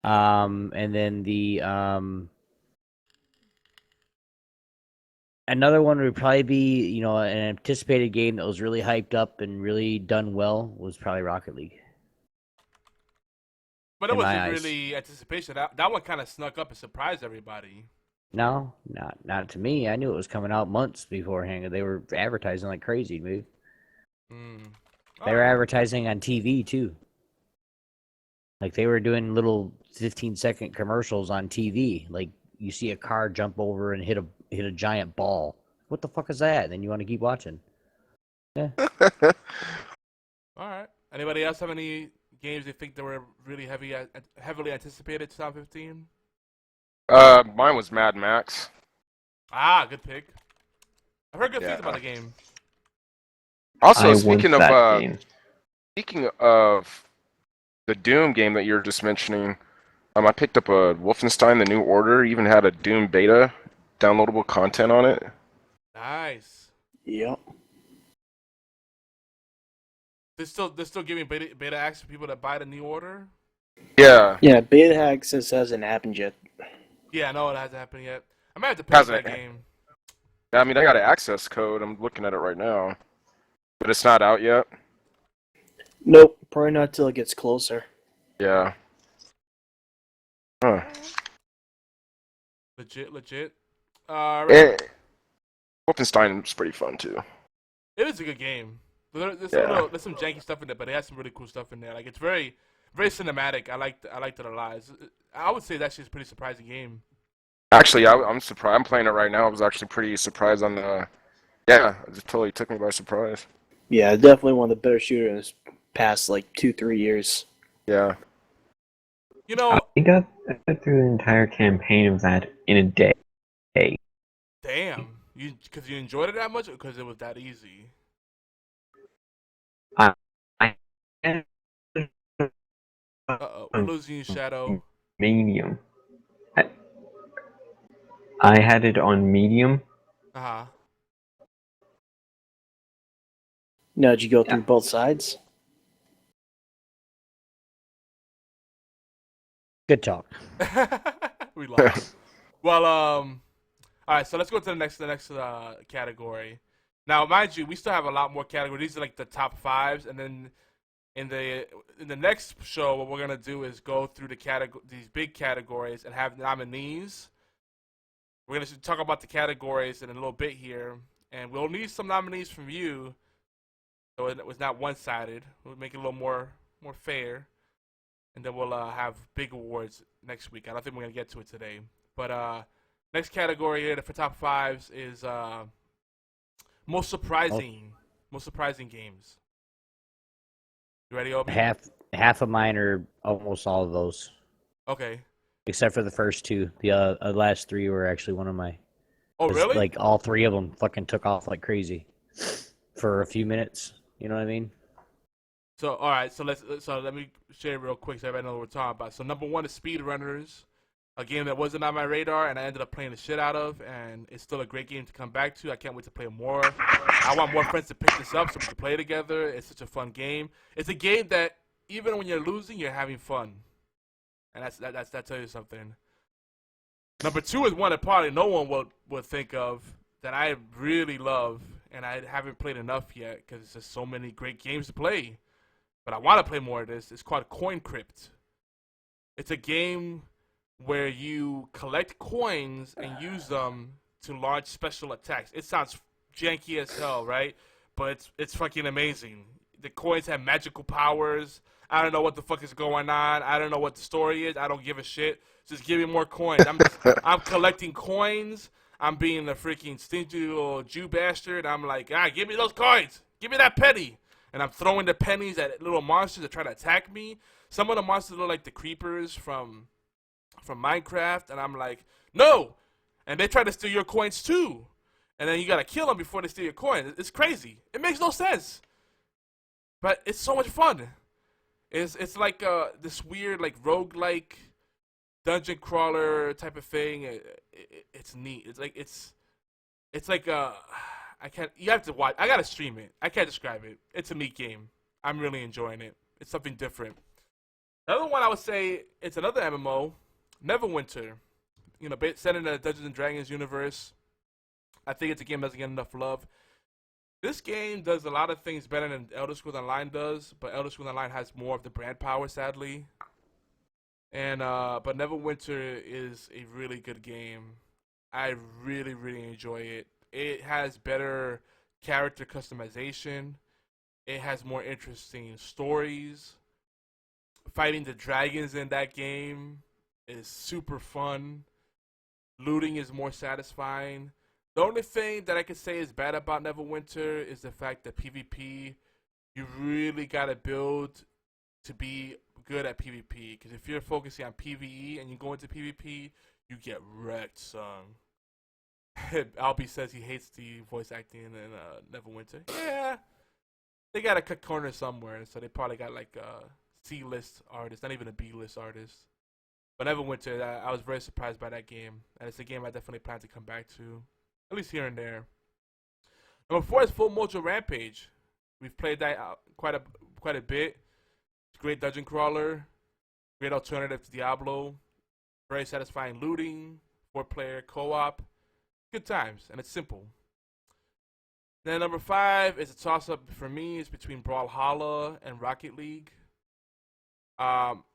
B: And then the another one would probably be, an anticipated game that was really hyped up and really done well was probably Rocket League.
A: But it wasn't really anticipation. That one kind of snuck up and surprised everybody.
B: No, not to me. I knew it was coming out months beforehand. They were advertising like crazy, dude. They were advertising on TV too. Like they were doing little 15-second commercials on TV. Like you see a car jump over and hit a giant ball. What the fuck is that? And then you want to keep watching. Yeah.
A: All right. Anybody else have any games they think that were really heavily anticipated 2015?
F: Mine was Mad Max.
A: Ah, good pick. I've heard good things about the game.
F: Also, speaking of the Doom game that you're just mentioning, I picked up a Wolfenstein: The New Order. Even had a Doom beta, downloadable content on it.
A: Nice.
I: Yep.
A: They're still giving beta access to people that buy the New Order.
F: Yeah.
I: Yeah, beta access hasn't happened yet.
A: Yeah, no, it hasn't happened yet. I might have to pick up that game.
F: I mean, I got an access code. I'm looking at it right now, but it's not out yet.
I: Nope, probably not till it gets closer.
F: Yeah. Huh.
A: Legit. Right.
F: Wolfenstein's pretty fun too.
A: It is a good game. There's some janky stuff in there, but it has some really cool stuff in there. Like, it's very, very cinematic. I liked it a lot. I would say that's just a pretty surprising game.
F: Actually, I'm surprised. I'm playing it right now. I was actually pretty surprised on the. Yeah, it just totally took me by surprise.
I: Yeah, definitely one of the better shooters past like 2-3 years.
F: Yeah.
A: You know,
H: I got through the entire campaign of that in a day.
A: Damn, because you enjoyed it that much, or because it was that easy?
H: I
A: We're losing you, Shadow.
H: medium. I had it on medium.
A: Uh-huh.
I: Now, did you go through both sides?
B: Good talk.
A: We lost. Well, all right. So let's go to the next category. Now, mind you, we still have a lot more categories. These are like the top 5s, and then in the next show, what we're gonna do is go through these big categories and have nominees. We're going to talk about the categories in a little bit here, and we'll need some nominees from you, so it was not one-sided. We'll make it a little more fair, and then we'll have big awards next week. I don't think we're going to get to it today. But next category here for top 5s is most surprising games. You ready, Obi?
B: Half of mine are almost all of those.
A: Okay.
B: Except for the first 2. The last 3 were actually one of my.
A: Oh, really?
B: Like, all 3 of them fucking took off like crazy for a few minutes. You know what I mean?
A: So, all right. So let me share it real quick so everybody knows what we're talking about. So, number 1 is Speedrunners, a game that wasn't on my radar, and I ended up playing the shit out of, and it's still a great game to come back to. I can't wait to play more. I want more friends to pick this up so we can play together. It's such a fun game. It's a game that even when you're losing, you're having fun. And that tells you something. Number 2 is one that probably no one would think of that I really love, and I haven't played enough yet because there's just so many great games to play. But I want to play more of this. It's called Coin Crypt. It's a game where you collect coins and use them to launch special attacks. It sounds janky as hell, right? But it's fucking amazing. The coins have magical powers. I don't know what the fuck is going on. I don't know what the story is. I don't give a shit. Just give me more coins. I'm collecting coins. I'm being a freaking stingy little Jew bastard. I'm like, give me those coins. Give me that penny. And I'm throwing the pennies at little monsters that try to attack me. Some of the monsters look like the creepers from Minecraft. And I'm like, no. And they try to steal your coins too. And then you gotta kill them before they steal your coins. It's crazy. It makes no sense. But it's so much fun. It's like this weird like roguelike dungeon crawler type of thing. It's neat. It's like you have to watch. I gotta stream it. I can't describe it. It's a neat game. I'm really enjoying it. It's something different. Another one I would say it's another MMO, Neverwinter. You know, set in the Dungeons and Dragons universe. I think it's a game that doesn't get enough love. This game does a lot of things better than Elder Scrolls Online does, but Elder Scrolls Online has more of the brand power, sadly. And but Neverwinter is a really good game. I really, really enjoy it. It has better character customization. It has more interesting stories. Fighting the dragons in that game is super fun. Looting is more satisfying. The only thing that I can say is bad about Neverwinter is the fact that PvP, you really gotta build to be good at PvP. Because if you're focusing on PvE and you go into PvP, you get wrecked, son. Albie says he hates the voice acting in Neverwinter. Yeah, they gotta cut corners somewhere, so they probably got like a C-list artist, not even a B-list artist. But Neverwinter, I was very surprised by that game, and it's a game I definitely plan to come back to, at least here and there. Number 4 is Full Mojo Rampage. We've played that quite a bit. It's a great dungeon crawler, great alternative to Diablo, very satisfying looting, 4-player co-op, good times, and it's simple. Then number 5 is a toss-up for me. It's between Brawlhalla and Rocket League.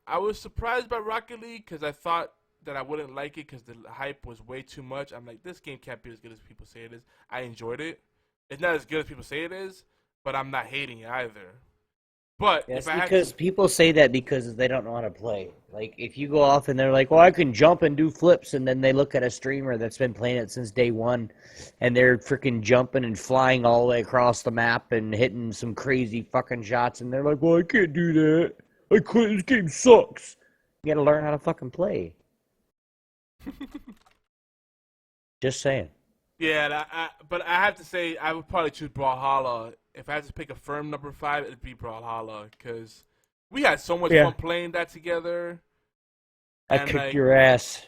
A: I was surprised by Rocket League because I thought that I wouldn't like it because the hype was way too much. I'm like, this game can't be as good as people say it is. I enjoyed it. It's not as good as people say it is, but I'm not hating it either. But
B: Yes,
A: if I
B: because people say that because they don't know how to play. Like, if you go off and they're like, well, I can jump and do flips, and then they look at a streamer that's been playing it since day one, and they're freaking jumping and flying all the way across the map and hitting some crazy fucking shots, and they're like, well, I can't do that. I quit. This game sucks. You gotta learn how to fucking play. Just saying.
A: Yeah, but I have to say I would probably choose Brawlhalla. If I had to pick a firm number 5, it'd be Brawlhalla because we had so much fun playing that together.
B: I kicked your ass.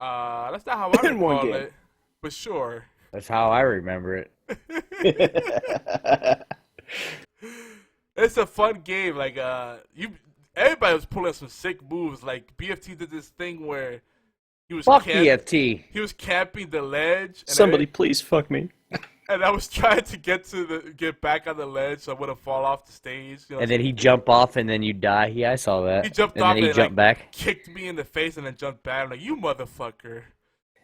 A: That's not how I recall it, but sure.
B: That's how I remember it.
A: It's a fun game. Like everybody was pulling some sick moves. Like BFT did this thing where he was
B: BFT.
A: He was camping the ledge. And
I: Somebody please fuck me.
A: And I was trying to get back on the ledge so I wouldn't fall off the stage. You know,
B: and then he jumped off and then you die. Yeah, I saw that.
A: He jumped
B: and
A: off
B: then he jumped back.
A: Kicked me in the face and then jumped back. I'm like, you motherfucker.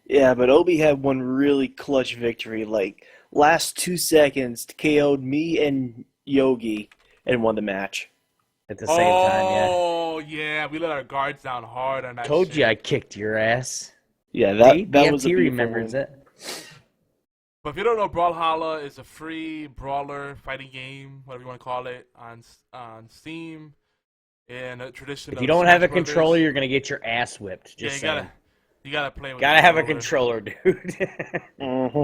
I: Yeah, but Obi had one really clutch victory. Like, last 2 seconds, KO'd me and Yogi and won the match.
B: At the same time, yeah.
A: Oh, yeah. We let our guards down hard on that
B: Told
A: shit.
B: you I kicked your ass.
I: Yeah, that was a
B: BFT
I: beautiful
B: remembers
I: one.
B: it.
A: But if you don't know, Brawlhalla is a free brawler fighting game, whatever you want to call it, on Steam. In a tradition
B: If
A: of
B: you don't
A: Smash
B: have a
A: Brothers.
B: controller, you're gonna get your ass whipped. Just saying.
A: You gotta play with
B: Gotta have a controller, dude.
I: Mm-hmm.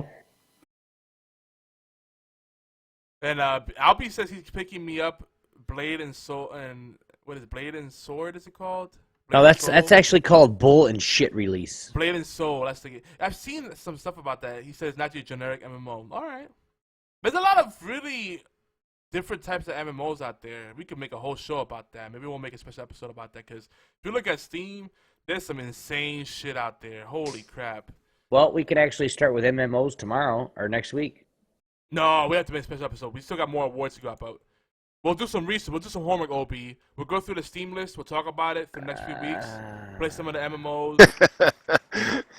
A: And Albie says he's picking me up Blade and Soul and what is it, Blade and Sword? Is it called?
B: No, that's actually called Bull and Shit Release.
A: Blade and Soul. That's the game. I've seen some stuff about that. He says not your generic MMO. All right. There's a lot of really different types of MMOs out there. We could make a whole show about that. Maybe we'll make a special episode about that because if you look at Steam, there's some insane shit out there. Holy crap.
B: Well, we could actually start with MMOs tomorrow or next week.
A: No, we have to make a special episode. We still got more awards to go about. We'll do some research. We'll do some homework, OB. We'll go through the Steam list. We'll talk about it for the next few weeks. Play some of the MMOs.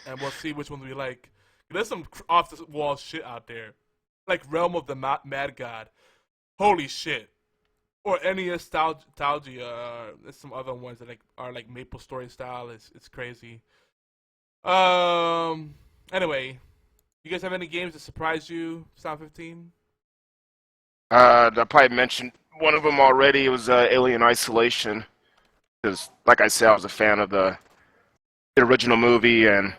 A: And we'll see which ones we like. There's some off-the-wall shit out there. Like Realm of the Mad God. Holy shit. Or any nostalgia. There's some other ones that are like Maple Story style. It's crazy. Anyway. You guys have any games that surprised you, Sound 15?
F: I probably mentioned one of them already. It was Alien Isolation. Because, like I said, I was a fan of the original movie, and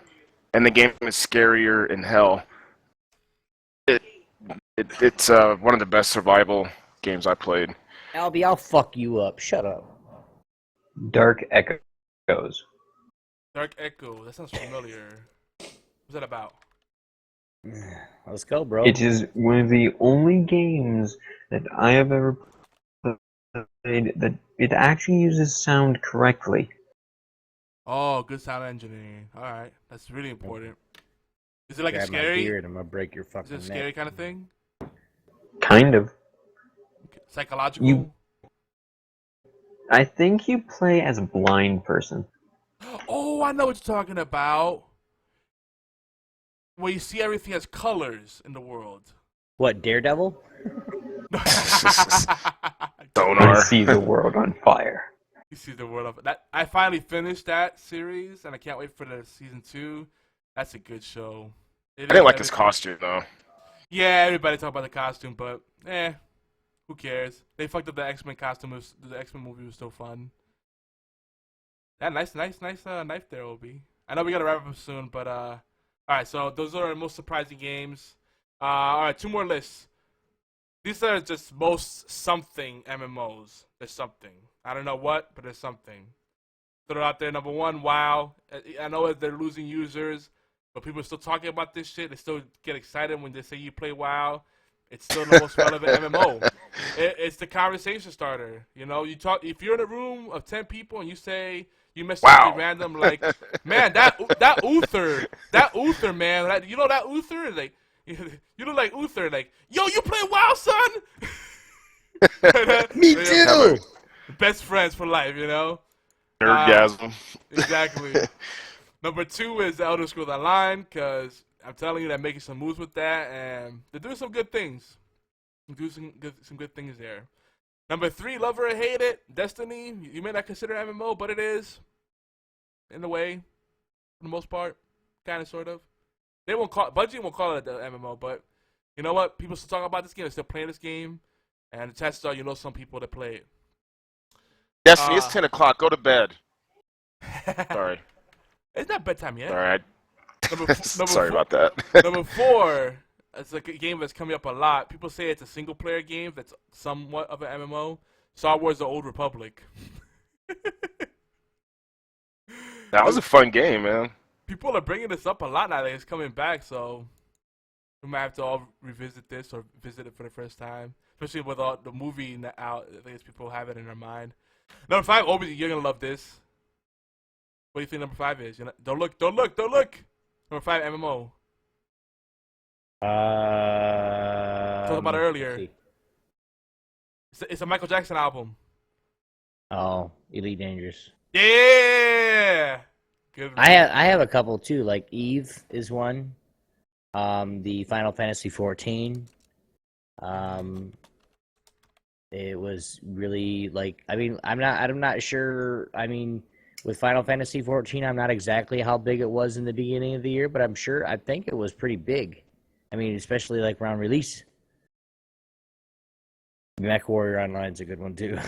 F: the game is scarier in hell. It's one of the best survival games I played.
B: Albie, I'll fuck you up. Shut up.
H: Dark Echoes.
A: Dark Echo. That sounds familiar. What's that about?
B: Let's go, bro.
H: It is one of the only games that I have ever played that it actually uses sound correctly.
A: Oh, good sound engineering. All right, that's really important. Is it like
B: Grab
A: a scary?
B: My beard, I'm gonna break your fucking
A: Is it a scary kind of thing?
H: Kind of.
A: Psychological?
H: I think you play as a blind person.
A: Oh, I know what you're talking about. Where you see everything as colors in the world.
B: What, Daredevil?
H: I see the world on fire.
A: You see the world of that. I finally finished that series, and I can't wait for the season 2. That's a good show.
F: I didn't like his costume though.
A: Yeah, everybody talk about the costume, but who cares? They fucked up the X-Men costume. The X-Men movie was still fun. That nice knife there, Obi. I know we gotta wrap up soon, but all right. So those are our most surprising games. All right, 2 more lists. These are just most something MMOs. There's something. I don't know what, but there's something. throw it out there. Number one, WoW. I know that they're losing users, but people are still talking about this shit. They still get excited when they say you play WoW. It's still the most relevant MMO. It's the conversation starter. You know, you talk if you're in a room of 10 people and you say you message somebody random like, man, that Uther, man, you know that Uther, like, you look like Uther, like, yo, you play WoW, son?
B: Me too.
A: Best friends for life, you know.
F: Nerdgasm.
A: Exactly. Number 2 is the Elder Scrolls Online, because I'm telling you, they're making some moves with that, and they're doing some good things. They're doing some good things there. Number 3, love it or hate it, Destiny. You may not consider MMO, but it is, in a way, for the most part, kind of, sort of. Bungie won't call it the MMO, but you know what? People still talking about this game. They're still playing this game, and the chances are you know some people that play it.
F: Destiny, it's 10 o'clock. Go to bed. Sorry.
A: It's not bedtime yet.
F: All right.
A: Sorry
F: about that.
A: Number 4, it's like a game that's coming up a lot. People say it's a single-player game that's somewhat of an MMO. Star Wars: The Old Republic.
F: That was a fun game, man.
A: People are bringing this up a lot now that it's coming back, so we might have to all revisit this or visit it for the first time, especially with all the movie out. I guess people have it in their mind. Number 5, Obi, you're gonna love this. What do you think number 5 is? Don't look. Number 5, MMO. Talked about it earlier. It's a Michael Jackson album.
B: Oh, Elite Dangerous.
A: Yeah. Good.
B: I have a couple too. Like Eve is one. The Final Fantasy 14. It was really like. I mean, I'm not sure. I mean, with Final Fantasy 14, I'm not exactly how big it was in the beginning of the year, but I think it was pretty big. I mean, especially like around release. Mech Warrior Online is a good one too.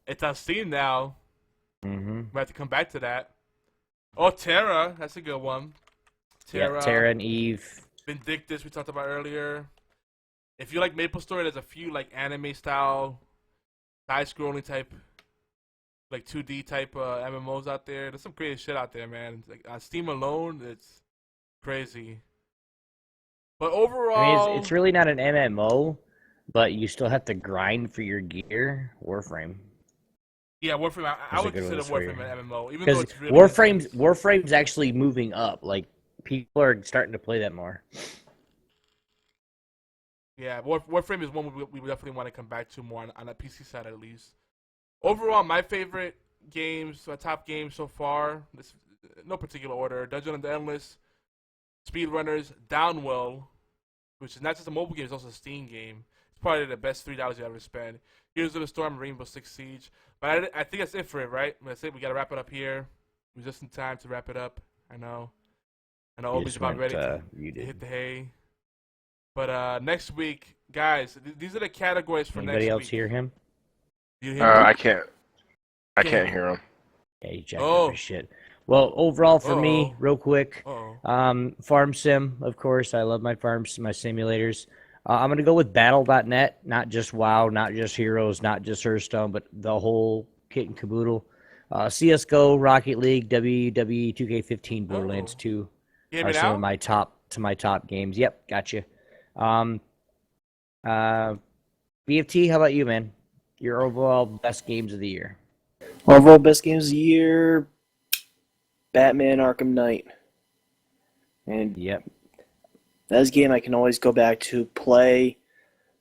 A: It's on Steam now.
B: Mm-hmm.
A: We have to come back to that. Oh, Terra, that's a good one.
B: Terra and Eve.
A: Vindictus, we talked about earlier. If you like MapleStory, there's a few like anime style, side-scrolling type, like 2D type MMOs out there. There's some crazy shit out there, man. Like on Steam alone, it's crazy. But overall,
B: I mean, it's really not an MMO, but you still have to grind for your gear. Warframe.
A: Yeah, Warframe. I would consider Warframe an MMO, even though it's really
B: Warframe's actually moving up. Like people are starting to play that more.
A: Yeah, Warframe is one we definitely want to come back to more on the PC side at least. Overall, my favorite games, my top games so far, no particular order: Dungeon of the Endless, Speedrunners, Downwell, which is not just a mobile game, it's also a Steam game. It's probably the best $3 you ever spend. Heroes of the Storm, Rainbow Six Siege. But I think that's it for it, right? That's it. We got to wrap it up here. We're just in time to wrap it up. I know Obi's about ready to hit the hay. But next week, guys, these are the categories for
B: Anybody
A: next
B: else
A: week.
B: hear him?
A: You hear him?
F: I can't hear him.
B: Yeah, you jacked up his shit. Well, overall for me, real quick, Farm Sim, of course. I love my my simulators. I'm going to go with Battle.net, not just WoW, not just Heroes, not just Hearthstone, but the whole kit and caboodle. CSGO, Rocket League, WWE 2K15, Borderlands 2 are some of my top games. Yep, gotcha. BFT, how about you, man? Your overall best games of the year.
I: Overall best games of the year, Batman Arkham Knight. And
B: yep.
I: That's a game I can always go back to play.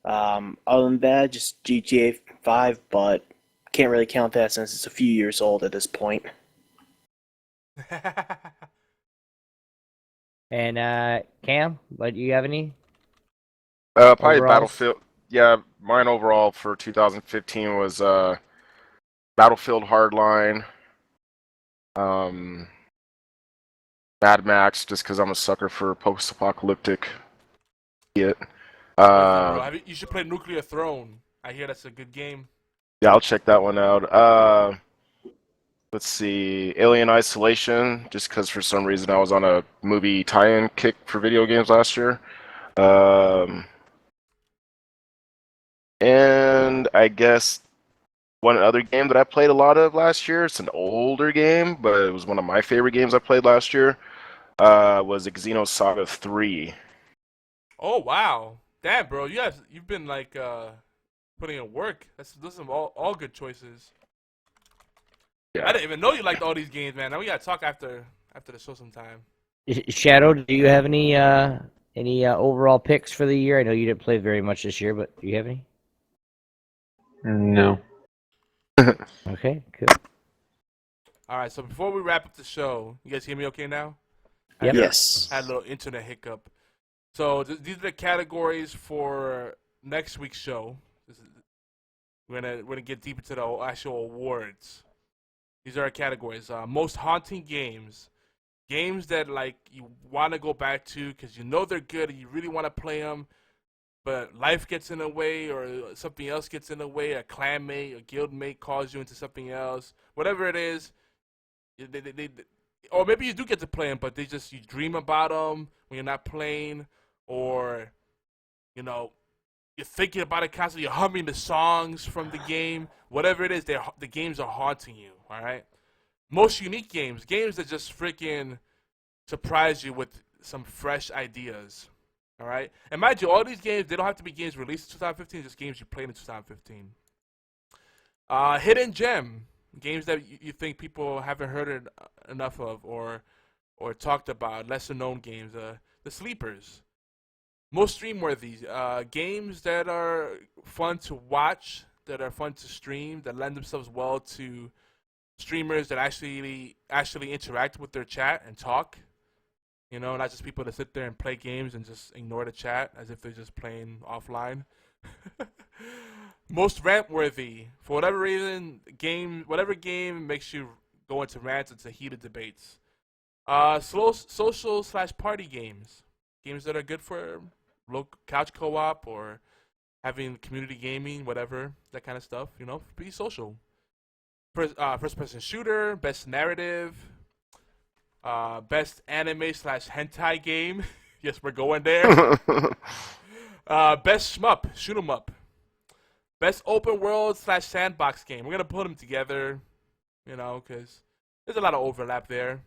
I: Other than that, just GTA 5, but can't really count that since it's a few years old at this point.
B: And Cam, do you have any?
F: Probably
B: Overalls?
F: Battlefield. Yeah, mine overall for 2015 was Battlefield Hardline. Mad Max, just because I'm a sucker for post-apocalyptic shit.
A: You should play Nuclear Throne. I hear that's a good game.
F: Yeah, I'll check that one out. Let's see, Alien Isolation, just because for some reason I was on a movie tie-in kick for video games last year. And I guess one other game that I played a lot of last year. It's an older game, but it was one of my favorite games I played last year. Was Xenosaga 3.
A: Oh wow, damn, bro, you've been like putting in work. Those are all good choices.
F: Yeah.
A: I didn't even know you liked all these games, man. Now we gotta talk after the show sometime.
B: Shadow, do you have any overall picks for the year? I know you didn't play very much this year, but do you have any?
H: No.
B: Okay, good.
A: All right, so before we wrap up the show, you guys hear me okay now?
B: Yep.
I: Yes.
A: I had a little internet hiccup. So these are the categories for next week's show. We're gonna get deep into the actual awards. These are our categories. Most haunting games. Games that like you want to go back to because you know they're good and you really want to play them, but life gets in the way or something else gets in the way. A clanmate, a guildmate calls you into something else. Whatever it is, or maybe you do get to play them, but you dream about them when you're not playing, or you're thinking about it constantly. You're humming the songs from the game. Whatever it is, the games are haunting you. All right. Most unique games that just freaking surprise you with some fresh ideas. All right. And mind you, all these games, they don't have to be games released in 2015, just games you played in 2015. Hidden gem. Games that you think people haven't heard enough of or talked about. Lesser known games. The sleepers. Most stream-worthy. Games that are fun to watch, that are fun to stream, that lend themselves well to streamers that actually interact with their chat and talk. Not just people that sit there and play games and just ignore the chat as if they're just playing offline. Most rant-worthy. For whatever reason, whatever game makes you go into rants, into heated debates. Social/party games. Games that are good for local couch co-op or having community gaming, whatever, that kind of stuff. Be social. First-person shooter, best narrative, best anime/hentai game. Yes, we're going there. Best shmup, shoot 'em up. Best open world/sandbox game. We're gonna put them together, because there's a lot of overlap there.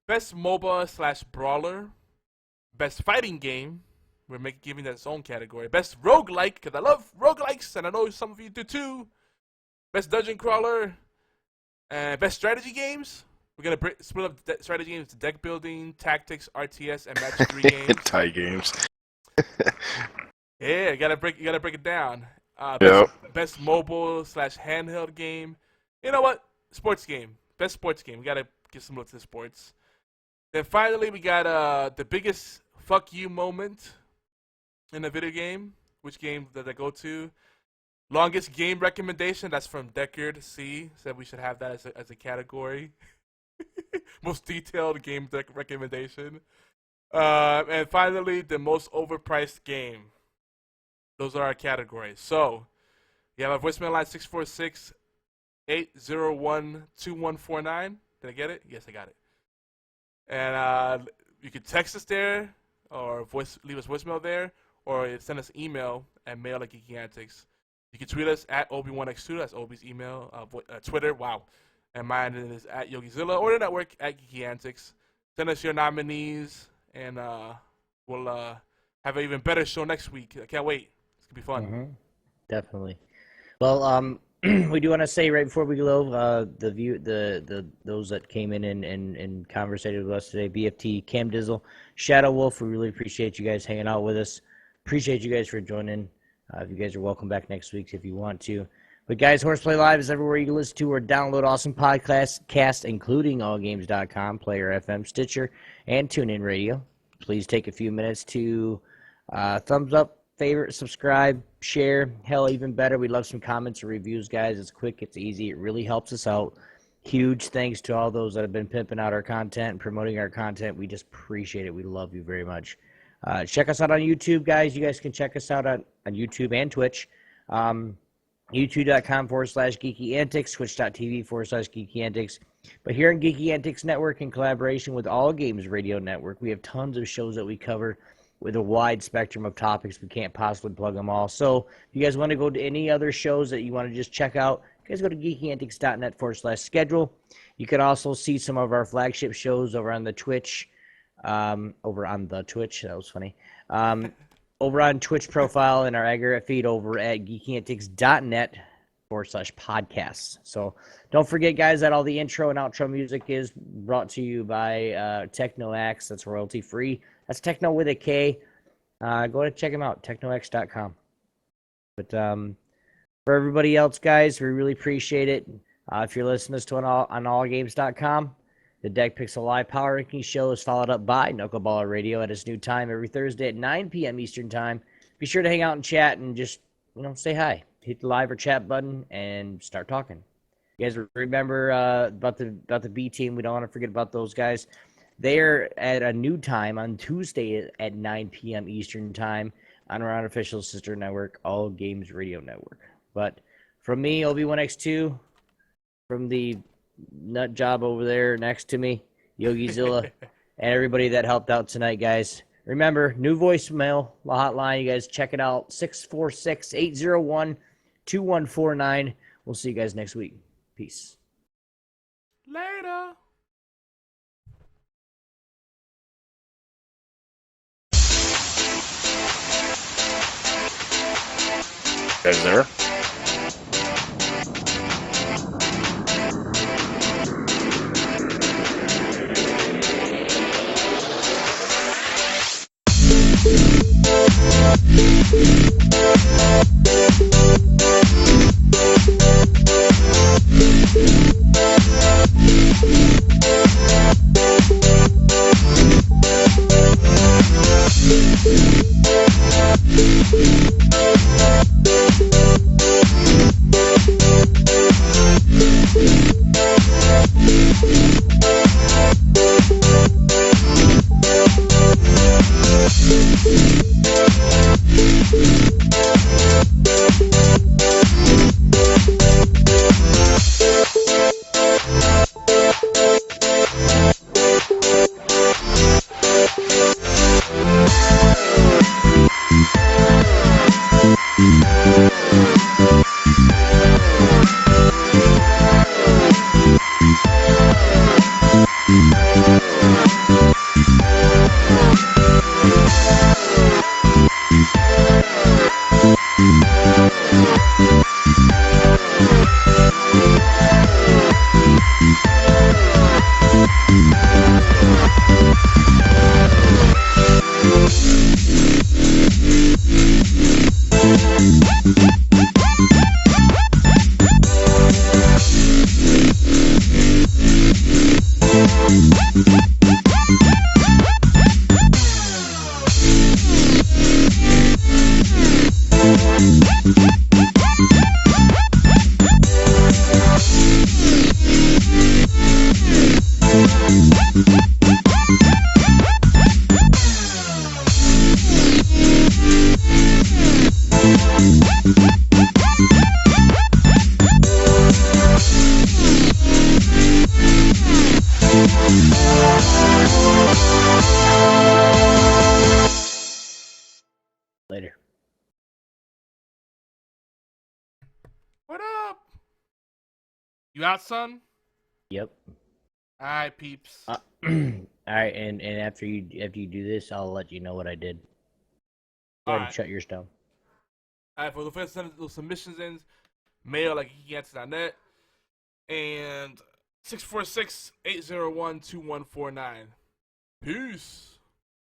A: Best MOBA/brawler. Best fighting game. We're giving that its own category. Best roguelike, because I love roguelikes, and I know some of you do too. Best dungeon crawler. And best strategy games. We're going to split up strategy games to deck building, tactics, RTS, and match 3 games.
F: Tie games.
A: Yeah, you gotta break it down.
F: Yep.
A: Best mobile/handheld game. You know what? Sports game. Best sports game. We gotta give some look to the sports. Then finally, we got the biggest fuck you moment in a video game. Which game did I go to? Longest game recommendation. That's from Deckard C. Said we should have that as a category. Most detailed game recommendation. And finally, the most overpriced game. Those are our categories. So, you have our voicemail line 646-801-2149. Did I get it? Yes, I got it. And you can text us there, or leave us voicemail there, or send us email at mail@geekyantics. You can tweet us at Obi1X2. That's Obi's email. Twitter. Wow. And mine is at Yogizilla, or the network at Geeky Antics. Send us your nominees, and we'll have an even better show next week. I can't wait. It's gonna be fun.
B: Mm-hmm. Definitely. Well, we do want to say right before we go, those that came in and conversated with us today, BFT, Cam Dizzle, Shadow Wolf, we really appreciate you guys hanging out with us. Appreciate you guys for joining. If you guys are welcome back next week if you want to. But guys, HorsePLAY Live is everywhere you can listen to or download awesome podcasts, including allgames.com, Player FM, Stitcher, and TuneIn Radio. Please take a few minutes to thumbs up, favorite, subscribe, share. Hell, even better, we love some comments or reviews, guys. It's quick, it's easy, it really helps us out. Huge thanks to all those that have been pimping out our content and promoting our content. We just appreciate it. We love you very much. Check us out on YouTube, guys. You guys can check us out on YouTube and Twitch. YouTube.com/Geeky Antics, Twitch.tv/Geeky Antics. But here in Geeky Antics Network, in collaboration with All Games Radio Network, we have tons of shows that we cover with a wide spectrum of topics. We can't possibly plug them all. So if you guys want to go to any other shows that you want to just check out, you guys go to geekyantics.net/schedule. You can also see some of our flagship shows over on the Twitch. That was funny. Over on Twitch profile and our aggregate feed over at geekyantics.net/podcasts. So don't forget, guys, that all the intro and outro music is brought to you by TechnoX. That's royalty free. That's Techno with a K. Go to check them out, technox.com. But for everybody else, guys, we really appreciate it. If you're listening to us on allgames.com, the Deck Pixel Live Power Ranking Show is followed up by Knuckleballer Radio at its new time every Thursday at 9 p.m. Eastern Time. Be sure to hang out and chat and just, say hi. Hit the live or chat button and start talking. You guys remember about the B team. We don't want to forget about those guys. They are at a new time on Tuesday at 9 p.m. Eastern Time on our unofficial sister network, All Games Radio Network. But from me, Obi1X2, from the nut job over there next to me, YogiZilla, and everybody that helped out tonight, guys. Remember, new voicemail hotline. You guys check it out, 646-801-2149. We'll see you guys next week. Peace.
A: Later.
F: Guys there?
B: Later.
A: What up? You out, son?
B: Yep.
A: All right, peeps.
B: All right, and after you do this, I'll let you know what I did. Go ahead and shut yours down.
A: All right, for the first send those submissions in, mail at geekyantics.net and 646-801-2149. Peace.